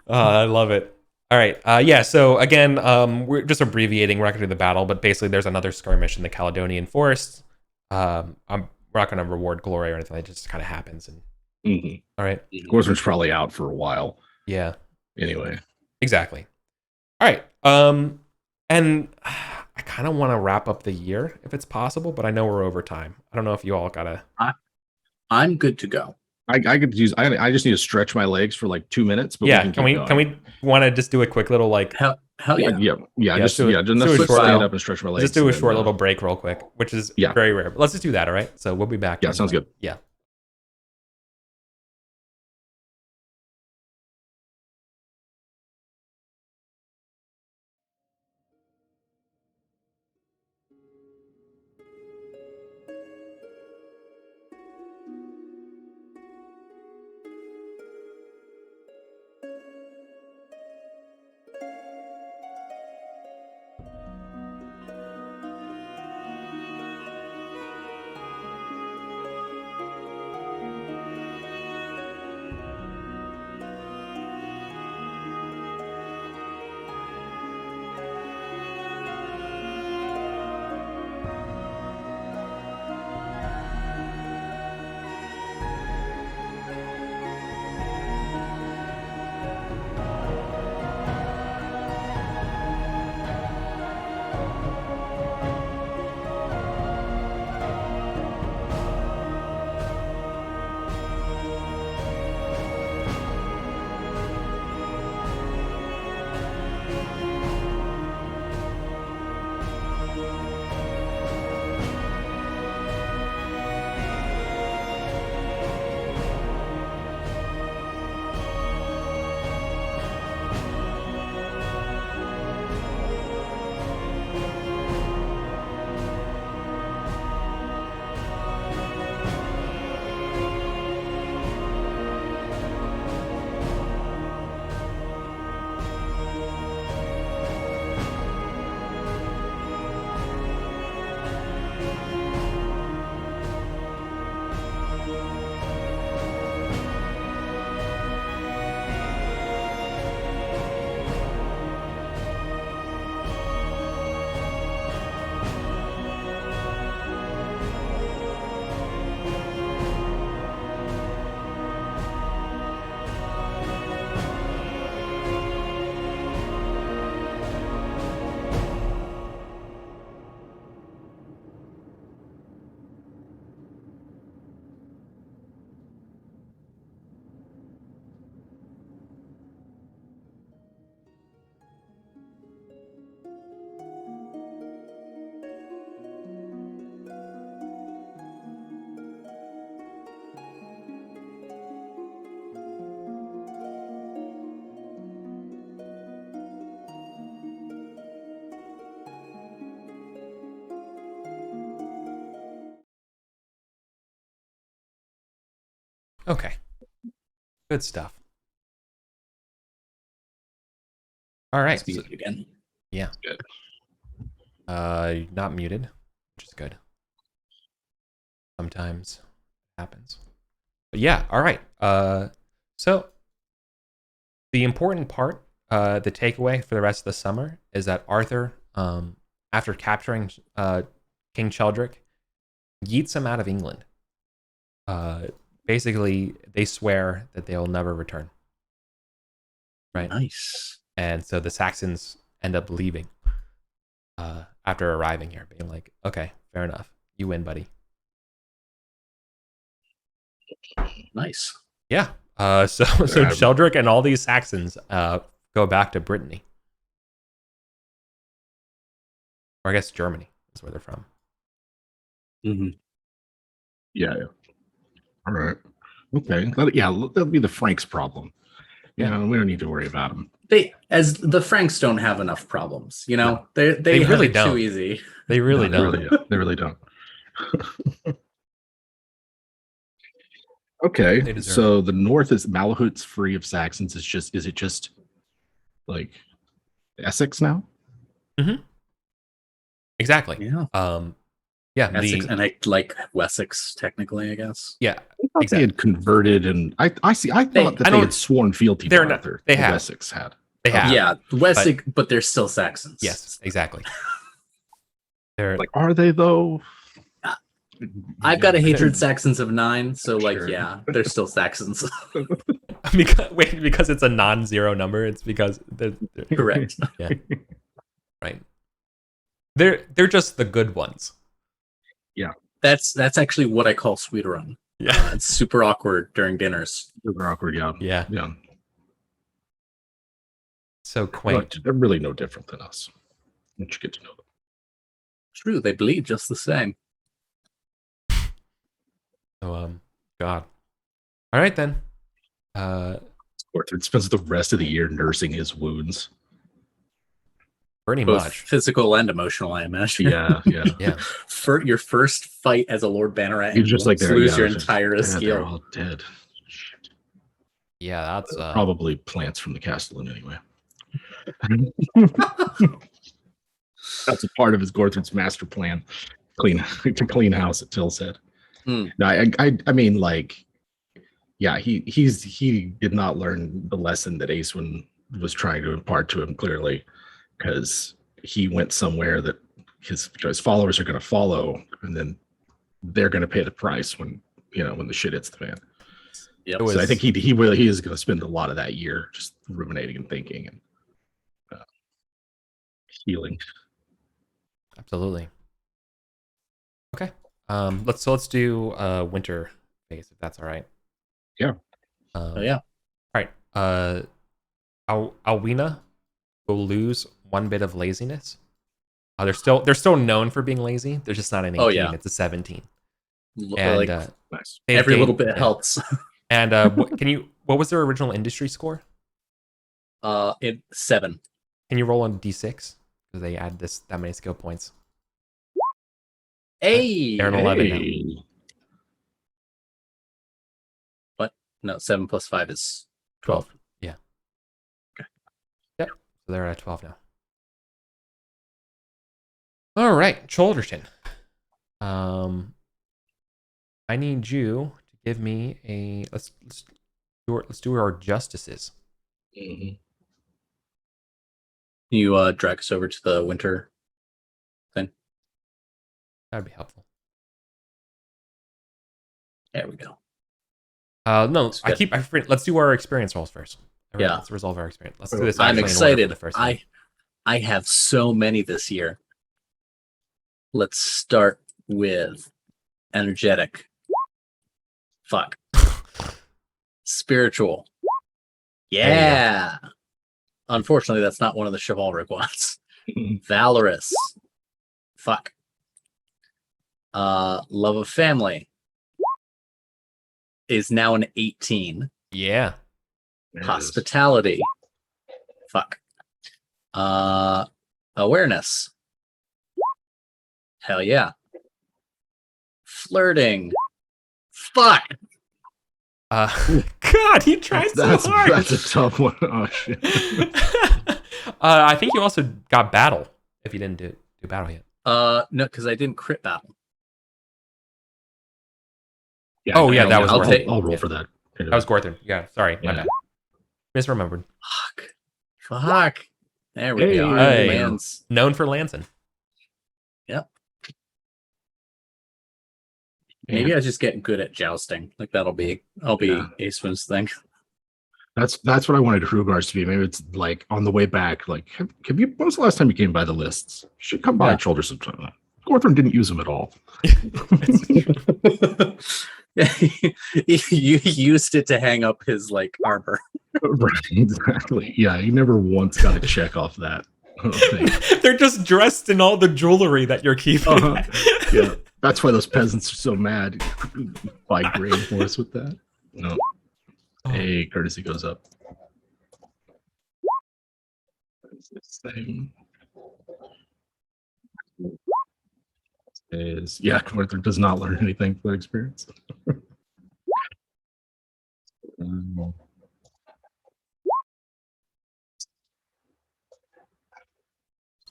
I love it. All right. So again, we're just abbreviating. We're not going to do the battle, but basically there's another skirmish in the Caledonian Forest. We're not going to reward glory or anything. It just kind of happens. And all right. Gorthrin's probably out for a while. Yeah. Anyway. Exactly. All right. And I kind of want to wrap up the year if it's possible, but I know we're over time. I don't know if you all gotta. I'm good to go. I could use. I just need to stretch my legs for like 2 minutes. But Yeah, we can we want to just do a quick little like Hell yeah. Just do enough a to short stand little- up and stretch my legs. just do a and short then, little break real quick, which is Yeah. very rare. But let's just do that, all right? So we'll be back. Yeah, in, sounds good. Yeah. Okay. Good stuff. All right. Speak again. Yeah. Good. Not muted, which is good. Sometimes it happens. But yeah, all right. So the important part, the takeaway for the rest of the summer is that Arthur, after capturing King Cheldric, yeets him out of England. Basically, they swear that they'll never return. Right? Nice. And so the Saxons end up leaving after arriving here, being like, okay, fair enough. You win, buddy. Nice. Yeah. So Sheldrick and all these Saxons go back to Brittany. Or I guess Germany is where they're from. Mm-hmm. Yeah. All right. Okay. That'll be the Franks' problem. Yeah. We don't need to worry about them. The Franks don't have enough problems, No. They really have it don't. too easy. They really don't. They really don't. Okay. They deserve So the north is Malahut's free of Saxons. Is it just like Essex now? Mm-hmm. Exactly. Yeah. Yeah. Essex and Wessex, technically, I guess. Yeah. I thought Exactly. they had converted, and I thought that they had sworn fealty to They're not- Arthur. they have. Wessex had. They have. Yeah, Wessex, but they're still Saxons. Yes, exactly. They're Like, are they though? I've got a hatred Saxons of 9, so Sure. yeah, they're still Saxons. because it's a non-zero number. It's because they're Correct. yeah. Right. They're just the good ones. That's actually what I call sweet run. Yeah. It's super awkward during dinners. Super awkward. Yeah. Yeah. Yeah. So quaint. But they're really no different than us. Once you get to know them. True, they bleed just the same. So God. All right then. Orthard spends the rest of the year nursing his wounds. Pretty Both much. physical and emotional, I imagine. Yeah. Yeah. For your first fight as a Lord Banneret, You're just like you there, lose yeah, your just- entire They're skill. all dead. Shit. Yeah, that's Probably plants from the Castellan anyway. That's a part of his Gorthrid's master plan. To clean house at Till's Head. Hmm. No, I mean, like, yeah, he did not learn the lesson that Acewin was trying to impart to him clearly, because he went somewhere that his followers are going to follow, and then they're going to pay the price when the shit hits the fan. Yep. So I think he is going to spend a lot of that year just ruminating and thinking and healing. absolutely. Okay. Let's do winter phase if that's all right. Yeah. Oh yeah. All right. Alwina will lose 1 bit of laziness. They're still known for being lazy. They're just not an 18. Oh, yeah. It's a 17. Like, And Nice. they've every little gained- bit yeah. helps. And what was their original industry score? It 7. Can you roll on D6? Because they add that many skill points. Hey. They're an 11 now. Hey. No, 7 plus 5 is 12. Yeah. Okay. Yep. So they're at 12 now. All right, Cholderton. I need you to give me a let's do our justices. Mhm. You drag us over to the winter thing. That'd be helpful. There we go. No, That's good. I forget. Let's do our experience rolls first. Yeah. Let's resolve our experience. Let's do this. I'm actually in order for excited. the first time. I have so many this year. Let's start with energetic. Fuck. Spiritual. Yeah. Unfortunately, that's not one of the chivalric ones. Valorous. Fuck. Love of family is now an 18. Yeah. There it is. Hospitality. Fuck. Awareness. Hell yeah. Flirting. Fuck. God, he tried so hard. That's a tough one. Oh shit. I think you also got battle if you didn't do battle yet. No, because I didn't crit battle. Yeah, Oh, yeah, that was I'll, worth it. I'll roll Yeah. for that. That was Gorthon. Yeah, sorry, my Yeah. bad. Misremembered. Fuck. There we go. Hey. Lands. Known for Lanson. Maybe I just get good at jousting. Like I'll be Yeah. Acewin's thing. That's what I wanted Hrugars to be. Maybe it's like on the way back. Like, have you? When was the last time you came by the lists? You should come by Yeah. and shoulder some. Gorthon didn't use them at all. You used it to hang up his like armor. Right, exactly. Yeah, he never once got a check off that. I don't think. They're just dressed in all the jewelry that you're keeping. Yeah, that's why those peasants are so mad. Buy grain for us with that. No. Oh. Hey, courtesy goes up. What's this thing? Is Gorthon does not learn anything from experience.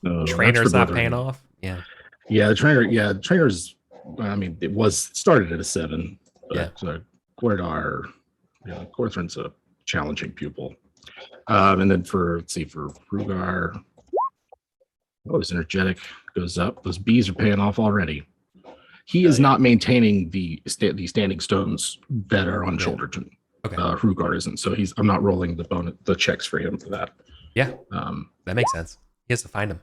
So Trainer's that's not for paying Gorthon. off. Yeah. Yeah, the trainer's. I mean, it started at a 7. But, Yeah. Gordar, Gorthon's a challenging pupil. And then for Rugar, his energetic goes up. Those bees are paying off already. He is not maintaining the standing stones that are on Yeah. Shoulderton. Okay. Rugar isn't, so I'm not rolling the checks for him for that. Yeah. Um, That makes sense. He has to find him.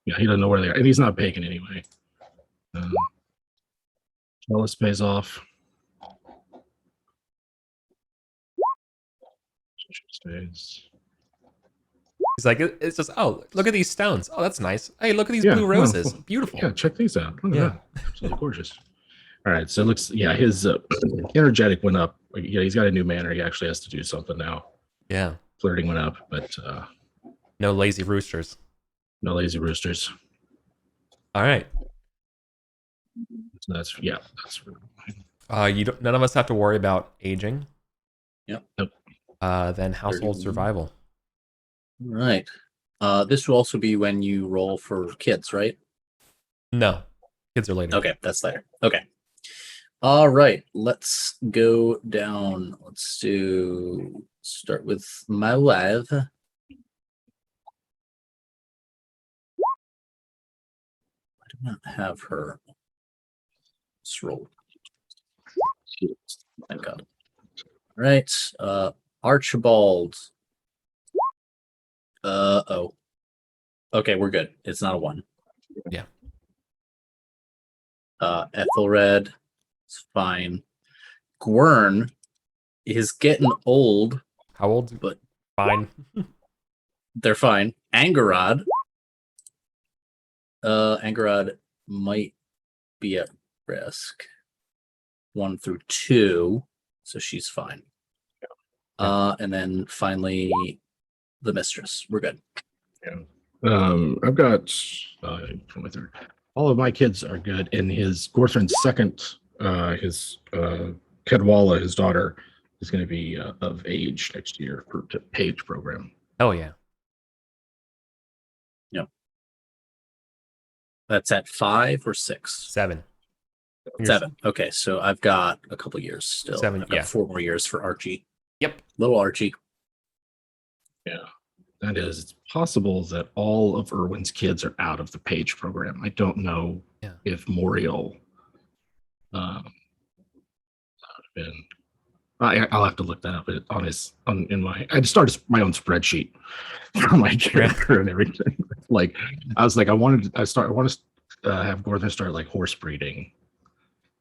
Yeah, he doesn't know where they are, and he's not pagan anyway. Jealous pays off. Stays. He's like, it's just, oh, look at these stones. Oh, that's nice. Hey, look at these Yeah, blue well, roses. Beautiful. Yeah, check these out. Look at Yeah. that. Absolutely gorgeous. All right, so it looks, yeah, his energetic went up. Yeah, he's got a new manor. He actually has to do something now. Yeah. Flirting went up, but no lazy roosters. No lazy roosters. All right. So that's none of us have to worry about aging. Yep. Nope. Then household survival. All right. This will also be when you roll for kids, right? No. Kids are later. Okay, that's later. Okay. All right, let's go down. Start with my wife. I do not have her. Let's roll. Thank God. All right, Archibald. Oh. Okay, we're good. It's not a 1. Yeah. Ethelred. It's fine. Gwern is getting old. How old? But fine. They're fine. Angarod. Angarod might be at risk. 1 through 2, so she's fine. And then finally, the mistress. We're good. Yeah. I've got for my third. All of my kids are good, and his Gorthrin's second, his Kedwalla, his daughter, is going to be of age next year for the page program. Oh yeah. Yep. That's at 5 or 6? 7. 7. Okay, so I've got a couple years still. 7. I've got 4 more years for Archie. Yep. Little Archie. Yeah. That is, it's possible that all of Irwin's kids are out of the page program. I don't know if Moriel been. I'll have to look that up I just started my own spreadsheet for my character and everything. Like I was like, I want to have Gorthrin start like horse breeding,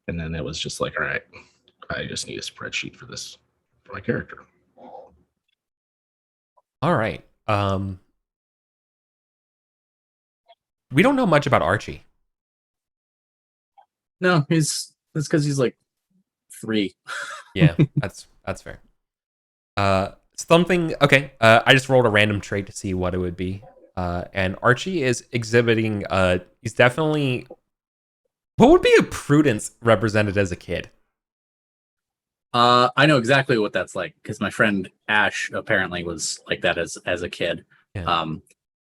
and then it was just like, all right, I just need a spreadsheet for this for my character. All right. We don't know much about Archie. No, it's because he's like 3. Yeah, that's fair. Something. Okay. I just rolled a random trait to see what it would be. And Archie is exhibiting. He's definitely. What would be a prudence represented as a kid? I know exactly what that's like because my friend Ash apparently was like that as a kid. Yeah.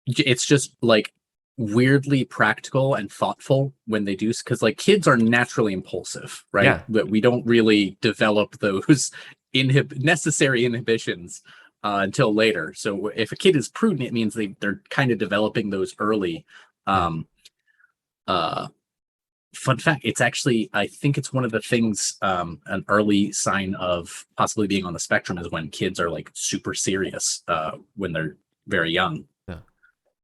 It's just like weirdly practical and thoughtful when they do, because like kids are naturally impulsive, right? Yeah. But we don't really develop those necessary inhibitions until later. So if a kid is prudent, it means they're kind of developing those early. Fun fact, it's actually, I think it's one of the things, an early sign of possibly being on the spectrum is when kids are like super serious when they're very young. Yeah.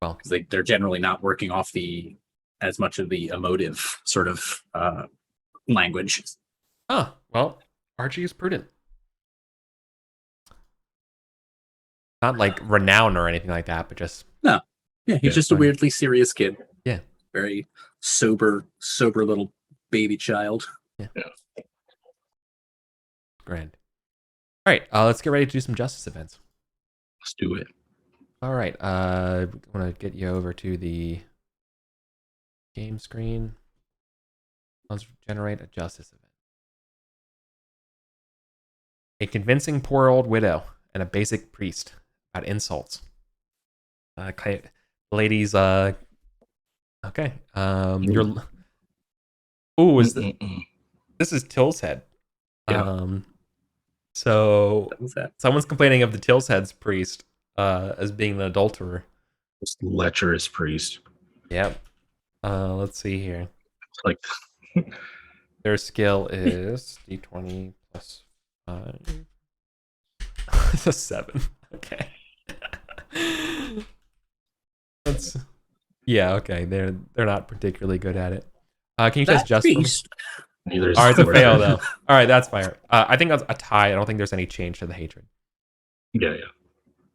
Well, because they're generally not working off as much of the emotive sort of language. Oh, well, Archie is prudent. Not like renowned or anything like that, but just... No. Yeah, he's just a weirdly serious kid. Yeah. Very sober little baby child. Yeah. Grand. All right, let's get ready to do some justice events. Let's do it. All right, I want to get you over to the game screen. Let's generate a justice event. A convincing poor old widow and a basic priest about insults. Ladies, okay. You're. Ooh, this is Till's head. Yeah. So What was that? Someone's complaining of the Till's head's priest as being an adulterer. This lecherous priest. Yep. Let's see here. It's like Their skill is D20 plus 5. It's a 7. Okay. Yeah, okay. They're not particularly good at it. Can you test That just for me? beast. Neither is All right, it's a Thor. fail though. All right, that's fire. I think that's a tie. I don't think there's any change to the hatred. Yeah,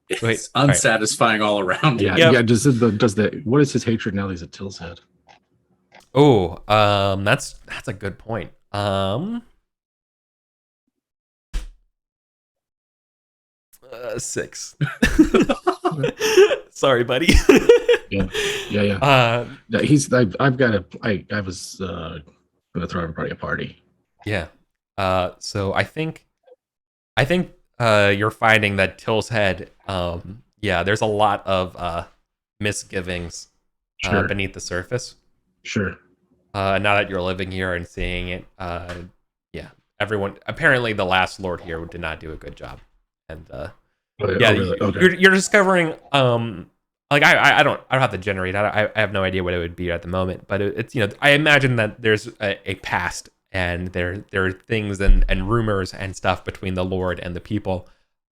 It's Wait, all right. unsatisfying all around. yeah, Yep. yeah. What is his hatred now that he's at Till's head? Oh, that's a good point. 6. Sorry, buddy. Yeah. No, I've got a. I was gonna throw everybody a party. Yeah. So I think you're finding that Till's head. Yeah, there's a lot of misgivings Sure, beneath the surface. sure. Now that you're living here and seeing it, yeah, everyone. Apparently, the last lord here did not do a good job, and yeah, Really? Okay. you're discovering. Like I don't have to generate. I have no idea what it would be at the moment, but it's I imagine that there's a past, and there are things and rumors and stuff between the Lord and the people.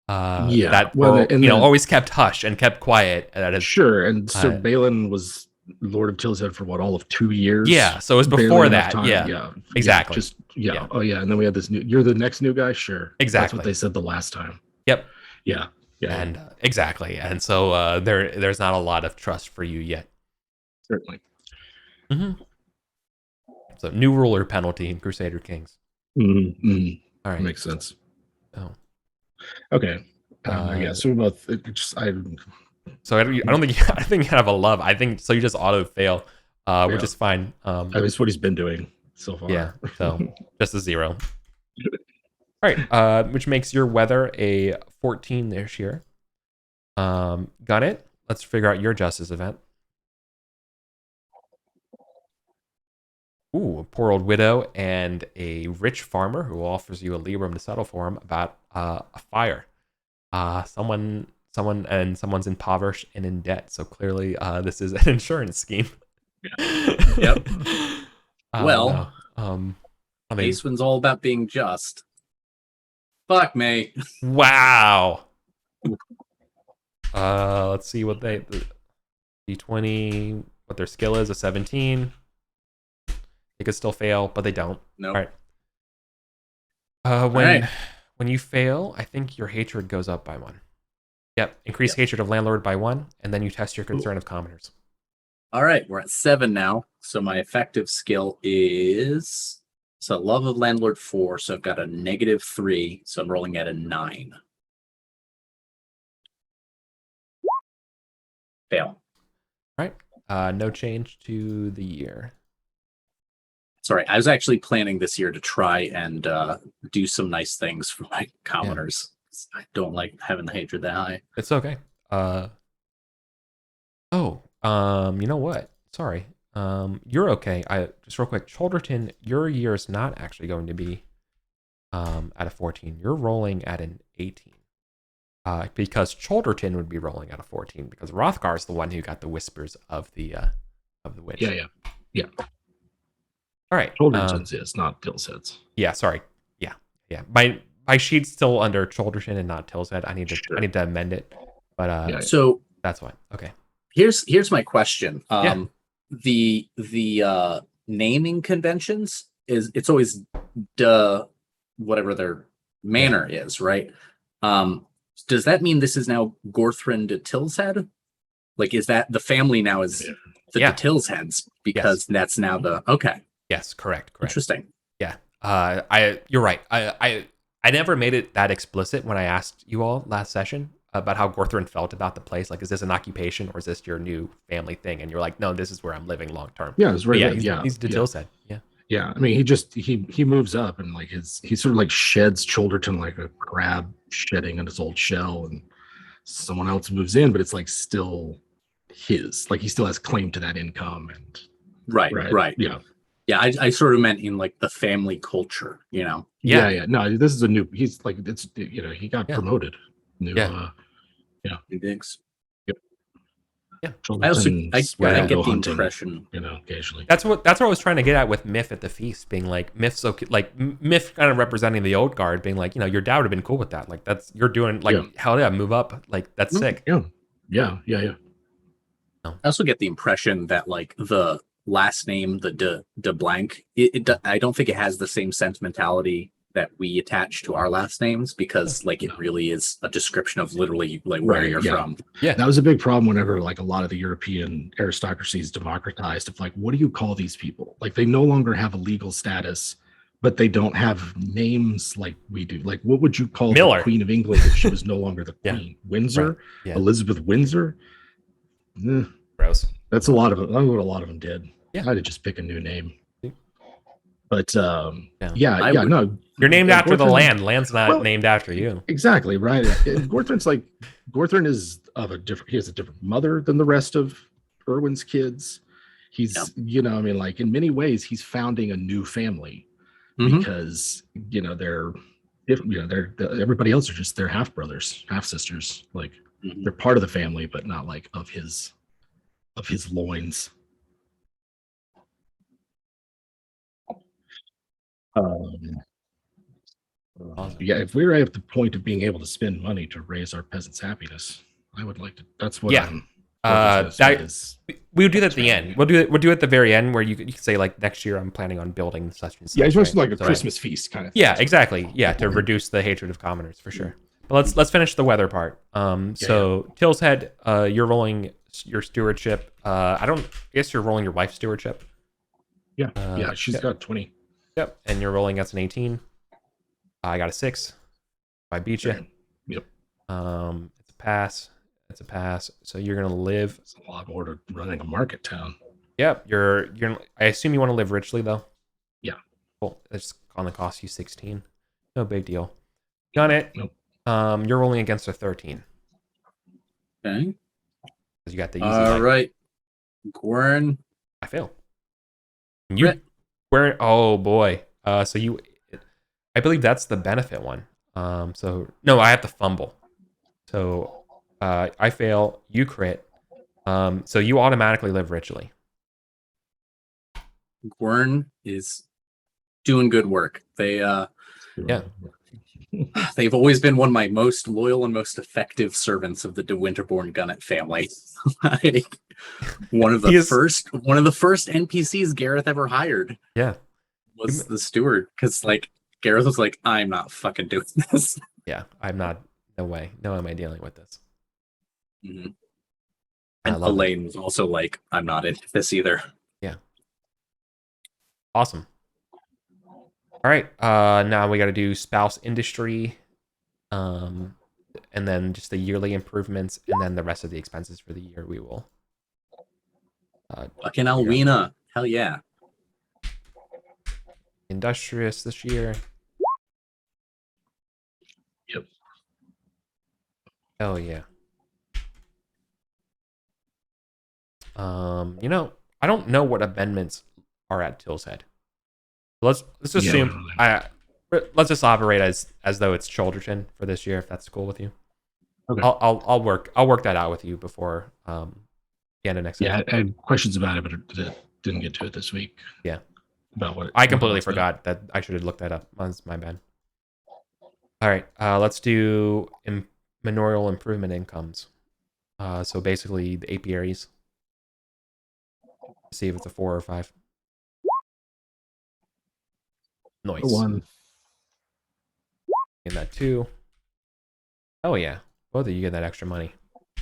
Yeah, that well, were, and then- always kept hush and kept quiet. That is, Sure, and Sir Uh, Balin was Lord of Till's head for what, all of 2 years? yeah. So it was Barely before enough that. time. Yeah, exactly. Yeah. Oh yeah, and then we had this new. You're the next new guy, sure. That's Exactly. what they said the last time. Yep. Yeah. And exactly. And so there's not a lot of trust for you yet. Certainly. So new ruler penalty in Crusader Kings. All right. Makes sense. Oh. Okay. Yeah. So we both. So I don't think I think you have a love. I think so. You just auto fail, which is fine. That's what he's been doing so far. Yeah. So just a 0. All right. Which makes your weather a 14 this year. Got it. Let's figure out your justice event. Ooh, a poor old widow and a rich farmer who offers you a librum to settle for him about a fire. Someone's impoverished and in debt. So clearly, this is an insurance scheme. Yep. No. I mean, Aceman's all about being just. Fuck me. wow. Let's see what the D20, what their skill is, a 17. They could still fail, but they don't. Nope. All right. Right. When you fail, I think your hatred goes up by 1. Yep. Increase hatred of landlord by 1, and then you test your concern of commoners. All right, we're at 7 now. So my effective skill is love of landlord 4. So I've got a -3. So I'm rolling at a 9. Fail. All right. No change to the year. Sorry, I was actually planning this year to try and do some nice things for my commoners. Yeah. I don't like having the hatred that high. It's okay. You know what? Sorry. You're okay. Just real quick, Cholderton, your year is not actually going to be at a 14. You're rolling at an 18. Because Cholderton would be rolling at a 14 because Rothgar's the one who got the whispers of the witch. Yeah. All right. Cholderton's is not Till's heads. Yeah. Sorry. Yeah. My sheet's still under Cholderton and not Till's head. I need to amend it. But so that's why. Okay. Here's my question. Yeah. The naming conventions it's always whatever their manor is, right? Does that mean this is now Gorthrin de Till's head? Like, is that the family now is the de Till's heads because that's now the okay? Yes, correct. Interesting. Yeah. You're right. I never made it that explicit when I asked you all last session about how Gorthrin felt about the place. Like, is this an occupation or is this your new family thing? And you're like, no, this is where I'm living long term. Yeah, it's right. He's de Till's head. Yeah. Yeah, I mean, he moves up and like he sort of like sheds Cholderton like a crab shedding in his old shell, and someone else moves in, but it's like still his. Like he still has claim to that income and right. Yeah. I sort of meant in like the family culture, Yeah. No, this is a new. He's like it's he got promoted. New. New digs. Yeah. I also I get the hunting, impression, occasionally. That's what I was trying to get at with Miff at the feast, being like Miff's okay, like Miff kind of representing the old guard, being like, your dad would have been cool with that. Like you're doing like hell yeah, move up, like that's sick. Yeah. I also get the impression that like the last name, the de blank, I don't think it has the same sentimentality that we attach to our last names, because like it really is a description of literally like where you're from. Yeah, that was a big problem whenever like a lot of the European aristocracies democratized. Of like, what do you call these people? Like they no longer have a legal status, but they don't have names like we do. Like, what would you call Miller. the Queen of England if she was no longer the Yeah. Queen? Windsor, Right. Yeah. Elizabeth Windsor. Gross. That's a lot of them. That's what a lot of them did. Yeah. I had to just pick a new name. But Yeah. no. You're named after the Gorthrin- land. Land's not named after you. Exactly right. Gorthrin is of a different. He has a different mother than the rest of Erwin's kids. He's, I mean, like in many ways, he's founding a new family because they're different. They're everybody else are just their half brothers, half sisters. Like they're part of the family, but not like of his loins. Awesome. Yeah, if we were at the point of being able to spend money to raise our peasants' happiness, I would like to. That's what I'm. We'll do that at the end. We'll do it at the very end, where you can say like next year I'm planning on building such and such. Yeah, it's just like a Christmas feast kind of thing. Yeah, exactly. Yeah, to reduce the hatred of commoners for sure. But let's finish the weather part. Till's Head, you're rolling your stewardship. I guess you're rolling your wife's stewardship. Yeah, she's got 20. Yep, and you're rolling against an 18. I got a 6. I beat you. Yep. It's a pass. It's a pass. So you're gonna live. It's a lot more to running a market town. Yep. You're. I assume you want to live richly though. Yeah. Cool. It's gonna cost you 16. No big deal. Done it. Nope. You're rolling against a 13. Okay. You got the easy. All right. Gwern. I fail. Where? Oh boy. I believe that's the benefit one. So no, I have to fumble. So I fail. You crit. So you automatically live richly. Gwern is doing good work. They've always been one of my most loyal and most effective servants of the De Winterborn Gunnet family. Like, one of the first NPCs Gareth ever hired. Yeah, was the steward, because like Gareth was like, I'm not fucking doing this. Yeah, I'm not. No way. No, am I dealing with this? Mm-hmm. And Elaine was also like, I'm not into this either. Yeah. Awesome. All right. Now we got to do spouse industry, and then just the yearly improvements, and then the rest of the expenses for the year. We will. Fucking Alwina, hell yeah. Industrious this year. Yep. Hell yeah. I don't know what amendments are at Till's Head. Let's assume let's just operate as though it's Childerton for this year, if that's cool with you. Okay. I'll work that out with you before the end of next week. Yeah, I had questions about it, but didn't get to it this week. Yeah. About what I completely forgot that I should have looked that up. That's my bad. All right, let's do manorial improvement incomes. So basically the apiaries. See if it's a 4 or 5. Nice. 1. In that 2. Oh yeah, both of you get that extra money. I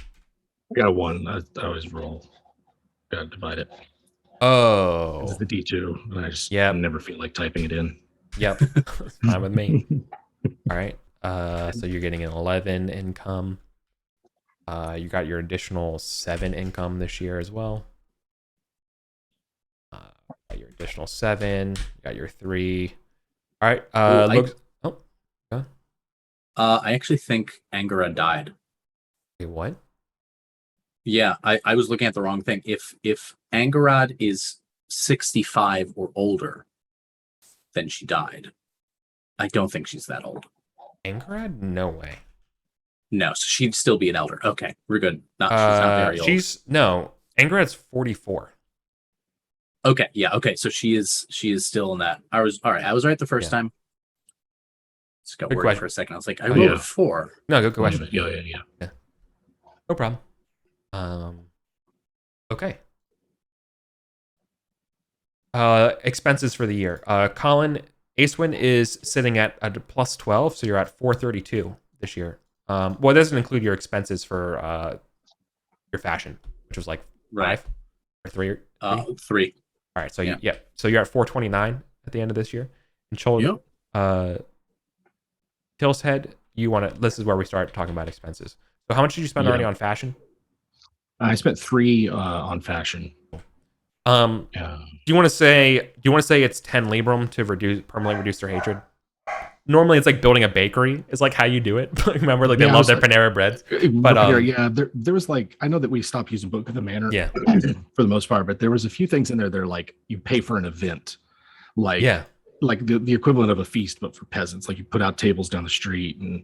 got a 1. I always roll. Gotta divide it. Oh. It's the D2, and I just never feel like typing it in. Yep. That's fine with me. All right. So you're getting an 11 income. You got your additional 7 income this year as well. Got your additional 7. You got your 3. All right. Go on. I actually think Angara died. Wait, what? Yeah, I was looking at the wrong thing. If Angarad is 65 or older, then she died. I don't think she's that old. Angarad? No way. No, so she'd still be an elder. Okay, we're good. She's not very old. Angarad's 44. Okay, yeah, okay. So she is still in that. I was right the first time. Just got worried for a second. I was like, I rolled a 4. No, good question. Yeah. No problem. Okay. Expenses for the year. Colin, Acewin is sitting at a plus 12, so you're at 432 this year. Well, it doesn't include your expenses for your fashion, which was like five or three. Three. All right, so so you're at 429 at the end of this year. And Till's Head, you want to. This is where we start talking about expenses. So how much did you spend already on fashion? I spent 3 on fashion. Do you want to say it's 10 Libram to permanently reduce their hatred? Normally it's like building a bakery is like how you do it. Remember, like they love their Panera breads. But there was like, I know that we stopped using Book of the Manor for the most part, but there was a few things in there that are like you pay for an event. Like the equivalent of a feast, but for peasants. Like you put out tables down the street and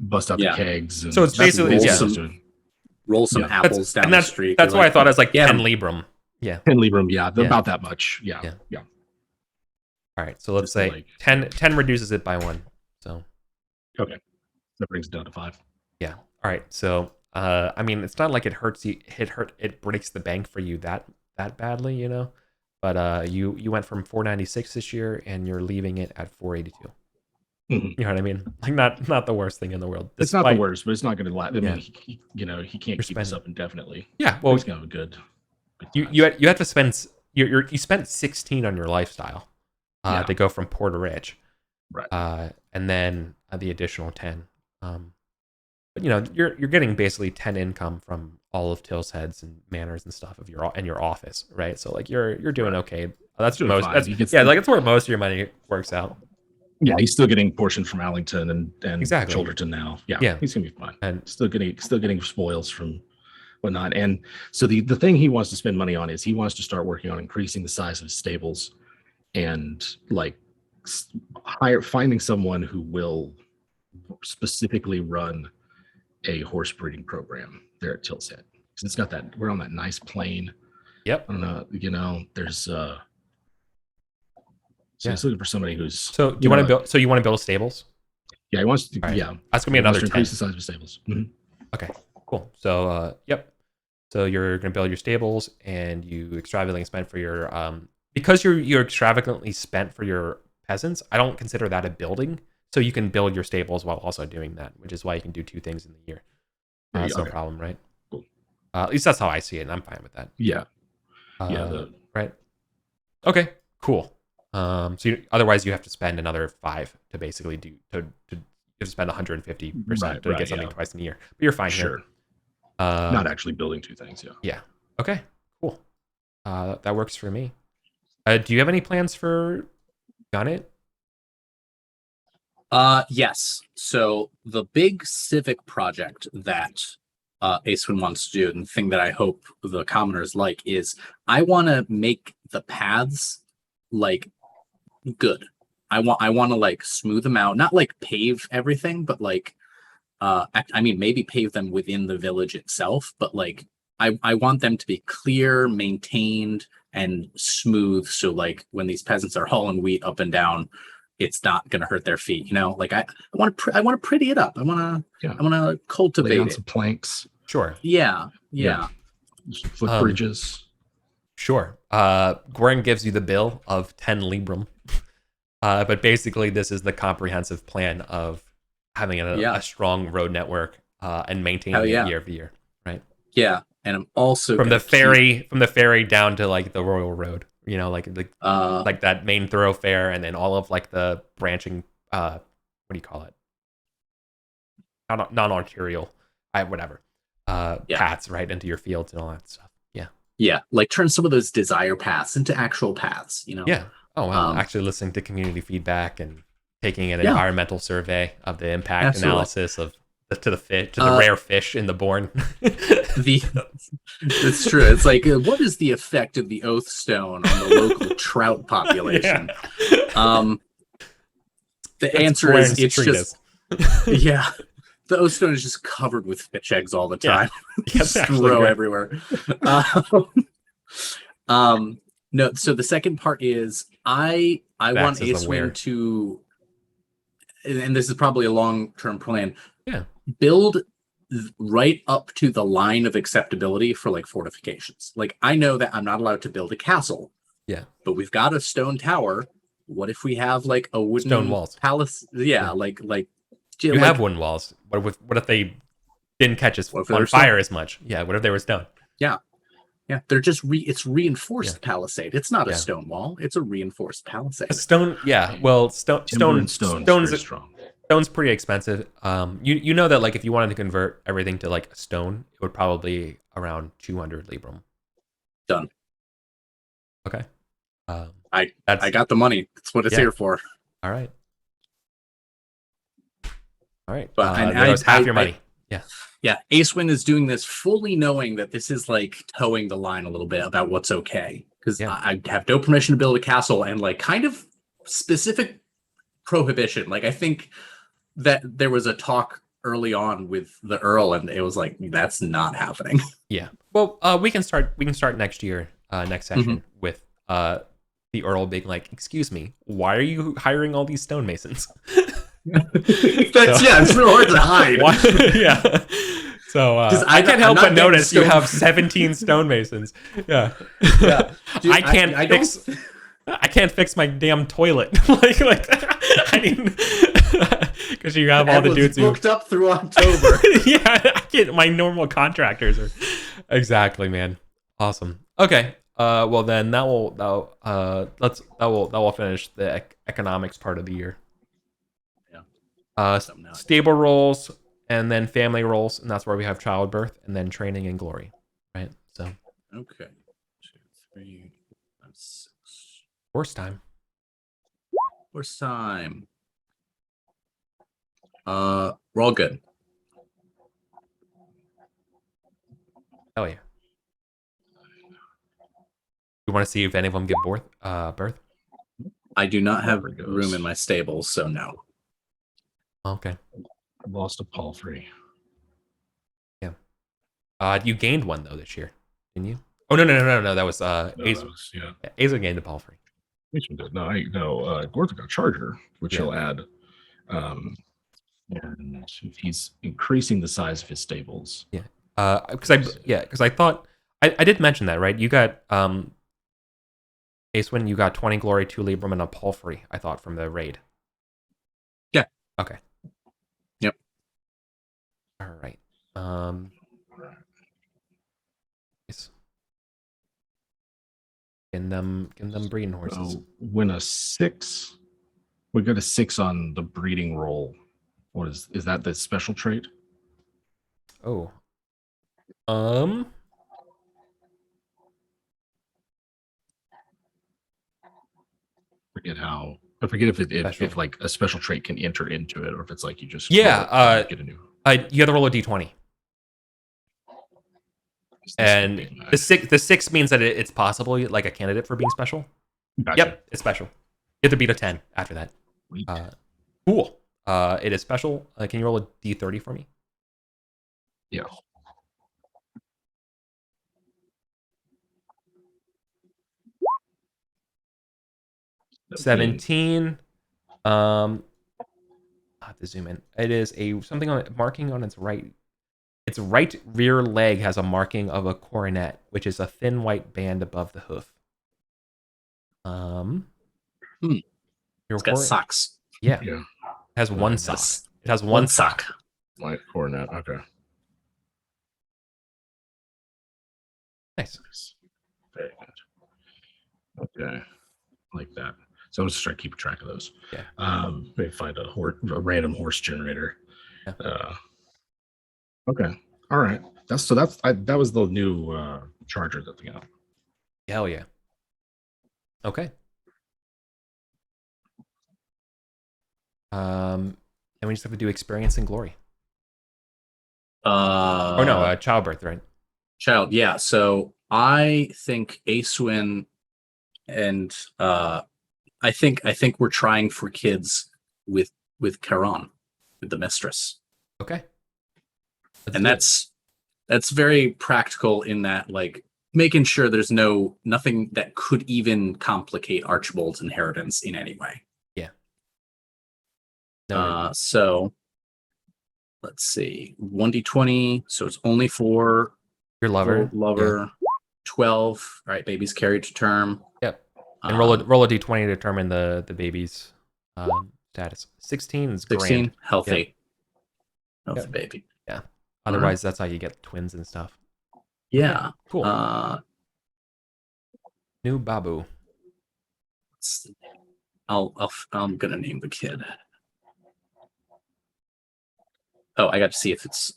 bust out the kegs. And so it's basically roll some apples down the street. That's why I thought it was like 10 Libram. Yeah. 10 Libram, about that much. Yeah. All right, so let's say like 10 reduces it by 1. So okay. That brings it down to 5. Yeah. All right. So I mean, it's not like it hurts you, it breaks the bank for you that badly, you know. But you went from 496 this year and you're leaving it at 482. You know what I mean? Like not the worst thing in the world. It's not the worst, but it's not going to last. I mean, he can't keep this up indefinitely. Yeah, well, he's going to have a good you have to spend you spent 16 on your lifestyle to go from poor to rich, right? And then the additional 10. But you're getting basically 10 income from all of Till's Heads and Manors and stuff of your office, right? So like you're doing okay. That's most. That's where most of your money works out. Yeah, he's still getting portions from Allington and exactly. Childerton now. Yeah, he's gonna be fine. And still getting spoils from whatnot. And so the thing he wants to spend money on is he wants to start working on increasing the size of his stables and like finding someone who will specifically run a horse breeding program there at Till's Head. Because it's got that, we're on that nice plain. Yep. I don't know, there's so he's looking for somebody who's. So do you want to build? So you want to build stables? Yeah, he wants to. Right. Yeah, that's gonna be another 10. Increase the size of stables. Mm-hmm. Okay, cool. So so you're gonna build your stables, and you extravagantly spent for your because you're extravagantly spent for your peasants. I don't consider that a building. So you can build your stables while also doing that, which is why you can do 2 things in the year. That's no problem, right? Cool. At least that's how I see it, and I'm fine with that. Yeah. Right. Okay. Cool. So otherwise you have to spend another 5 to basically you have to spend 150% to get something twice in a year. But you're fine here. Not actually building 2 things. Yeah. Okay. Cool. That works for me. Do you have any plans for Gunit? Yes. So the big civic project that Acewin wants to do, and the thing that I hope the commoners like, is I want to make the paths like good. I want to like smooth them out, not like pave everything, but like I mean maybe pave them within the village itself, but like I want them to be clear, maintained, and smooth, so like when these peasants are hauling wheat up and down, it's not going to hurt their feet, like I want to pretty it up. I want to cultivate on some planks. Sure. Yeah. Footbridges. Sure. Goran gives you the bill of 10 Libram. But basically this is the comprehensive plan of having a strong road network and maintaining it year over year, right? Yeah. And I'm also from the ferry down to like the Royal Road, like that main thoroughfare, and then all of like the branching what do you call it? Non-arterial, whatever. Paths right into your fields and all that stuff. Yeah, like turn some of those desire paths into actual paths, Yeah. Oh, wow. Actually listening to community feedback and taking an environmental survey of the impact analysis of to the rare fish in the Bourne. It's true. It's like, what is the effect of the oath stone on the local trout population? The answer is it's just the oath stone is just covered with fish eggs all the time. Just throw everywhere. No, so the second part is I want Acewin to, and this is probably a long-term plan, build right up to the line of acceptability for like fortifications. Like I know that I'm not allowed to build a castle. Yeah. But we've got a stone tower. What if we have like a wooden Stone walls. palace? Yeah. like you have wooden walls. What if they didn't catch us on fire as much? Yeah. What if they were stone? Yeah. Yeah. They're just it's reinforced palisade. It's not a stone wall. It's a reinforced palisade. A stone. Yeah. Well, stone's very strong. Stone's pretty expensive. You know that like if you wanted to convert everything to like stone, it would probably be around 200 librum. Done. Okay. I got the money. That's what it's here for. All right. But that was half your money. Yeah. Acewin is doing this fully knowing that this is like towing the line a little bit about what's okay. Because I have no permission to build a castle and like kind of specific prohibition. Like I think that there was a talk early on with the Earl, and it was like that's not happening. Yeah. Well, we can start next year, next session with the Earl being like, "Excuse me, why are you hiring all these stonemasons?" It's real hard to hide. Yeah. So I can't help but notice you have 17 stonemasons. Yeah. Yeah. Dude, I can't fix my damn toilet. like I mean, because you have all the dudes booked up through October. Yeah, I get my normal contractors are exactly, man. Awesome. Okay. Well then that will finish the economics part of the year. Yeah. Stable roles and then family roles, and that's where we have childbirth and then training and glory, right? So okay. 2, 3, 5, 6. Worst time. We're all good. Hell yeah. You want to see if any of them give birth? I do not have room in my stables, so no. Okay. I lost a palfrey. Yeah. You gained one though this year, didn't you? Oh no. That was Aza. Aza gained a palfrey. Which one did? No, Gortha got a charger, which he'll add. And he's increasing the size of his stables. Yeah. Because I thought I did mention that, right? You got Acewin, you got 20 glory, 2 librum, and a palfrey, I thought, from the raid. Yeah. Okay. Yep. All right. Nice. Can them breeding horses. So when a 6, we got a 6 on the breeding roll. What is that the special trait? Oh. I forget if like a special trait can enter into it, or if it's like you just get a new. You have to roll a d20, and the 6 means that it's possibly like a candidate for being special. Gotcha. Yep, it's special. You have to beat a 10 after that. Cool. It is special. Can you roll a d30 for me? Yeah. $17. I have to zoom in. It is something on marking on its right. Its right rear leg has a marking of a coronet, which is a thin white band above the hoof. It's got socks. Yeah. It has one sock. It has one sock. White coronet. Okay. Nice. Very good. Okay. Like that. So I'm just trying to keep track of those. Yeah. Maybe find a random horse generator. Yeah. Okay. All right. That was the new charger that they got. Hell yeah. Okay. And we just have to do experience and glory. Childbirth, right? Child, yeah. So I think Acewin and I think we're trying for kids with Charon, with the mistress. Okay. That's very practical in that, like, making sure there's nothing that could even complicate Archibald's inheritance in any way. Yeah. So let's see, 1d20. So it's only for Your lover. lover. 12. All right, baby's carried to term. Yep. And roll a d20 to determine the baby's status. 16 is 16, grand. healthy. Yep. Healthy baby. Yeah. Otherwise, that's how you get twins and stuff. Yeah. Okay, cool. New Babu. I'm gonna name the kid. Oh, I got to see if it's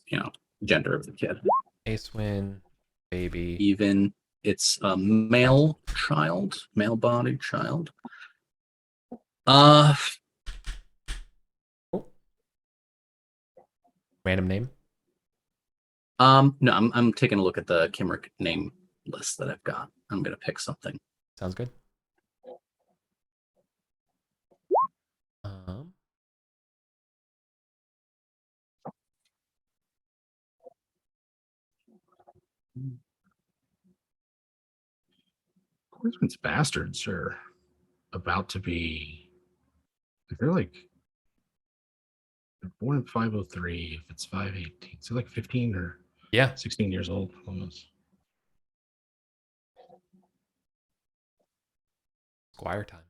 gender of the kid. Acewin, baby. Even it's a male bodied child. Random name. No, I'm taking a look at the Kimrick name list that I've got. I'm gonna pick something. Sounds good. Corsman's bastards are about to be. They're born in 503. If it's 518, so like 15 or 16 years old almost. Squire time.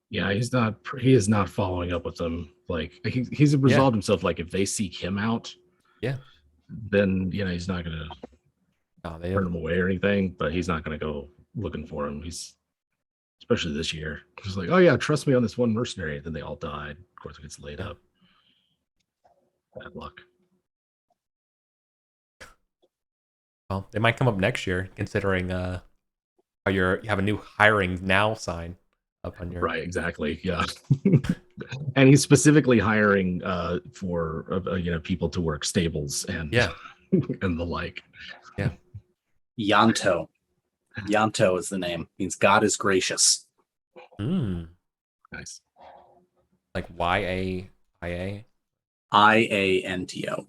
Yeah, he is not following up with them. Like he's resolved himself. Like if they seek him out, then he's not gonna turn him away or anything. But he's not gonna go looking for him. He's especially this year. He's like, oh yeah, trust me on this one mercenary. And then they all died. Of course, it gets laid up. Bad luck. Well, they might come up next year, considering how you have a new hiring now sign up on your right. Exactly. Yeah. And he's specifically hiring for people to work stables and and the like. Yeah. Yanto. Yanto is the name. Means God is gracious. Nice. Like Y-A-I-A? I-A-N-T-O.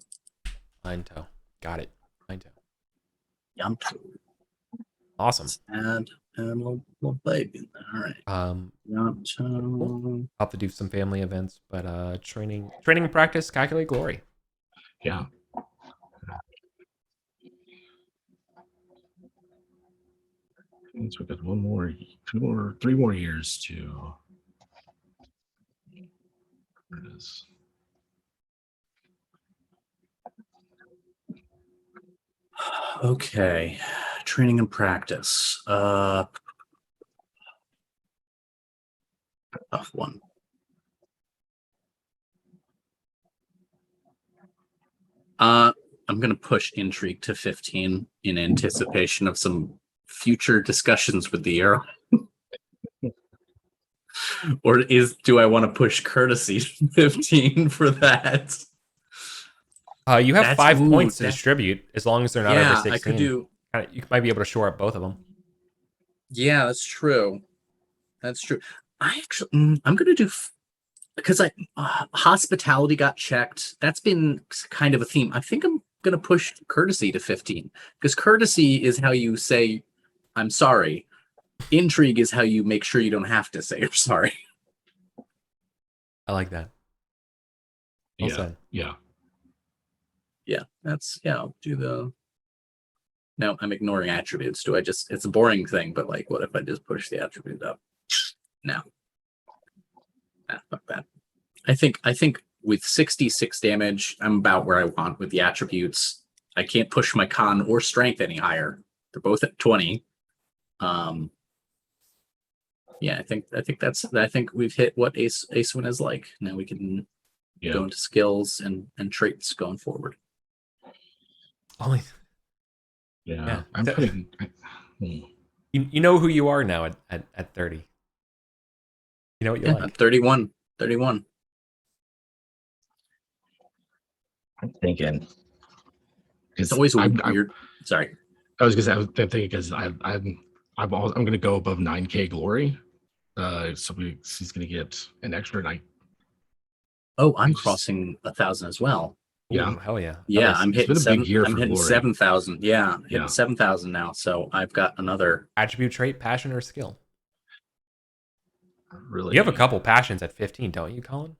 Yanto. Got it. Yanto. Yanto. Awesome. Let's add a little baby in there. All right. Yanto. Cool. I'll have to do some family events, but training and practice, calculate glory. Yeah. So we've got 3 more years to. There it is. Okay. Training and practice. Tough one. I'm going to push intrigue to 15 in anticipation of some future discussions with the arrow. Or do I want to push courtesy to 15 for that? You have 5 points to distribute as long as they're not over 16. I could do. You might be able to shore up both of them. Yeah, that's true. I actually, I'm going to do, because hospitality got checked. That's been kind of a theme. I think I'm going to push courtesy to 15 because courtesy is how you say, I'm sorry. Intrigue is how you make sure you don't have to say you're sorry. I like that. Well said. Yeah. I'll do the. No, I'm ignoring attributes. It's a boring thing, but like, what if I just push the attribute up? No. Fuck that. I think with 66 damage, I'm about where I want with the attributes. I can't push my con or strength any higher. They're both at 20. Yeah, I think we've hit what Acewin is like. Now we can go into skills and traits going forward. Only. Yeah. I'm putting. You know who you are now at 30. You know what you like. I'm 31. 31. I'm thinking. It's always weird. Sorry. I was gonna say I'm thinking because I'm gonna go above 9K glory. So he's gonna get an extra night. Oh, I'm crossing 1,000 as well. Yeah. Ooh, hell yeah. Yeah, I'm hitting 7,000. Yeah, hitting 7,000 now. So I've got another attribute, trait, passion, or skill. really. You have a couple passions at 15, don't you, Colin?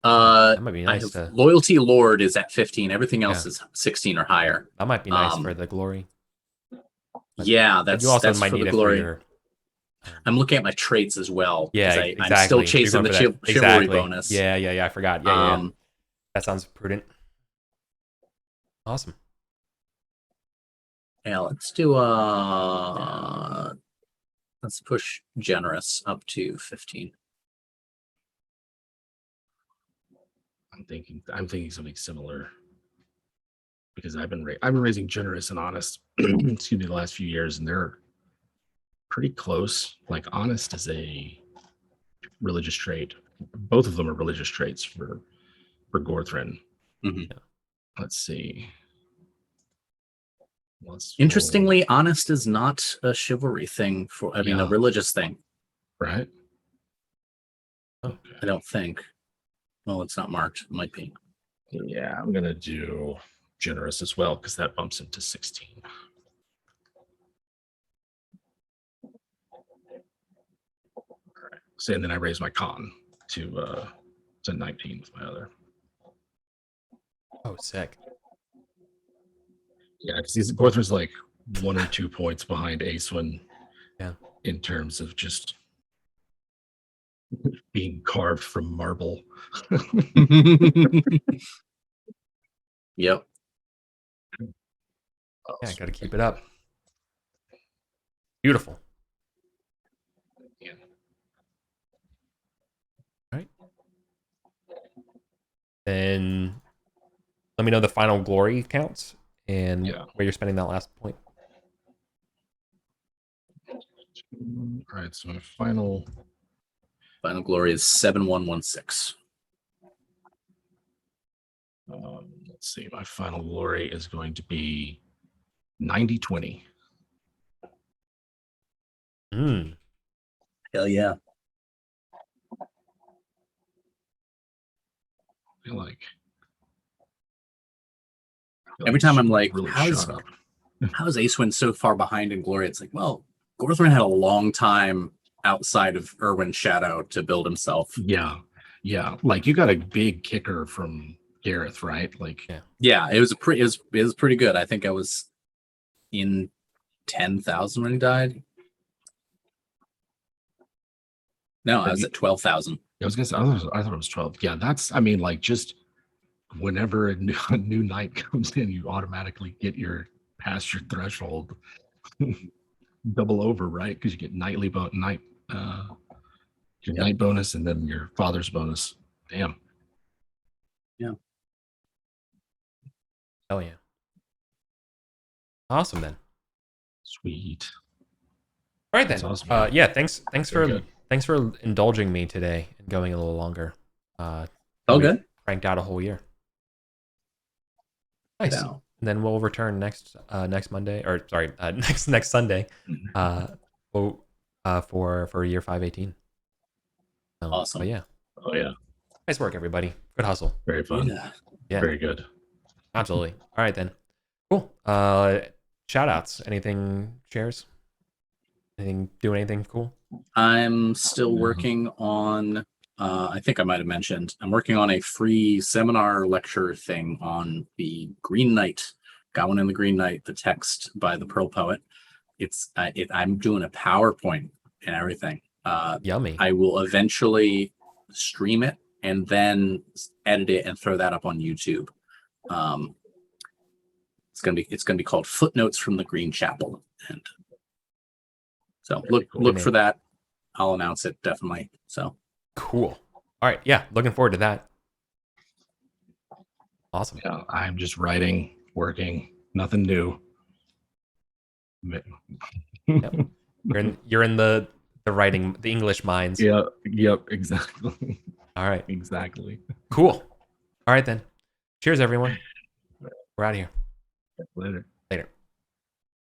Uh, That might be I nice have to. Loyalty Lord is at 15. Everything else Yeah. is 16 or higher. That might be nice for the glory. But- Yeah, But you also that's might for the need it for glory. your. I'm looking at my traits as well Yeah, because exactly. I'm still So you're chasing going the for that. chivalry Exactly. bonus. Yeah. I forgot. Yeah. Um, That sounds prudent. Awesome. yeah, let's do let's push generous up to 15. I'm thinking something similar because I've been raising generous and honest, excuse me, the last few years, and they're pretty close. Like honest is a religious trait. Both of them are religious traits for Gorthrin. Mhm. Let's see. Interestingly, honest is not a chivalry thing I mean, a Yeah. religious thing. Right? Okay. I don't think. Well, it's not marked. It might be. Yeah, I'm gonna do generous as well because that bumps into 16. All right. So and then I raise my con to 19 with my other. Oh, sick. Yeah, because Gorthrin's like 1 or 2 points behind Acewin. Yeah. In terms of just being carved from marble. Yep. Yeah, got to keep it up. Beautiful. Yeah. All right. Then let me know the final glory counts and where you're spending that last point. All right, so my final glory is 7116. Let's see, my final glory is going to be 90-20. Hell yeah. I feel like every time I'm like, really how's shut up. Acewin so far behind in glory? It's like, well, Gorthrin had a long time outside of Irwin's shadow to build himself. Yeah. Like you got a big kicker from Gareth, right? Like yeah, it was pretty good. I think I was in 10,000 when he died. No, I was at 12,000. I was gonna say I thought it was 12. Yeah, that's like just whenever a new night comes in, you automatically get your past your threshold double over, right? Because you get nightly night bonus and then your father's bonus. Damn. Yeah. Hell yeah. Awesome then. Sweet. All right then. Awesome, yeah, thanks for indulging me today and going a little longer. All good. Cranked out a whole year. Nice. Yeah. And then we'll return next Monday, or sorry, next Sunday, for year 518. Awesome. But yeah. Oh yeah. Nice work, everybody. Good hustle. Very fun. Yeah. Very good. Absolutely. All right then. Cool. Shout outs. Anything shares? Doing anything cool? I'm still working on I think I might have mentioned I'm working on a free seminar lecture thing on the Green Knight, Gawain and the Green Knight, the text by the Pearl Poet. I'm doing a PowerPoint and everything. Yummy. I will eventually stream it and then edit it and throw that up on YouTube. It's gonna be called Footnotes from the Green Chapel, and so look for that. I'll announce it definitely. So cool. All right, yeah, looking forward to that. Awesome. Yeah, I'm just writing, working, nothing new. Yep. You're in the writing, the English minds. Yeah. Yep. Exactly. All right. Exactly. Cool. All right then. Cheers, everyone. We're out of here. Later.